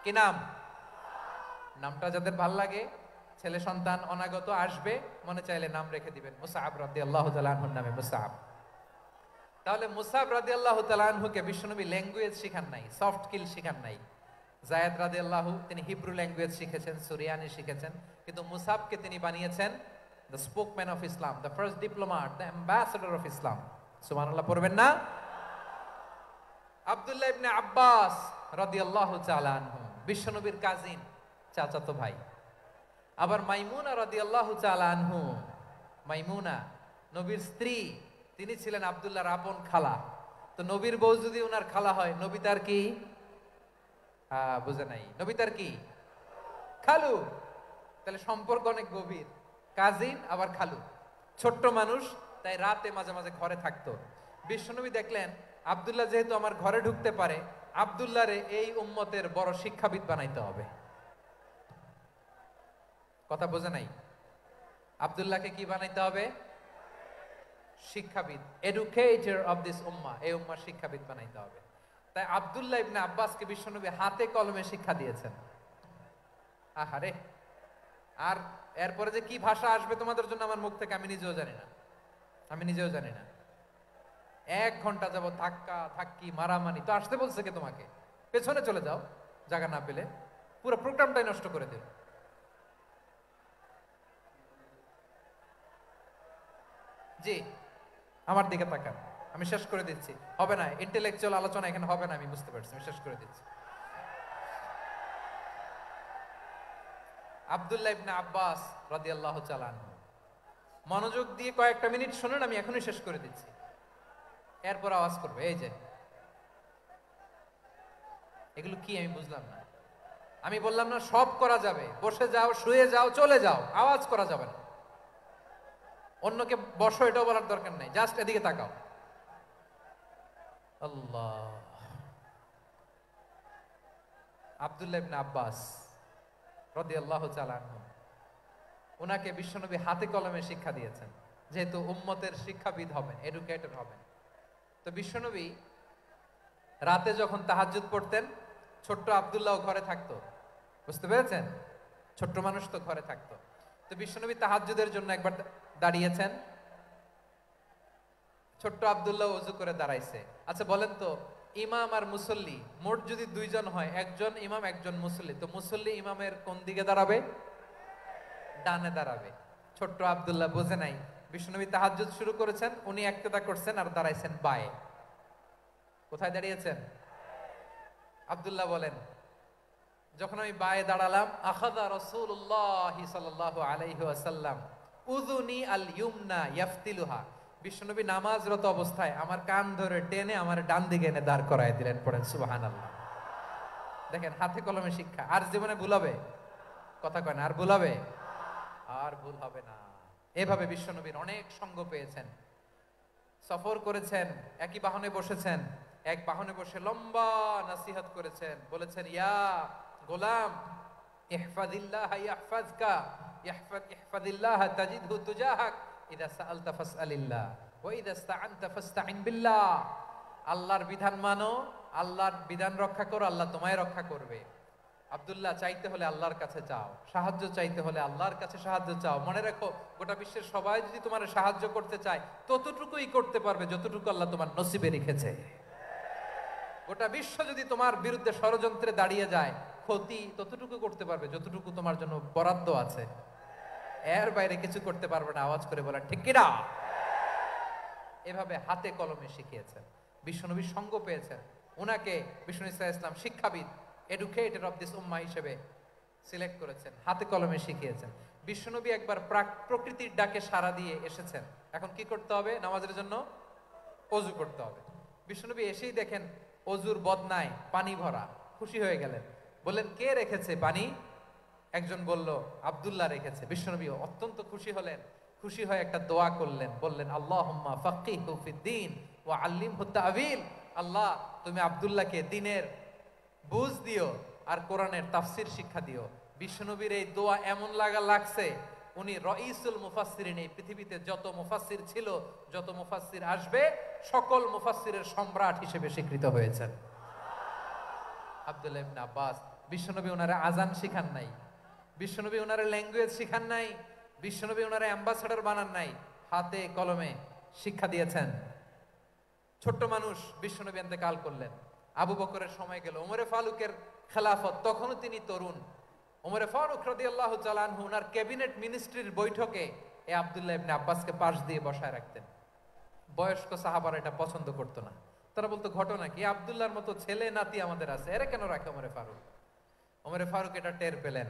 কি নাম? নামটা যাদের ভাল লাগে, ছেলে সন্তান অনাগত আসবে, মনে চাইলে নাম রেখে দিবেন মুসাব রাদিয়াল্লাহু তাআলা আনহুর নামে মুসাব। তাহলে মুসাব রাদিয়াল্লাহু তাআলা আনহুকে বিশ্বনবী ল্যাঙ্গুয়েজ শিখান নাই, সফট স্কিল শিখান নাই। যায়েদ রাদিয়াল্লাহু তিনি হিব্রু ল্যাঙ্গুয়েজ শিখেছেন, সুরিয়ানি শিখেছেন, কিন্তু মুসাবকে তিনি বানিয়েছেন the spokesman of Islam, the first diplomat, the ambassador of Islam. সুবহানাল্লাহ পড়বেন না? আব্দুল্লাহ ইবনে আব্বাস রাদিয়াল্লাহু তাআলা আনহু বিশ্বনবীর কাজিন, চাচাতো ভাই। আবার মাইমুনা রাদিয়াল্লাহু তাআলা আনহু, মাইমুনা নবীর স্ত্রী, তিনি ছিলেন আব্দুল্লাহর আপন খালা। তো নবীর বউ যদি ওনার খালা হয়, নবী তার কি? বুঝে নাই, নবী তার কি? খালু। তাহলে সম্পর্ক অনেক গভীর, কাজিন আবার খালু। ছোট্ট মানুষ, তাই রাতে মাঝে মাঝে ঘরে থাকতো। বিশ্বনবী দেখলেন আব্দুল্লাহ যেহেতু আমার ঘরে ঢুকতে পারে, আব্দুল্লাহরে এই উম্মতের বড় শিক্ষাবিদ বানাইতে হবে। কথা বোঝে নাই? আব্দুল্লাহকে কি বানাইতে হবে? শিক্ষাবিদ, এডুকেটর অফ দিস উম্মাহ, এই উম্মার শিক্ষাবিদ বানাইতে হবে। তাই আব্দুল্লাহ ইবনে আব্বাসকে বিশ্বনবী হাতে কলমে শিক্ষা দিয়েছেন। আহারে, আর এরপরে যে কি ভাষা আসবে তোমাদের জন্য আমার মুখ থেকে আমি নিজেও জানি না। 1 ঘন্টা যাবো ধাক্কা ধাক্কি মারামারি। তো আসতে বলছে কে তোমাকে? পেছনে চলে যাও, জায়গা না পেলে। পুরো প্রোগ্রামটাই নষ্ট করে দিল। জি, আমার দিকে তাকান, আমি শেষ করে দিচ্ছি। হবে না, ইন্টেলেকচুয়াল আলোচনা এখানে হবে না, আমি বুঝতে পারছি, আমি শেষ করে দিচ্ছি। আব্দুল্লাহ ইবনে আব্বাস রাদিয়াল্লাহু তাআলা আনহু, মনোযোগ দিয়ে কয়েকটা মিনিট শুনুন, আমি এখনই শেষ করে দিচ্ছি। এরপর আওয়াজ করবে, এই যে এগুলো কি আমি বুঝলাম না। আমি বললাম না সব করা যাবে, বসে যাও, শুয়ে যাও, চলে যাও, আওয়াজ করা যাবে না। অন্যকে বসো এটাও বলার দরকার নেই, জাস্ট এদিকে তাকাও। আল্লাহ। আব্দুল্লাহ ইবনে আব্বাস রাদিয়াল্লাহু তাআলা আনহু, ওনাকে বিশ্বনবী হাতে কলমে শিক্ষা দিয়েছেন, যেহেতু উম্মতের শিক্ষাবিদ হবেন, এডুকেটর হবেন। তো বিশ্বনবী রাতে যখন তাহাজ্জুদ পড়তেন, ছোট্ট আব্দুল্লাহ ঘরে থাকতো। বুঝতে পেরেছেন? ছোট্ট মানুষ তো ঘরে থাকতো। তো বিশ্বনবী তাহাজ্জুদের জন্য একবার দাঁড়িয়েছেন, ছোট্ট আব্দুল্লাহ ওযু করে দাঁড়াইছে। আচ্ছা বলেন তো, ইমাম আর মুসল্লি মোট যদি 2 জন হয়, একজন ইমাম একজন মুসল্লি, তো মুসল্লি ইমামের কোন দিকে দাঁড়াবে? ডানে দাঁড়াবে। ছোট্ট আব্দুল্লাহ বোঝে নাই, বিশ্বনবী তাহাজ্জুদ শুরু করেছেন, উনি একতেদা করছেন আর দাঁড়াইছেন বায়ে। কোথায় দাঁড়িয়েছেন? আব্দুল্লাহ বলেন, যখন আমি বায়ে দাঁড়ালাম, আখাযা রাসূলুল্লাহ সাল্লাল্লাহু আলাইহি ওয়াসাল্লাম উযুনি আল ইয়ুমনা ইয়াফতিলুহা, বিশ্বনবী নামাজরত অবস্থায় আমার কান ধরে টেনে আমার ডান দিকে এনে দাঁড় করায় দিলেন। পড়েন সুবহানাল্লাহ। দেখেন, হাতে কলমে শিক্ষা। আর জীবনে ভুল হবে? কথা কয় না, আর ভুল হবে? আর ভুল হবে না। এভাবে বিশ্বনবীর অনেক সঙ্গ পেয়েছেন, সফর করেছেন, একই বাহনে বসেছেন, এক বাহনে বসে লম্বা নসিহত করেছেন, বলেছেন, ইয়া গোলাম ইহফাজিল্লাহ ইয়াহফাজকা, ইহফাজিল্লাহ তাজিদহু তুজাহাক, ইযা সাআলতা ফাসআলিল্লাহ ওয়া ইযা ইসতাআনতা ফাসতাইন বিল্লাহ। আল্লাহর বিধান মানো, আল্লাহর বিধান রক্ষা করো, আল্লাহ তোমায় রক্ষা করবে। আব্দুল্লাহ, চাইতে হলে আল্লাহর কাছে চাও, সাহায্য চাইতে হলে আল্লাহর কাছে সাহায্য চাও। মনে রাখো, গোটা বিশ্বের সবাই যদি তোমার সাহায্য করতে চায়, ততটুকুই করতে পারবে যতটুকু আল্লাহ তোমার নসিবে রেখেছে। গোটা বিশ্ব যদি তোমার বিরুদ্ধে ষড়যন্ত্রে দাঁড়িয়ে যায়, ক্ষতি ততটুকু করতে পারবে যতটুকু তোমার জন্য বরাদ্দ আছে। এর বাইরে কিছু করতে পারবে না। আওয়াজ করে বলা ঠিক কিনা? এভাবে হাতে কলমে শিখিয়েছেন। বিশ্বনবীর সঙ্গ পেয়েছেন, ওনাকে বিষ্ণু ইসলাম শিক্ষাবিদ, এডুকেটেড অফ দিস উম্মাহ হিসেবে সিলেক্ট করেছেন, হাতে কলমে শিখিয়েছেন। বিশ্বনবী একবার প্রকৃতির ডাকে সাড়া দিয়ে এসেছেন, এখন কি করতে হবে? নামাজের জন্য অজু করতে হবে। বিশ্বনবী এসেই দেখেন অজুর বদনায় পানি ভরা, খুশি হয়ে গেলেন, বললেন কে রেখেছে পানি? একজন বলল আব্দুল্লাহ রেখেছে। বিশ্বনবী অত্যন্ত খুশি হলেন, খুশি হয়ে একটা দোয়া করলেন, বললেন আল্লাহুম্মা ফাক্কিহু ফিদ্দীন ওয়া আল্লিমহু তা'ওয়ীল। আল্লাহ তুমি আব্দুল্লাহকে দ্বীনের বুঝ দিও আর কোরআনের তাফসীর শিক্ষা দিও। বিশ্বনবীর এই দোয়া এমন লাগছে, উনি রাইসুল মুফাসসিরিন, এই পৃথিবীতে যত মুফাসসির ছিল, যত মুফাসসির আসবে, সকল মুফাসসিরের সম্রাট হিসেবে স্বীকৃত হয়েছেন আব্দুল্লাহ ইবনে আব্বাস। বিশ্বনবী ওনারে আজান শিখান নাই, বিশ্বনবী ওনারে ল্যাঙ্গুয়েজ শিখান নাই, বিশ্বনবী ওনারে অ্যাম্বাসেডর বানান নাই, হাতে কলমে শিক্ষা দিয়েছেন। ছোট্ট মানুষ বিশ্বনবী ইন্তেকাল করলেন, আবু বকরের সময় গেল, ওমরে ফারুকের খেলাফত, তখনও তিনি তরুণ। ওমরে ফারুক রাদিয়াল্লাহু তাআলা আনহু ওনার ক্যাবিনেট মিনিস্ট্রির বৈঠকে এই আব্দুল্লাহ ইবনে আব্বাসকে পাশ দিয়ে বসায় রাখতেন। বয়স্ক সাহাবারা এটা পছন্দ করতো না, তারা বলতো ঘটনা কি, আব্দুল্লাহর মতো ছেলে নাতি আমাদের আছে, এরা কেন রাখে ওমরে ফারুক? ওমরে ফারুক এটা টের পেলেন,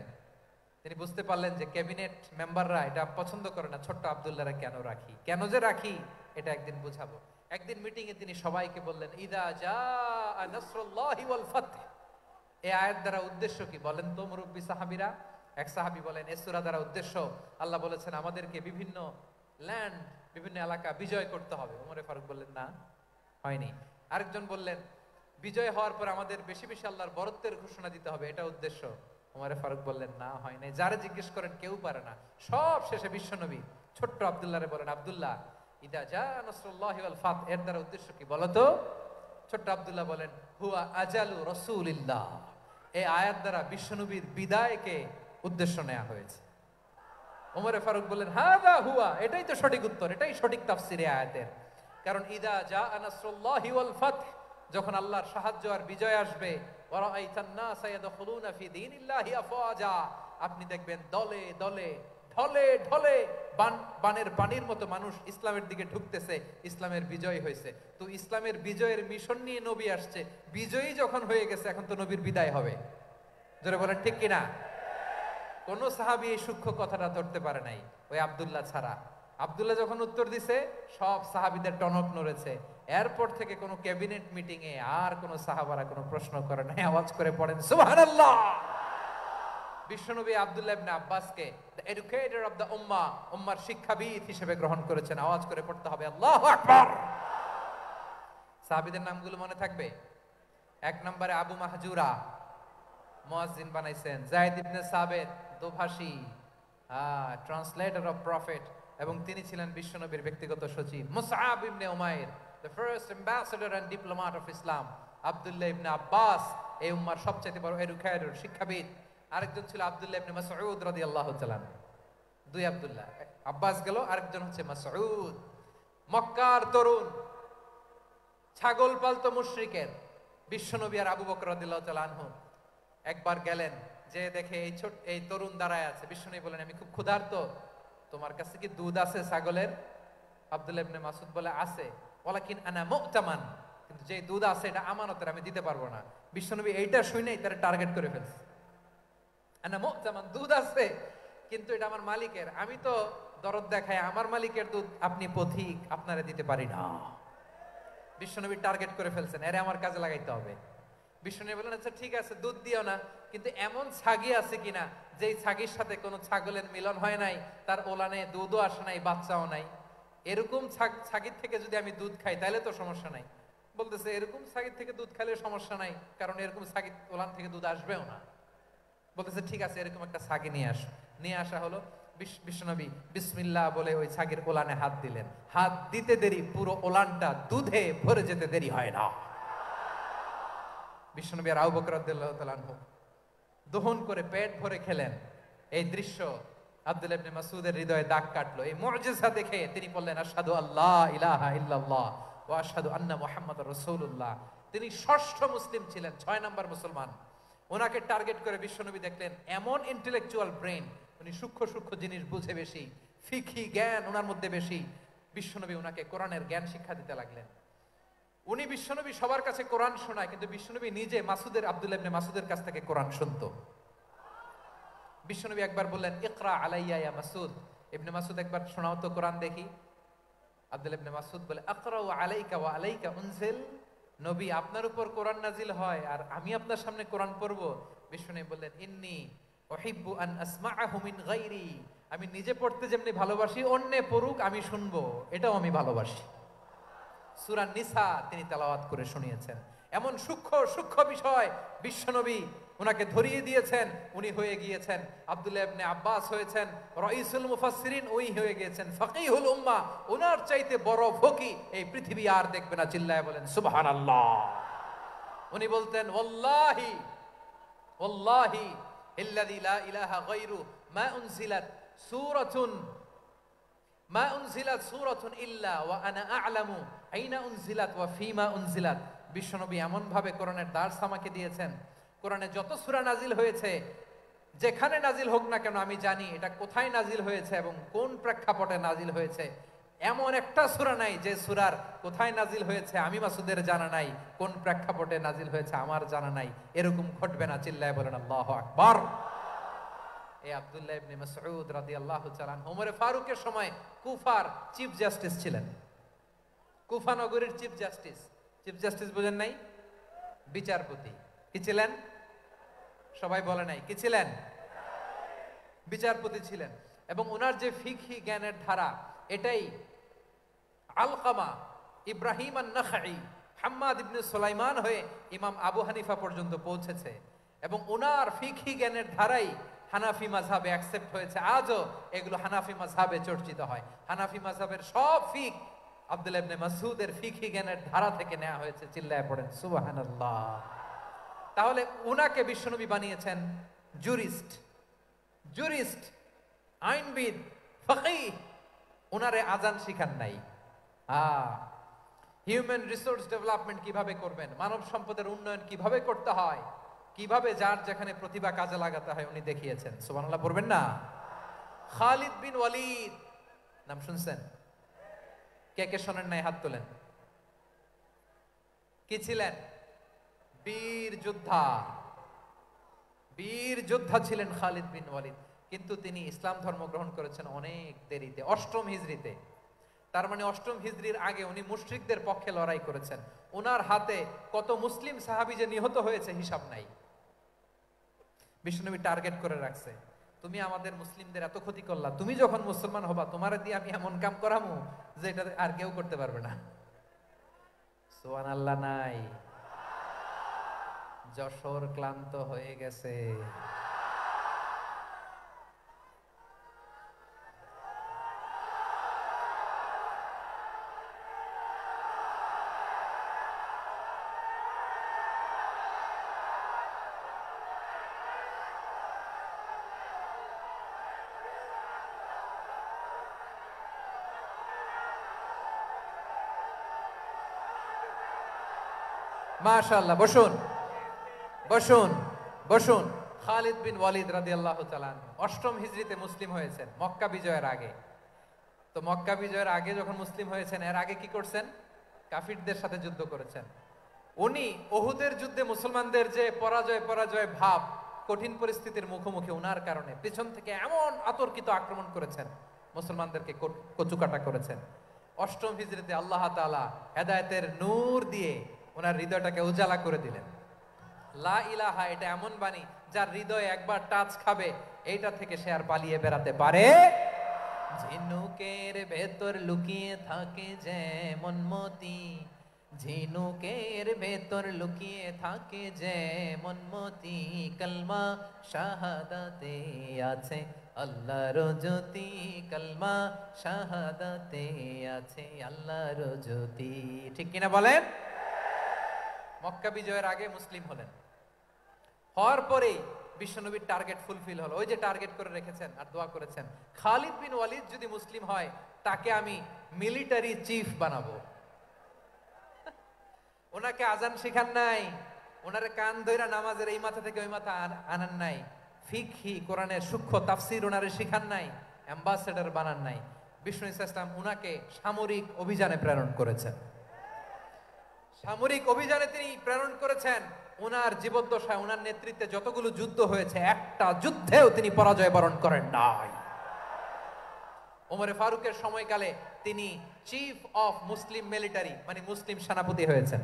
তিনি বুঝতে পারলেন যে ক্যাবিনেট মেম্বাররা এটা পছন্দ করে না, ছোট্ট আব্দুল্লাহরা কেন রাখি, কেন যে রাখি এটা একদিন বুঝাবো। একদিন মিটিং এ তিনি সবাইকে বললেন ইদা জাআ নাসরুল্লাহি ওয়াল ফাতহ। এই আয়াত দ্বারা উদ্দেশ্য কি বলেন তো মুরব্বী সাহাবীরা? এক সাহাবী বলেন এই সূরা দ্বারা উদ্দেশ্য, আল্লাহ বলেছেন আমাদেরকে বিভিন্ন ল্যান্ড, বিভিন্ন এলাকা বিজয় করতে হবে। ওমরে ফারুক বললেন না, হয়নি। আরেকজন বললেন বিজয় হওয়ার পর আমাদের বেশি বেশি আল্লাহর বরত্বের ঘোষণা দিতে হবে, এটা উদ্দেশ্য। ওমরে ফারুক বললেন না, হয় নাই। যারা জিজ্ঞেস করেন কেউ পারে না। সব শেষে বিশ্বনবী ছোট্ট আব্দুল্লাহরে বলেন আব্দুল্লাহ ইদা জাআ নাসরুল্লাহি ওয়াল ফাতহ এর দ্বারা উদ্দেশ্য কি বলো তো? ছোট্ট আব্দুল্লাহ বলেন হুয়া আজালু রাসূলিল্লাহ। এই আয়াত দ্বারা বিশ্বনবীর বিদায়কে উদ্দেশ্য নেওয়া হয়েছে। ওমরে ফারুক বললেন হাদা হুয়া, এটাই তো সঠিক উত্তর, এটাই সঠিক তাফসীর এই আয়াতের। কারণ ইদা জাআ নাসরুল্লাহি ওয়াল ফাতহ, যখন আল্লাহর সাহায্য আর বিজয় আসবে, ওয়া রাআইতান নাসা ইয়াদখুলুনা ফি দীনিল্লাহি আফওয়াজা, আপনি দেখবেন দলে দলে ঢলে ঢলে বানের পানির মতো মানুষ ইসলামের দিকে ঢুকতেছে, ইসলামের বিজয় হয়েছে। তো ইসলামের বিজয়ের মিশন নিয়ে নবী আসছে, বিজয়ী যখন হয়ে গেছে এখন তো নবীর বিদায় হবে। জোরে বলেন ঠিক কিনা? কোন সাহাবী এই সূক্ষ্ম কথাটা ধরতে পারে নাই, ওই আব্দুল্লাহ ছাড়া। আব্দুল্লাহ যখন উত্তর দিছে সব সাহাবীদের টনক নড়েছে। এরপর থেকে কোন ক্যাবিনেট মিটিং এ আর কোন সাহাবারা কোনো প্রশ্ন করে নাই, আওয়াজ করে পড়েন সুবহানাল্লাহ। বিশ্বনবী আব্দুল্লাহ ইবনে আব্বাসকে দ্য এডুকেটর অফ দ্য উম্মাহ, উম্মার শিক্ষাবিদ হিসেবে গ্রহণ করেছেন। আওয়াজ করে পড়তে হবে আল্লাহু আকবার। সাহাবীদের নামগুলো মনে থাকবে? এক নম্বরে আবু মাহজুরা, মুয়াজ্জিন বানাইছেন। যায়েদ ইবনে সাবিত, দোভাষী, ট্রান্সলেটর অফ প্রফেট, এবং তিনি ছিলেন বিশ্বনবীর ব্যক্তিগত সচিব। মুসআব ইবনে উমাইর, the first ambassador and diplomat of Islam. আব্দুল্লাহ ইবনে আব্বাস, এই উম্মার সবচেয়ে বড় এডুকেটর, শিক্ষাবিদ। আরেকজন ছিল আব্দুল্লাহ ইবনে মাসউদ রাদিয়াল্লাহু তাআলা। দুই আব্দুল্লাহ, আব্বাস গেল, আরেকজন হচ্ছে মাসউদ। মক্কার তরুণ, ছাগল পালতো মুশরিকের। বিশ্বনবী আর আবু বকর রাদিয়াল্লাহু তাআলা আনহু একবার গেলেন, যে দেখে এই তরুণ দাঁড়ায় আছে। বিশ্বনবী বলেন আমি খুব ক্ষুধার্ত, তোমার কাছে কি দুধ আছে ছাগলের? আব্দুল্লাহ ইবনে মাসউদ বলে আছে। ওয়ালাকিন আনা মুতামান, কিন্তু যে দুধ আছে এটা আমানতের, আমি দিতে পারবো না। বিশ্বনবী এইটা শুনেই তার টার্গেট করে ফেলছে। আনা মুতামান, দুধ আছে কিন্তু এটা আমার মালিকের, আমি তো দরদ দেখাই আমার মালিকের দুধ, আপনি পথিক, আপনারে দিতে পারি না। বিশ্বনবী টার্গেট করে ফেলছেন, এরে আমার কাজে লাগাইতে হবে। বিশ্বনবী বলেন আচ্ছা ঠিক আছে দুধ দিও না, কিন্তু এমন ছাগি আছে কিনা যেই ছাগির সাথে কোনো ছাগলের মিলন হয় নাই, তার ওলানে দুধও আসে নাই, বাচ্চাও নাই, এরকম ছাগির থেকে যদি আমি দুধ খাই তাহলে তো সমস্যা নাই। বলতেছে এরকম ছাগির থেকে দুধ খাইলে সমস্যা নাই, কারণ এরকম ছাগির ওলান থেকে দুধ আসবেও না। বলতেছে ঠিক আছে এরকম একটা ছাগি নিয়ে আসো। নিয়ে আসা হলো। বিশ্বনবী বিসমিল্লাহ বলে ওই ছাগির ওলানে হাত দিলেন। হাত দিতে দেরি, পুরো ওলানটা দুধে ভরে যেতে দেরি হয় না। বিশ্বনবী আর আবু বকর রাদিয়াল্লাহু তাআলা আনহু দহন করে পেট ভরে খেলেন। এই দৃশ্য আব্দুল্লাহ ইবনে মাসউদের হৃদয়ে দাগ কাটলো। এই মুজিজা দেখে তিনি বললেন আশহাদু আল্লা ইলাহা ইল্লাল্লাহ ওয়া আশহাদু আন্না মুহাম্মাদুর রাসূলুল্লাহ। তিনি ষষ্ঠ মুসলিম ছিলেন, 6 নম্বর মুসলমান। ওনাকে টার্গেট করে বিশ্বনবী দেখলেন এমন ইন্টেলেকচুয়াল ব্রেন, উনি সূক্ষ্ম সূক্ষ্ম জিনিস বুঝে বেশি, ফিকহি জ্ঞান ওনার মধ্যে বেশি। বিশ্বনবী ওনাকে কোরআনের জ্ঞান শিক্ষা দিতে লাগলেন। উনি বিশ্বনবী সবার কাছে কোরআন শোনায়, কিন্তু বিশ্বনবী নিজে আব্দুল্লাহ ইবনে মাসুদের কাছ থেকে কোরআন শুনতো। বিশ্বনবী একবার বললেন, ইকরা আলাইয়া ইয়া মাসুদ, ইবনে মাসুদ একবার শোনাও তো কোরআন দেখি। আব্দুল্লাহ ইবনে মাসুদ বলে, আকরাউ আলাইকা ওয়া আলাইকা উনজিল, নবী আপনার উপর কোরআন নাজিল হয় আর আমি আপনার সামনে কোরআন পড়বো। বিশ্বনবী বললেন, ইন্নী উহিব্বু আন আসমাআহু মিন গায়রি, আমি নিজে পড়তে যেমনি ভালোবাসি অন্যে পড়ুক আমি শুনবো, এটাও আমি ভালোবাসি। সূরা নিসা তিনি তেলাওয়াত করে শুনিয়েছেন। এমন সূক্ষ্ম সূক্ষ্ম বিষয় বিশ্বনবী ওনাকে ধরিয়ে দিয়েছেন। উনি হয়ে গিয়েছেন, আব্দুল্লাহ ইবনে আব্বাস হয়েছেন রাইসুল মুফাসসিরিন, ওই হয়ে গিয়েছেন ফাকিহুল উম্মাহ। ওনার চাইতে বড় ফকি এই পৃথিবী আর দেখবে না, চিল্লায় বলেন সুবহানাল্লাহ। উনি বলতেন, ওয়াল্লাহি ওয়াল্লাহি ইল্লাযী লা ইলাহা গায়রু মা উনজিলাত সূরাতুন ইল্লা ওয়া আনা আ'লামু আইনা উনজিলাত ওয়া ফীমা উনজিলাত। বিশ্বনবী এমন ভাবে কোরআনের দার্স আমাকে দিয়েছেন, কোরআনে যত সূরা নাজিল হয়েছে, যেখানে নাজিল হোক না কেন আমি জানি এটা কোথায় নাজিল হয়েছে এবং কোন প্রেক্ষাপটে নাজিল হয়েছে। এমন একটা সূরা নাই যে সূরার কোথায় নাজিল হয়েছে আমি মাসুদের জানা নাই, কোন প্রেক্ষাপটে নাজিল হয়েছে আমার জানা নাই। এরকম ঘটবে না, চিল্লায় বলেন আল্লাহু আকবার। এই আব্দুল্লাহ ইবনে মাসউদ রাদিয়াল্লাহু তাআলা ওমর ফারুকের সময় কুফার চিফ জাস্টিস ছিলেন। কুফা নগরীর চিফ জাস্টিস। চিফ জাস্টিস বুঝেন নাই? বিচারপতি। কি ছিলেন? সবাই বলে নাই, কি ছিলেন? বিচারপতি ছিলেন। এবং ওনার যে ফিকহি জ্ঞানের ধারা, এটাই আলকামা, ইব্রাহিম আন-নাখাই, হাম্মাদ ইবনে সুলাইমান হয়ে ইমাম আবু হানিফা পর্যন্ত পৌঁছেছে। এবং ওনার ফিকহি জ্ঞানের ধারাই হানাফি মাযহাবে অ্যাকসেপ্ট হয়েছে। আজও এগুলো হানাফি মাযহাবে চর্চিত হয়। হানাফি মাযহাবের সব ফিক আব্দুল্লাহ ইবনে মাসউদের ফিকহি জ্ঞানের ধারা থেকে নেওয়া হয়েছে, চিল্লায় পড়েন সুবহানাল্লাহ। তাহলে উনাকে বিশ্বনবী বানিয়েছেন জুরিস্ট, আইনবিদ, ফাকিহ। উনারে আজান শিখান নাই। হিউম্যান রিসোর্স ডেভেলপমেন্ট কিভাবে করবেন, মানব সম্পদের উন্নয়ন কিভাবে করতে হয়, কিভাবে যার যেখানে প্রতিভা কাজে লাগাতে হয় উনি দেখিয়েছেন। সুবহানাল্লাহ পড়বেন না? খালিদ বিন ওয়ালিদ নাম শুনছেন? কে কে শোনেন নাই হাত তোলেন। কি ছিলেন? বীর যোদ্ধা ছিলেন খালিদ বিন ওয়ালিদ। কিন্তু তিনি ইসলাম ধর্ম গ্রহণ করেছেন অনেক দেরিতে, 8ম হিজরিতে। তার মানে 8ম হিজরির আগে উনি মুশরিকদের পক্ষে লড়াই করেছেন। ওনার হাতে কত মুসলিম সাহাবী যে নিহত হয়েছে হিসাব নাই। বিশ্বনবী টার্গেট করে রাখছে, তুমি আমাদের মুসলিমদের এত ক্ষতি করলা, তুমি যখন মুসলমান হবা তোমার দিয়ে আমি এমন কাম করামু যে এটা আর কেউ করতে পারবে না। সুবহানাল্লাহ নাই? যশোর ক্লান্ত হয়ে গেছে। মাশাআল্লাহ, বসুন বসুন বসুন। খালিদ বিন ওয়ালিদ রাদিয়াল্লাহু তাআলা 8ম হিজরিতে মুসলিম হয়েছেন, মক্কা বিজয়ের আগে। তো মক্কা বিজয়ের আগে যখন মুসলিম হয়েছেন, এর আগে কি করছেন? কাফিরদের সাথে যুদ্ধ করেছেন। উনি উহুদের যুদ্ধে মুসলমানদের যে পরাজয় ভাব, কঠিন পরিস্থিতির মুখোমুখি উনার কারণে পেছন থেকে এমন আতর্কিত আক্রমণ করেছেন, মুসলমানদেরকে কচুকাটা করেছেন। 8ম হিজরিতে আল্লাহ তাআলা হেদায়েতের নূর দিয়ে ওনার হৃদয়টাকে উজালা করে দিলেন। লা ইলাহা, এটা এমন বাণী যার হৃদয়ে একবার টাচ খাবে, এইটা থেকে সে আর পালিয়ে বেড়াতে পারে। ঝিনুকের ভেতর লুকিয়ে থাকে যেমন মতি, ঝিনুকের ভেতর লুকিয়ে থাকে যেমন মতি, কলমা শাহাদাতে আছে আল্লাহর জ্যোতি, কলমা শাহাদাতে আছে আল্লাহর জ্যোতি। ঠিক কিনা বলেন? মক্কা বিজয়ের আগে মুসলিম হলেন, হওয়ার পরেই বিশ্বনবীর টার্গেট ফুলফিল হলো। ওই যে টার্গেট করে রেখেছেন আর দোয়া করেছেন, খালিদ বিন ওয়ালিদ যদি মুসলিম হয় তাকে আমি মিলিটারি চিফ বানাবো। ওনাকে আজান শিখান নাই, ওনারে কান ধইরা নামাজের এই মাথা থেকে ওই মাথা আনান নাই, ফিকহি কোরআনের সূক্ষ্ম তাফসীর ওনারে শিখান নাই, অ্যাম্বাসেডর বানান নাই। বিষ্ণু ইসলাম উনাকে সামরিক অভিযানে প্রেরণ করেছেন। সামরিক অভিযানে তিনি প্রেরণ করেছেন। উনার জীবদ্দশায় উনার নেতৃত্বে যতগুলো যুদ্ধ হয়েছে একটা যুদ্ধেও তিনি পরাজয় বরণ করেন নাই। ওমরে ফারুকের সময়কালে তিনি চিফ অফ মুসলিম মিলিটারি মানে মুসলিম সেনাপতি হয়েছেন।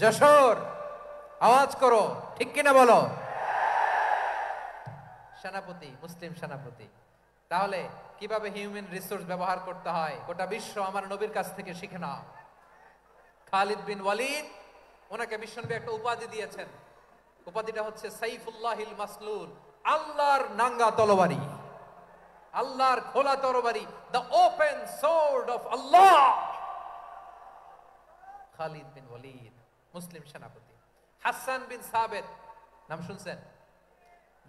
যশোর আওয়াজ করো, ঠিক কিনা বলো? সেনাপতি, মুসলিম সেনাপতি। তাহলে কিভাবে হিউম্যান রিসোর্স ব্যবহার করতে হয় গোটা বিশ্ব আমার নবীর কাছ থেকে শিখে নাও। খালিদ বিন ওয়ালিদ, ওনাকে বিশ্বনবী একটা উপাধি দিয়েছেন। উপাধিটা হচ্ছে সাইফুল্লাহিল মাসলুল, আল্লাহর নাঙ্গা তরবারি, আল্লাহর খোলা তরবারি, দ্য ওপেন সোর্ড অফ আল্লাহ। খালিদ বিন ওয়ালিদ মুসলিম সেনাপতি। হাসান বিন সাবেত নাম শুনছেন?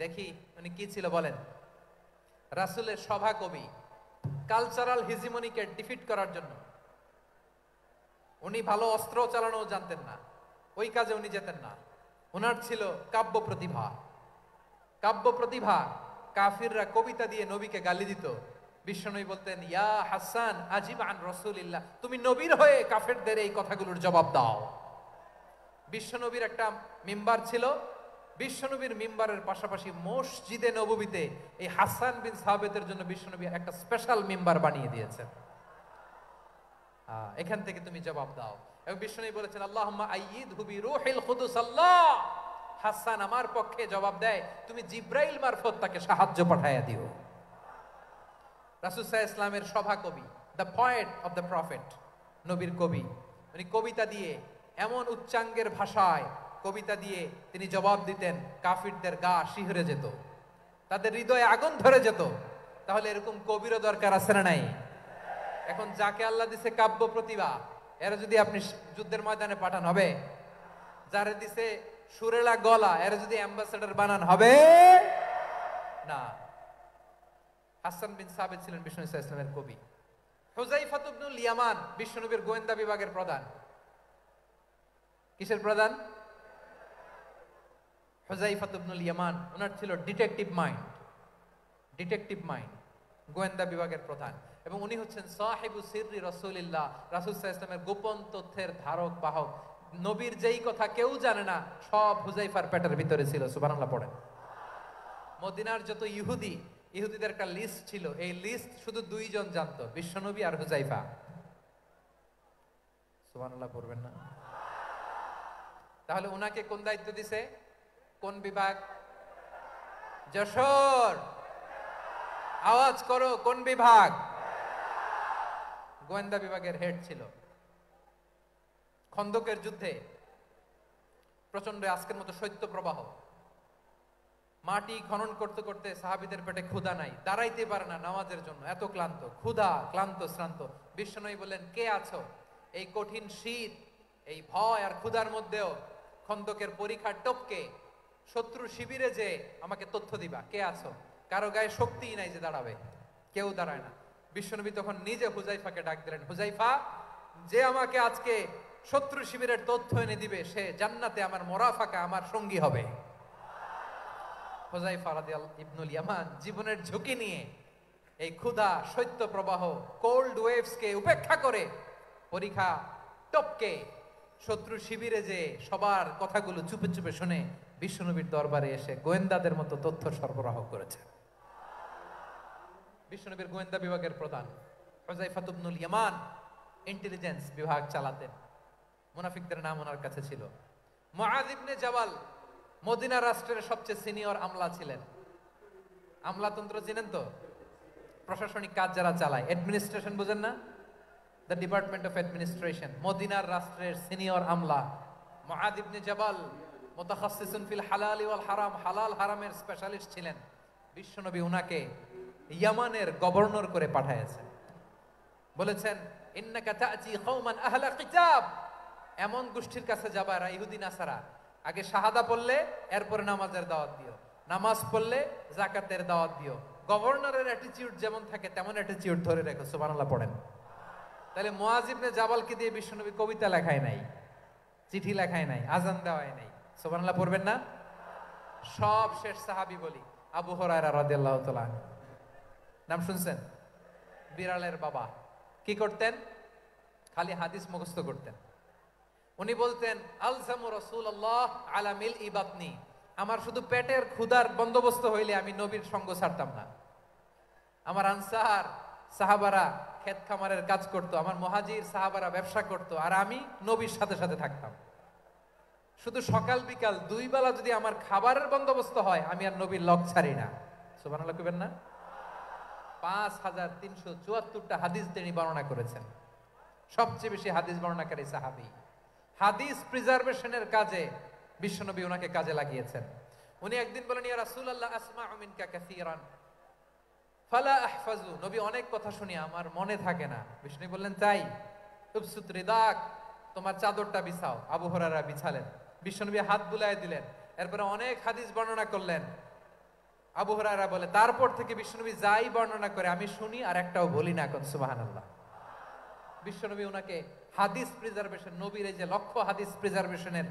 দেখি উনি কি ছিল বলেন। রাসূলের সভা কবি, কালচারাল হিজিমনিকে ডিফিট করার জন্য। উনি ভালো অস্ত্র চালানো জানতেন না, ওই কাজে উনি যেতেন না। ওনার ছিল কাব্য প্রতিভা। কাব্য প্রতিভা, কাফিররা কবিতা দিয়ে নবীকে গালি দিত। বিশ্বনবী বলতেন, ইয়া হাসান আজিব আন রাসূলিল্লাহ, তুমি নবীর হয়ে কাফেরদের এই কথাগুলোর জবাব দাও। বিশ্বনবীর একটা মিম্বার ছিল। বিশ্বনবীর মিম্বারের পাশাপাশি মসজিদে নববীতে এই হাসান বিন সাবেতের জন্য বিশ্বনবী একটা স্পেশাল মিম্বার বানিয়ে দিয়েছেন। এখান থেকে তুমি জবাব দাও। এবং বিশ্বনবী বলেছেন, আল্লাহুম্মা আইয়িদহু বিরূহিল কুদুস। আল্লাহ, হাসান আমার পক্ষে জবাব দেয়, তুমি জিব্রাইল মারফত তাকে সাহায্য পাঠায়া দিও। রাসূল সাল্লাল্লাহু আলাইহি ওয়াসাল্লামের সভা কবি, the poet of the prophet, নবীর কবি। উনি কবিতা দিয়ে এমন উচ্চাঙ্গের ভাষায় কবিতা দিয়ে তিনি জবাব দিতেন, কাফিরদের গা শিহরে যেত, তাদের হৃদয়ে আগুন ধরে যেত। তাহলে এরকম কবিরও দরকার আছে না নাই? এখন যাকে আল্লাহ দিছে কাব্য প্রতিভা, এরা যদি আপনি যুদ্ধের ময়দানে পাঠান হবে? যারে দিছে সুরেলা গলা, এরা যদি অ্যাম্বাসেডর বানান হবে না। হাসান বিন সাবিত ছিলেন বিষ্ণু ইসলামের কবি। হুযায়ফা ইবনুল ইয়ামান বিশ্বনবীর গোয়েন্দা বিভাগের প্রধান। কিসের প্রধান? হুযায়ফা ইবনুল ইয়ামান। ওনার ছিল ডিটেকটিভ মাইন্ড, ডিটেকটিভ মাইন্ড, গোয়েন্দা বিভাগের প্রধান। এবং উনি হচ্ছেন সাহিবু সিররি রাসূলিল্লাহ, রাসূল সাল্লাল্লাহু আলাইহি ওয়াসাল্লামের গোপন তথ্যের ধারক বাহক। নবীর যেই কথা কেউ জানে না, সব হুযায়ফার পেটের ভিতরে ছিল। সুবহানাল্লাহ পড়েন। মদিনার যত ইহুদি, ইহুদিদের একটা লিস্ট ছিল। এই লিস্ট শুধু দুইজন জানতো, বিশ্বনবী আর হুযায়ফা। সুবহানাল্লাহ পড়বেন না? তাহলে উনাকে কোন দায়িত্ব দিছে? কোন বিভাগ? যশোর আওয়াজ করো, কোন বিভাগ? গোয়েন্দা বিভাগের হেড ছিল। খন্দকের যুদ্ধে প্রচন্ড আজকের মতো শৈত্য প্রবাহ, মাটি খনন করতে করতে সাহাবীদের পেটে ক্ষুধা নাই, দাঁড়াইতে পারে না নামাজের জন্য, এত ক্লান্ত, ক্ষুধা, ক্লান্ত, শ্রান্ত। বিশ্বনবী বললেন, কে আছো? এই কঠিন শীত, এই ভয় আর ক্ষুধার মধ্যেও খন্দকের পরীক্ষার টপকে শত্রু শিবিরে যে আমাকে তথ্য দিবা, কে আছো? কারো গায়ে শক্তিই নাই যে দাঁড়াবে, কেউ দাঁড়ায় না। বিশ্বনবী তখন নিজে হুযায়ফাকে ডাক দিলেন, হুযায়ফা, যে আমাকে আজকে শত্রু শিবিরের তথ্য এনে দিবে, সে জান্নাতে আমার মোরাফাকা, আমার সঙ্গী হবে। হুযায়ফা রাদিয়াল্লাহু ইবনুল ইয়ামান জীবনের ঝুঁকি নিয়ে এই ক্ষুধা, শৈত্য প্রবাহ, কোল্ড ওয়েভসকে উপেক্ষা করে পরীক্ষা টপকে শত্রু শিবিরে যে সবার কথাগুলো চুপে চুপে শুনে বিশ্বনবীর দরবারে এসে গোয়েন্দাদের মতো তথ্য সরবরাহ করেছে। বিশ্বনবীর গোয়েন্দা বিভাগের প্রধান হুযায়ফা ইবনুল ইয়ামান ইন্টেলিজেন্স বিভাগ চালাতেন। মুনাফিকদের নাম ওনার কাছে ছিল। মুআয ইবনে জাবাল মদিনা রাষ্ট্রের সবচেয়ে সিনিয়র আমলা ছিলেন। আমলাতন্ত্র চিনেন তো? প্রশাসনিক কাজ যারা চালায়, অ্যাডমিনিস্ট্রেশন বুঝেন না? The department of administration. মদিনার রাষ্ট্রের সিনিয়র আমলা মুআয ইবনে জাবাল মুতাখাসসিসুন ফিল হালাল ওয়াল হারাম, হালাল হারামের স্পেশালিস্ট ছিলেন। বিশ্বনবী উনাকে ইয়ামানের গভর্নর করে পাঠায়েছেন। বলেছেন, ইন্নাকা তা'তি কওমান আহলা কিতাব, এমন গোষ্ঠীর কাছে যাবা এরা ইহুদি নাসারা, আগে শাহাদা পড়লে এরপরে নামাজের দাওয়াত দিও, নামাজ পড়লে যাকাতের দাওয়াত দিও। গভর্নরের অ্যাটিটিউড যেমন থাকে তেমন অ্যাটিটিউড ধরে রেখো। সুবহানাল্লাহ পড়েন। তাহলে মুআয ইবনে জাবালকে দিয়ে বিশ্বনবী কবিতা লেখায় নাই, চিঠি লেখায় নাই, আজান দেওয়ায় নাই। সুবহানাল্লাহ পড়বেন না? সব শেষ সাহাবী বলি আবু হুরায়রা রাদিয়াল্লাহু তাআলা, নাম শুনছেন? বিড়ালের বাবা কি করতেন? খালি হাদিস মুখস্থ করতেন। উনি বলতেন আলজামু রাসূলুল্লাহ আলা মিল ইবাতনি, আমার শুধু পেটের ক্ষুধার বন্দোবস্ত হইলে আমি নবীর সঙ্গ ছাড়তাম না। আমার আনসার সাহাবারা ক্ষেত খামারের কাজ করতো, আমার মুহাজির সাহাবারা ব্যবসা করতো, আর আমি নবীর সাথে সাথে থাকতাম। শুধু সকাল বিকাল দুই বেলা যদি আমার খাবারের বন্দোবস্ত হয়, আমি আর নবীর লগ ছাড়ি না। সুবহানাল্লাহ কইবেন না? 5374টা হাদিস তিনি বর্ণনা করেছেন। সবচেয়ে বেশি হাদিস বর্ণনাকারী সাহাবী। হাদিস প্রিজার্ভেশনের কাজে বিশ্বনবী ওনাকে কাজে লাগিয়েছেন। উনি একদিন বলেন, ইয়া রাসূলুল্লাহ আসমাউ মিনকা কাসীরান ফালা আহফাজু, নবী অনেক কথা শুনি আমার মনে থাকে না। বিষ্ণু বললেন তাই? উবসুত রিদাক, তোমার চাদরটা বিছাও। আবু হুরায়রা বিছালেন, বিশ্বনবী হাত বুলায় দিলেন, এরপরে অনেক হাদিস বর্ণনা করলেন। আবু হুরায়রা বলে, তারপর থেকে বিশ্বনবী যাই বর্ণনা করে আমি শুনি আর একটাও বলি না। কোন সুবহানাল্লাহ। বিশ্বনবী ওনাকে হাদিস প্রিজার্ভেশন, নবীর এই যে লক্ষ্য হাদিস প্রিজার্ভেশনের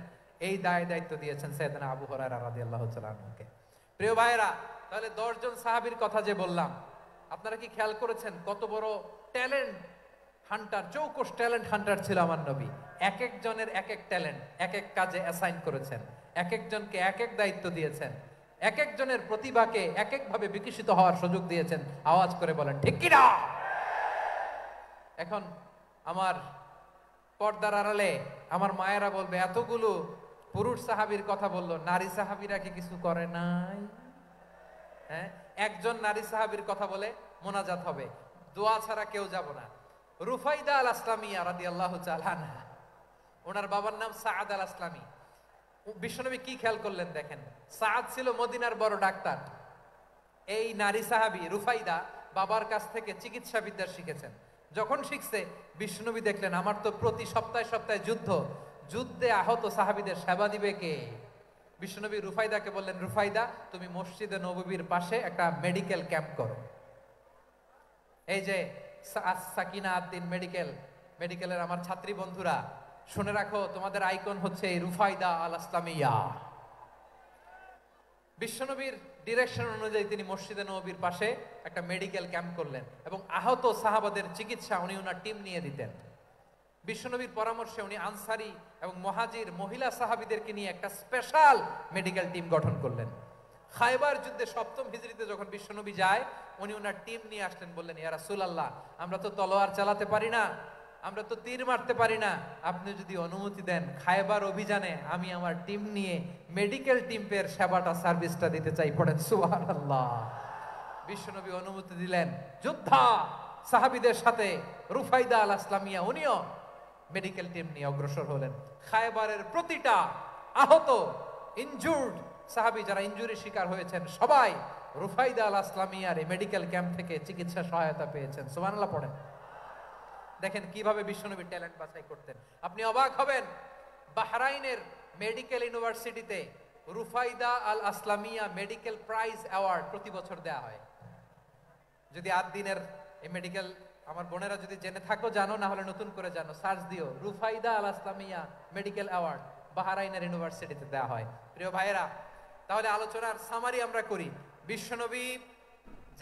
এই দায়িত্ব দিয়েছেন সাইয়েদনা আবু হুরায়রা রাদিয়াল্লাহু তাআলা আনহুকে। প্রিয় ভাইরা, তাহলে 10 জন সাহাবীর কথা যে বললাম, আপনারা কি খেয়াল করেছেন কত বড় ট্যালেন্ট হান্টার, চৌকস ট্যালেন্ট হান্টার ছিল আমার নবী। এক একজনের এক এক ট্যালেন্ট, এক এক কাজে অ্যাসাইন করেছেন, এক একজনকে এক এক দায়িত্ব দিয়েছেন, এক একজনের প্রতিভাকে এক এক ভাবে বিকশিত হওয়ার সুযোগ দিয়েছেন। আওয়াজ করে বলেন ঠিক কি না? এখন আমার পর্দার আড়ালে আমার মায়েরা বলবে, এতগুলো পুরুষ সাহাবীর কথা বললো, নারী সাহাবীরা কি কিছু করে নাই? হ্যাঁ, একজন নারী সাহাবীর কথা বলে মোনাজাত হবে, দোয়া ছাড়া কেউ যাব না। রুফাইদা আল আসলামিয়া রাদিয়াল্লাহু তাআলা আনহা, ওনার বাবার নাম সাআদ আল আসলামি। বিশ্বনবী কি খেয়াল করলেন দেখেন, সাআদ ছিল মদিনার বড় ডাক্তার। এই নারী সাহাবী রুফাইদা বাবার কাছ থেকে চিকিৎসা বিদ্যা শিখেছেন। যখন শিখছে, বিশ্বনবী দেখলেন আমার তো প্রতি সপ্তাহে সপ্তাহে যুদ্ধে আহত সাহাবীদের সেবা দিবে কে? বিশ্বনবী রুফাইদাকে বললেন, রুফাইদা তুমি মসজিদে নববীর পাশে একটা মেডিকেল ক্যাম্প করো। এই যে সাকিনা আদ্দিন মেডিকেলের আমার ছাত্রী বন্ধুরা শুনে রাখো, তোমাদের আইকন হচ্ছে এই রুফাইদা আল আসলামিয়া। বিশ্বনবীর ডিরেকশন অনুযায়ী তিনি মসজিদে নববীর পাশে একটা মেডিকেল ক্যাম্প করলেন এবং আহত সাহাবাদের চিকিৎসা উনি ওনার টিম নিয়ে দিতেন। বিশ্বনবীর পরামর্শে উনি আনসারি এবং মুহাজির মহিলা সাহাবীদেরকে নিয়ে একটা স্পেশাল মেডিকেল টিম গঠন করলেন। খায়বার যুদ্ধে 7ম হিজরিতে যখন বিশ্বনবী যায়, উনি ওনার টিম নিয়ে আসলেন, বললেন, ইয়া রাসূলুল্লাহ আমরা তো তলোয়ার চালাতে পারি না, আমরা তো তীর মারতে পারি না, আপনি যদি অনুমতি দেন খায়বার অভিযানে আমি আমার টিম নিয়ে মেডিকেল টিমের সেবাটা সার্ভিসটা দিতে চাই। পড়েন সুবহানাল্লাহ। বিশ্বনবী অনুমতি দিলেন, যোদ্ধা সাহাবীদের সাথে রুফাইদা আল আসলামিয়া উনিও মেডিকেল টিম নিয়ে অগ্রসর হলেন। খায়বারের প্রতিটা আহত ইনজুর্ড সাহাবী যারা ইনজুরির শিকার হয়েছেন সবাই রুফাইদা আল আসলামিয়ার এই মেডিকেল ক্যাম্প থেকে চিকিৎসা সহায়তা পেয়েছেন। সুবহানাল্লাহ পড়েন। দেখেন কিভাবে বিশ্বনবী ট্যালেন্ট বাছাই করতেন। আপনি অবাক হবেন, বাহরাইনের মেডিকেল ইউনিভার্সিটিতে রুফাইদা আল আসলামিয়া মেডিকেল প্রাইজ অ্যাওয়ার্ড প্রতি বছর দেয়া হয়। যদি দিনের এই মেডিকেল আমার বোনেরা যদি জেনে থাকো জানো, না হলে নতুন করে জানো, সার্চ দিও রুফাইদা আল আসলামিয়া মেডিকেল অ্যাওয়ার্ড বাহরাইনের ইউনিভার্সিটিতে দেওয়া হয়। প্রিয় ভাইয়েরা, তাহলে আলোচনার সামারি আমরা করি। বিশ্বনবী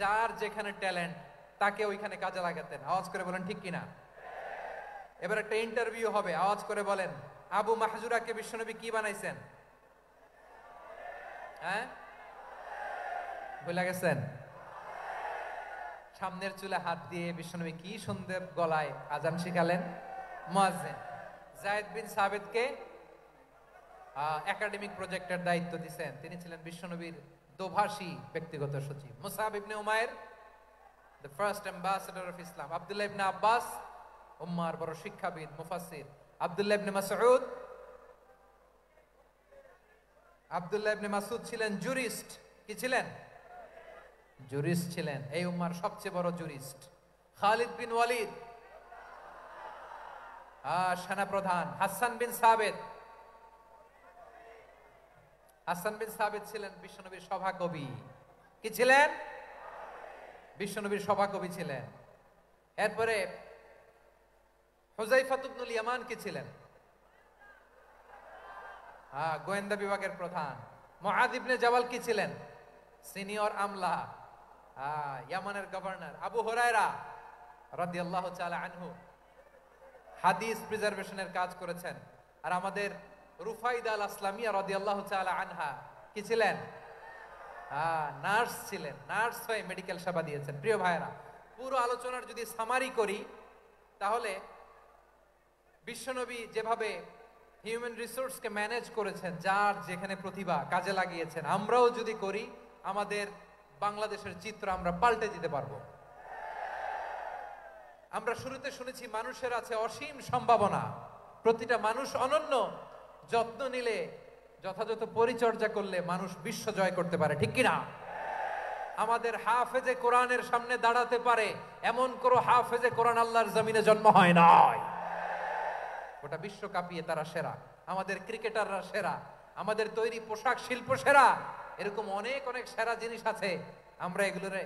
যার যেখানে ট্যালেন্ট তাকে ওইখানে কাজে লাগাতেন। আওয়াজ করে বলেন ঠিক কিনা? এবার একটা ইন্টারভিউ হবে, আওয়াজ করে বলেন, আবু মাহজুরাকে বিশ্বনবী কি বানাইছেন? হ্যাঁ, ভুলে গেছেন? সামনের চুলে হাত দিয়ে বিশ্বনবী কি সুন্দর গলায় আজান শিখালেন। মুয়াজ্জিন। যায়েদ বিন সাবিতকে একাডেমিক প্রজেক্টের দায়িত্ব দিয়েছেন, তিনি ছিলেন বিশ্বনবীর দোভাষী ব্যক্তিগত সচিব। মুসআব ইবনে Umair the first ambassador of Islam. Abdullah ইবনে আব্বাস উম্মার বড় শিক্ষাবিদ মুফাসসির। আব্দুল্লাহ ইবনে মাসউদ ছিলেন জুরিস্ট। কি ছিলেন? জুরিস্ট ছিলেন, এই উম্মার সবচেয়ে বড় জুরিস্ট। খালিদ বিন ওয়ালিদ সেনাপ্রধান। হাসান বিন সাবিত ছিলেন বিশ্বনবীর সভাকবি। কি ছিলেন? বিশ্বনবীর সভাকবি ছিলেন। এরপরে হুযায়ফা ইবনুল ইয়ামান কি ছিলেন? গোয়েন্দা বিভাগের প্রধান। মুআয ইবনে জাবাল কি ছিলেন? সিনিয়র আমলা, ইয়ামানের গভর্নর। আবু হুরায়রা রাদিয়াল্লাহু তাআলা আনহু হাদিস প্রিজার্ভেশনের কাজ করেছেন। আর আমাদের রুফাইদা আল আসলামিয়া রাদিয়াল্লাহু তাআলা আনহা কি ছিলেন? নার্স ছিলেন। নার্স হয়ে মেডিকেল সেবা দিয়েছেন। প্রিয় ভাইরা, পুরো আলোচনার যদি সামারি করি তাহলে বিশ্বনবী যেভাবে হিউম্যান রিসোর্সকে ম্যানেজ করেছেন, যার যেখানে প্রতিভা কাজে লাগিয়েছেন, আমরাও যদি করি আমাদের বাংলাদেশের চিত্র আমরা পাল্টে দিতে পারবো। আমরা শুরুতে শুনেছি মানুষের আছে অসীম সম্ভাবনা, প্রতিটা মানুষ অনন্য, যত্ন নিলে, যথাযথ পরিচর্যা করলে মানুষ বিশ্ব জয় করতে পারে, ঠিক কিনা? আমাদের হাফেজে কোরআনের সামনে দাঁড়াতে পারে এমন কোন হাফেজে কোরআন আল্লাহর জমিনে জন্ম হয় নাই। গোটা বিশ্ব কাঁপিয়ে তারা সেরা, আমাদের ক্রিকেটাররা সেরা, আমাদের তৈরি পোশাক শিল্প সেরা। এরকম অনেক অনেক সেরা জিনিস আছে, আমরা এগুলোরে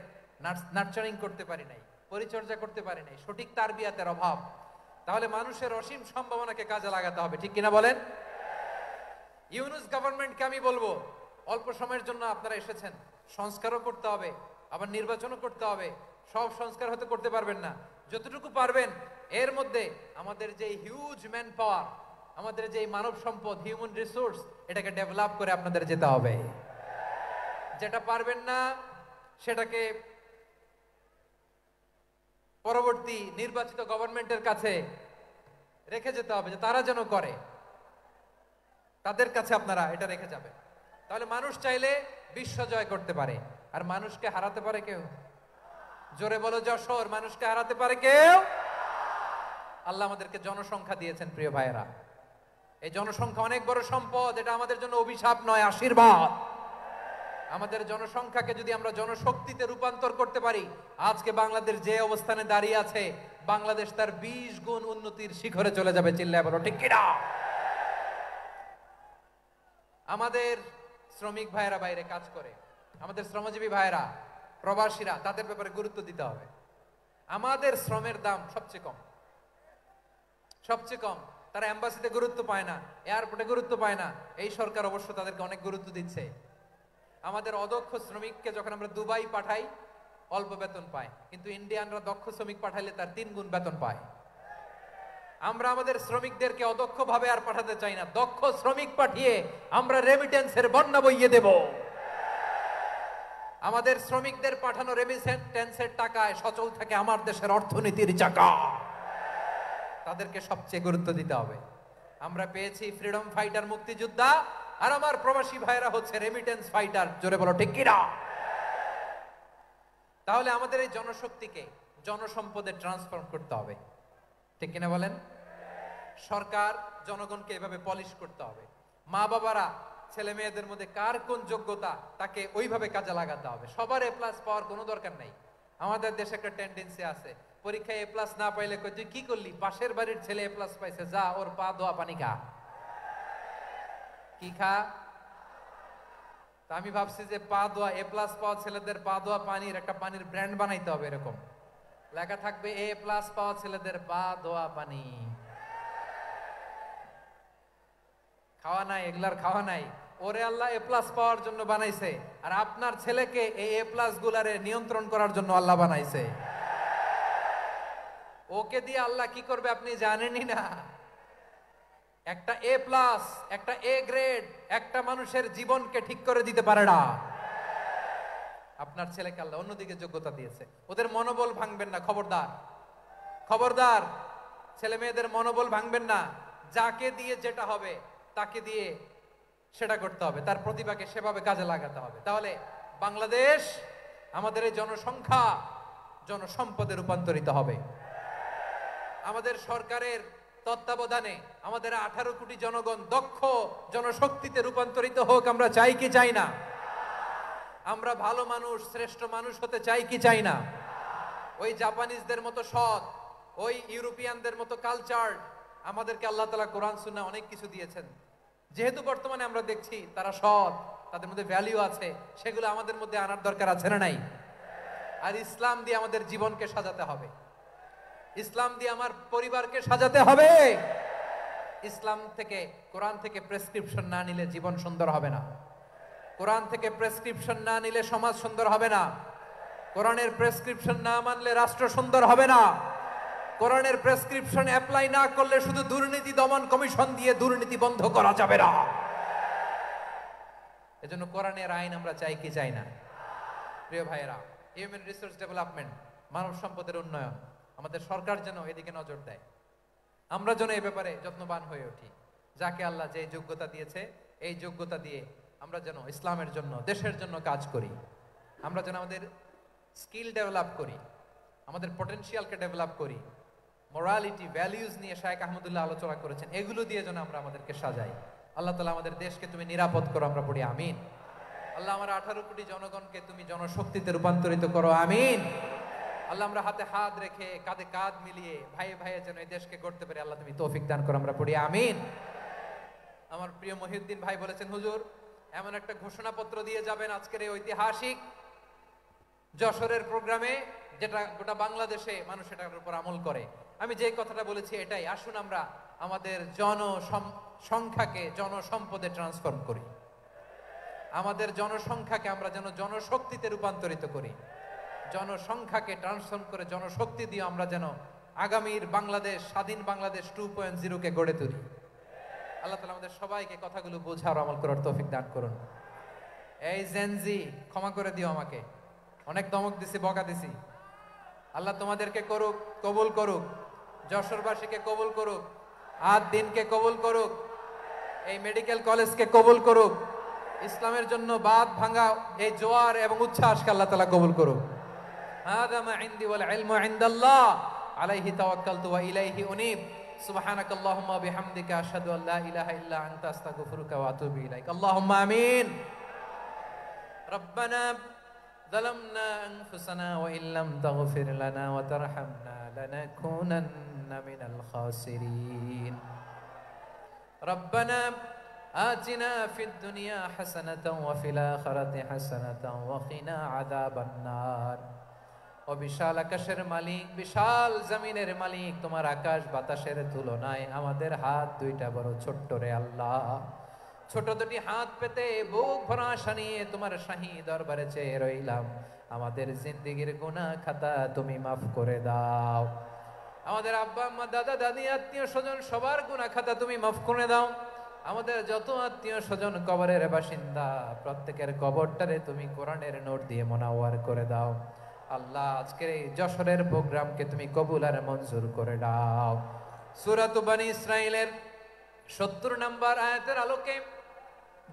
নার্চারিং করতে পারি নাই, পরিচর্যা করতে পারি নাই, সঠিক তারবিয়াতের অভাব। তাহলে মানুষের অসীম সম্ভাবনাকে কাজে লাগাতে হবে, ঠিক কিনা বলেন? ইউনুস গভর্নমেন্টকে আমি বলবো, অল্প সময়ের জন্য আপনারা এসেছেন, সংস্কারও করতে হবে, আবার নির্বাচনও করতে হবে। সব সংস্কার হতে করতে পারবেন না, যতটুকু পারবেন এর মধ্যে আমাদের যে হিউজ ম্যান পাওয়ার, আমাদের যে মানব সম্পদ, হিউম্যান রিসোর্স, এটাকে ডেভেলপ করে আপনাদের যেতে হবে। যেটা পারবেন না সেটাকে পরবর্তী নির্বাচিত গভর্নমেন্টের কাছে রেখে যেতে হবে, যে তারা যেন করে, তাদের কাছে আপনারা এটা রেখে যাবেন। তাহলে মানুষ চাইলে বিশ্ব জয় করতে পারে। আর মানুষকে হারাতে পারে কেউ? জোরে বলো যশোর, মানুষকে হারাতে পারে কেউ? আল্লাহ আমাদেরকে জনসংখ্যা দিয়েছেন প্রিয় ভাইয়েরা। এই জনসংখ্যা অনেক বড় সম্পদ, এটা আমাদের জন্য অভিশাপ নয়, আশীর্বাদ। আমাদের জনসংখ্যাকে যদি আমরা জনশক্তিতে রূপান্তর করতে পারি, আজকে বাংলাদেশ যে অবস্থানে দাঁড়িয়ে আছে, বাংলাদেশ তার 20 গুণ উন্নতির শিখরে চলে যাবে। চিল্লায় বলো ঠিক কিনা? আমাদের শ্রমিক ভাইয়েরা বাইরে কাজ করে, আমাদের শ্রমজীবী ভাইয়েরা, প্রবাসীরা, তাদের ব্যাপারে গুরুত্ব দিতে হবে। আমাদের শ্রমের দাম সবচেয়ে কম, সবচেয়ে কম। তারা এম্বাসিতে গুরুত্ব পায় না, এয়ারপোর্টে গুরুত্ব পায় না। এই সরকার অবশ্য তাদেরকে অনেক গুরুত্ব দিচ্ছে। আমাদের অদক্ষ শ্রমিককে যখন আমরা দুবাই পাঠাই, অল্প বেতন পায়, কিন্তু ইন্ডিয়ানরা দক্ষ শ্রমিক পাঠাইলে তার 3 গুণ বেতন পায়। আমরা আমাদের শ্রমিকদেরকে অদক্ষ ভাবে আর পাঠাতে চাই না, দক্ষ শ্রমিক পাঠিয়ে আমরা রেমিটেন্সের বন্যা বইয়ে দেব। আমাদের শ্রমিকদের পাঠানো রেমিটেন্সের টাকায় সচল থাকে আমার দেশের অর্থনীতির চাকা। তাদেরকে সবচেয়ে গুরুত্ব দিতে হবে। আমরা পেয়েছি ফ্রিডম ফাইটার, মুক্তিযোদ্ধা, আর আমার প্রবাসী ভাইরা হচ্ছে রেমিটেন্স ফাইটার। জোরে বলো ঠিক কিনা? তাহলে আমাদের এই জনশক্তিকে জনসম্পদে ট্রান্সফর্ম করতে হবে, ঠিক কিনা বলেন? সরকার জনগণকে এভাবে পলিশ করতে হবে। মা বাবারা ছেলে মেয়েদের মধ্যে কার কোন যোগ্যতা তাকে ওইভাবে কাজে লাগাতে হবে। সবার A+ পাওয়ার কোনো দরকার নাই। আমাদের দেশে একটা টেন্ডেন্সি আছে, পরীক্ষায় A+ না পাইলে কই তুই কি করলি, পাশের বাড়ির ছেলে A+ পাইছে, যা ওর পা ধোয়া পানি খা। কি খা? তা আমি ভাবছি যে পা ধোয়া, A+ পাওয়া ছেলেদের পা ধোয়া পানির একটা পানির ব্র্যান্ড বানাইতে হবে। এরকম লেখা থাকবে, A+ পাওয়া ছেলেদের পা ধোয়া পানি। খাওয়া নাই, এগুলার খাওয়া নাই। ওরে আল্লাহ A+ পাওয়ার জন্য বানাইছে, আর আপনার ছেলেকে এই A+ গুলারে নিয়ন্ত্রণ করার জন্য আল্লাহ বানাইছে। ওকে দিয়ে আল্লাহ কি করবে আপনি জানেনই না। একটা A+, একটা A গ্রেড একটা মানুষের জীবনকে ঠিক করে দিতে পারে না। আপনার ছেলেকে আল্লাহ অন্যদিকে যোগ্যতা দিয়েছে। ওদের মনোবল ভাঙবেন না, খবরদার, খবরদার। ছেলে মেয়েদের মনোবল ভাঙবেন না। যাকে দিয়ে যেটা হবে তাকে দিয়ে সেটা করতে হবে, তার প্রতিভাকে সেভাবে কাজে লাগাতে হবে। তাহলে বাংলাদেশ, আমাদের এই জনসংখ্যা জনসম্পদে রূপান্তরিত হবে। আমাদের সরকারের তত্ত্বাবধানে আমাদের 18 কোটি জনগণ দক্ষ জনশক্তিতে রূপান্তরিত হোক, আমরা চাই কি চাই না? আমরা ভালো মানুষ, শ্রেষ্ঠ মানুষ হতে চাই কি চাই না? ওই জাপানিজদের মতো সৎ, ওই ইউরোপিয়ানদের মতো কালচার, আমাদেরকে আল্লাহ তাআলা কোরআন সুন্নাহ অনেক কিছু দিয়েছেন। যেহেতু বর্তমানে আমরা দেখছি তারা সৎ, তাদের মধ্যে ভ্যালু আছে, সেগুলো আমাদের মধ্যে আনার দরকার আছে না নাই? আর ইসলাম দিয়ে আমাদের জীবনকে সাজাতে হবে, ইসলাম দিয়ে আমার পরিবারকে সাজাতে হবে। ইসলাম থেকে, কোরআন থেকে প্রেসক্রিপশন না নিলে জীবন সুন্দর হবে না। কোরআন থেকে প্রেসক্রিপশন না নিলে সমাজ সুন্দর হবে না। কোরআনের প্রেসক্রিপশন না মানলে রাষ্ট্র সুন্দর হবে না। কোরআনের প্রেসক্রিপশন অ্যাপ্লাই না করলে শুধু দুর্নীতি দমন কমিশন দিয়ে দুর্নীতি বন্ধ করা যাবে না। এজন্য কোরআনের আইন আমরা চাই কি চাই না? প্রিয় ভাইয়েরা, হিউম্যান রিসোর্স ডেভেলপমেন্ট, মানব সম্পদের উন্নয়ন, আমাদের সরকার যেন এদিকে নজর দেয়। আমরা যেন এই ব্যাপারে যত্নবান হয়ে উঠি। যাকে আল্লাহ যে যোগ্যতা দিয়েছে, এই যোগ্যতা দিয়ে আমরা যেন ইসলামের জন্য, দেশের জন্য কাজ করি। আমরা যেন আমাদের স্কিল ডেভেলপ করি, আমাদের পটেনশিয়ালকে ডেভেলপ করি। মোরালিটি, ভ্যালিউজ নিয়ে শায়েখ আহমদুল্লাহ আলোচনা করেছেন, এগুলো দিয়ে যেন আমরা আমাদেরকে সাজাই। আল্লাহ তাআলা আমাদের দেশকে তুমি নিরাপদ করো, আমরা পড়ি আমিন। আল্লাহ আমার 18 কোটি জনগণকে তুমি জনশক্তিতে রূপান্তরিত করো, আমিন। আল্লাহ আমরা হাতে হাত রেখে, কাঁধে কাঁধ মিলিয়ে, ভাইয়ে ভাইয়ে যেন এই দেশকে গড়তে পারি, আল্লাহ তুমি তৌফিক দান করো, আমরা পড়ি আমিন। আমার প্রিয় মহিউদ্দিন ভাই বলেছেন, হুজুর এমন একটা ঘোষণাপত্র দিয়ে যাবেন আজকের এই ঐতিহাসিক যশোরের প্রোগ্রামে, যেটা গোটা বাংলাদেশে মানুষ এটার উপর আমল করে। আমি যে কথাটা বলেছি এটাই, আসুন আমরা আমাদের জনসংখ্যাকে জনসম্পদে ট্রান্সফর্ম করি। আমাদের জনসংখ্যাকে আমরা যেন জনশক্তিতে রূপান্তরিত করি। জনসংখ্যাকে ট্রান্সফর্ম করে জনশক্তি দিয়ে আমরা যেন আগামীর বাংলাদেশ, স্বাধীন বাংলাদেশ 2.0 কে গড়ে তুলি। আল্লাহ তাআলা আমাদের সবাইকে কথাগুলো বোঝার, আমল করার তৌফিক দান করুন। এই জেনজি, ক্ষমা করে দিও আমাকে, অনেক ধমক দিছি, বকা দিছি। আল্লাহ তোমাদেরকে করুক, কবুল করুক, যশোরবাসীকে কবুল করুক, আদ দিনকে কবুল করুক, এই মেডিকেল কলেজকে কবুল করুক, ইসলামের জন্য বাদ ভাঙা এই জোয়ার এবং উচ্ছ্বাসকে আল্লাহ তাআলা কবুল করুক। হাদা মা ইনদি ওয়াল ইলমু ইনদাল্লাহ আলাইহি তাওয়াক্কালতু ওয়া ইলাইহি উনীব। সুবহানাকাল্লাহুম্মা ওয়া বিহামদিকা আশহাদু আল লা ইলাহা ইল্লা আনতা আস্তাগফিরুকা ওয়া আতুবু ইলাইক। আল্লাহুম্মা আমিন। রব্বানা ظلمنا أنفسنا وإن لم تغفر لنا وترحمنا لنكونن من الخاسرين. ربنا آتنا في الدنيا حسنة وفي الآخرة حسنة وقنا عذاب النار. ও বিশাল আকাশের মালিক, বিশাল জমিনের মালিক, তোমার আকাশ বাতাসের তুলনায় আমাদের হাত দুইটা বড় ছোট্ট রে আল্লাহ। ছোট দুটি হাত পেতে বুক ভরা আশা নিয়ে তোমার শাহী দরবারে চেয়ে রইলাম। আমাদের জিন্দেগির গুনাহ খাতা তুমি মাফ করে দাও। আমাদের আব্বা আম্মা, দাদা দাদি, আত্মীয় স্বজন সবার গুনাহ খাতা তুমি মাফ করে দাও। আমাদের যত আত্মীয় স্বজন কবরের বাসিন্দা, প্রত্যেকের কবরটারে তুমি কোরআনের নূর দিয়ে মুনাওয়ার করে দাও। আল্লাহ আজকের এই যশোরের প্রোগ্রামকে তুমি কবুল আর মঞ্জুর করে দাও। সূরা বনী ইসরাঈলের 70 নম্বর আয়াতের আলোকে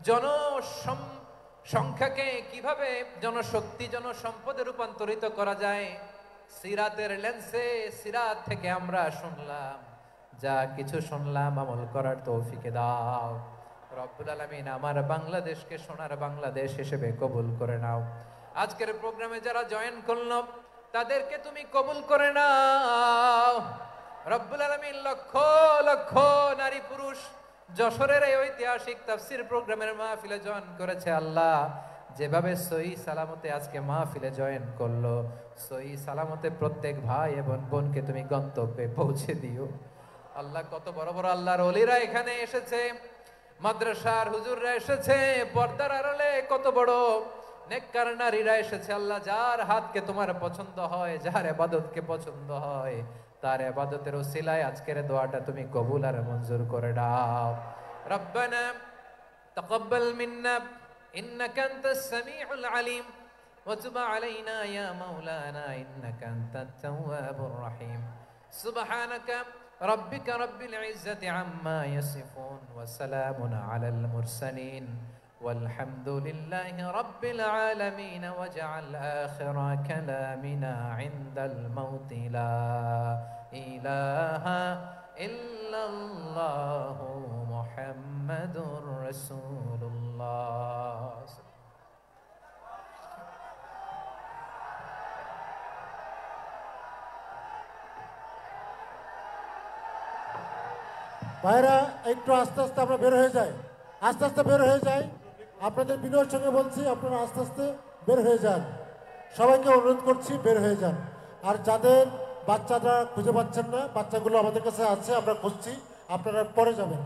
জনসংখ্যাকে কিভাবে জনশক্তি, জনসম্পদে রূপান্তরিত করা যায়, সিরাতের লেন্সে, সিরাত থেকে আমরা শুনলাম, যা কিছু শুনলাম আমল করার তৌফিক দাও রব্বুল আলামিন। আমার বাংলাদেশকে সোনার বাংলাদেশ হিসেবে কবুল করে নাও। আজকের প্রোগ্রামে যারা জয়েন করল তাদেরকে তুমি কবুল করে নাও রব্বুল আলামিন। লক্ষ লক্ষ নারী পুরুষ যশোরের এই ঐতিহাসিক তাফসীর প্রোগ্রামের মাহফিলে জয়েন করেছে। আল্লাহ যেভাবে সহি সালামতে আজকে মাহফিলে জয়েন করলো, সহি সালামতে প্রত্যেক ভাই এবং বোনকে তুমি গন্তব্যে পৌঁছে দিও। আল্লাহ কত বড় বড় আল্লাহর ওলিরা এখানে এসেছে, মাদ্রাসার হুজুররা এসেছে, পর্দার আড়ালে কত বড় নেককার নারীরা এসেছে। আল্লাহ যার হাতকে তোমার পছন্দ হয়, যার ইবাদতকে পছন্দ হয়, তার ইবাদতের ওসিলায় আজকের দোয়াটা তুমি কবুল আর মঞ্জুর করে দাও। রব্বানা তাকাব্বাল মিন্না ইন্নাকা আনতাস সামিউল আলিম ওয়া তুব আলাইনা ইয়া মাওলানা ইন্নাকা আনতাত তাওয়াবুর রহিম। সুবহানাকা রাব্বিকা রাব্বিল ইজ্জাতি আম্মা ইয়াসিফুন ওয়া সালামুন আলাল মুরসালিন والحمد لله رب العالمين. واجعل آخر كلامنا عند الموت لا إله إلا الله محمد رسول الله. ভাইরা একটু আস্তে আস্তে আমরা বের হয়ে যাই, আস্তে আস্তে বের হয়ে যাই। আপনাদের বিনয়ের সঙ্গে বলছি, আপনারা আস্তে আস্তে বের হয়ে যান। সবাইকে অনুরোধ করছি বের হয়ে যান। আর যাদের বাচ্চারা খুঁজে পাচ্ছেন না, বাচ্চাগুলো আমাদের কাছে আছে, আমরা খুঁজছি, আপনারা পরে যাবেন।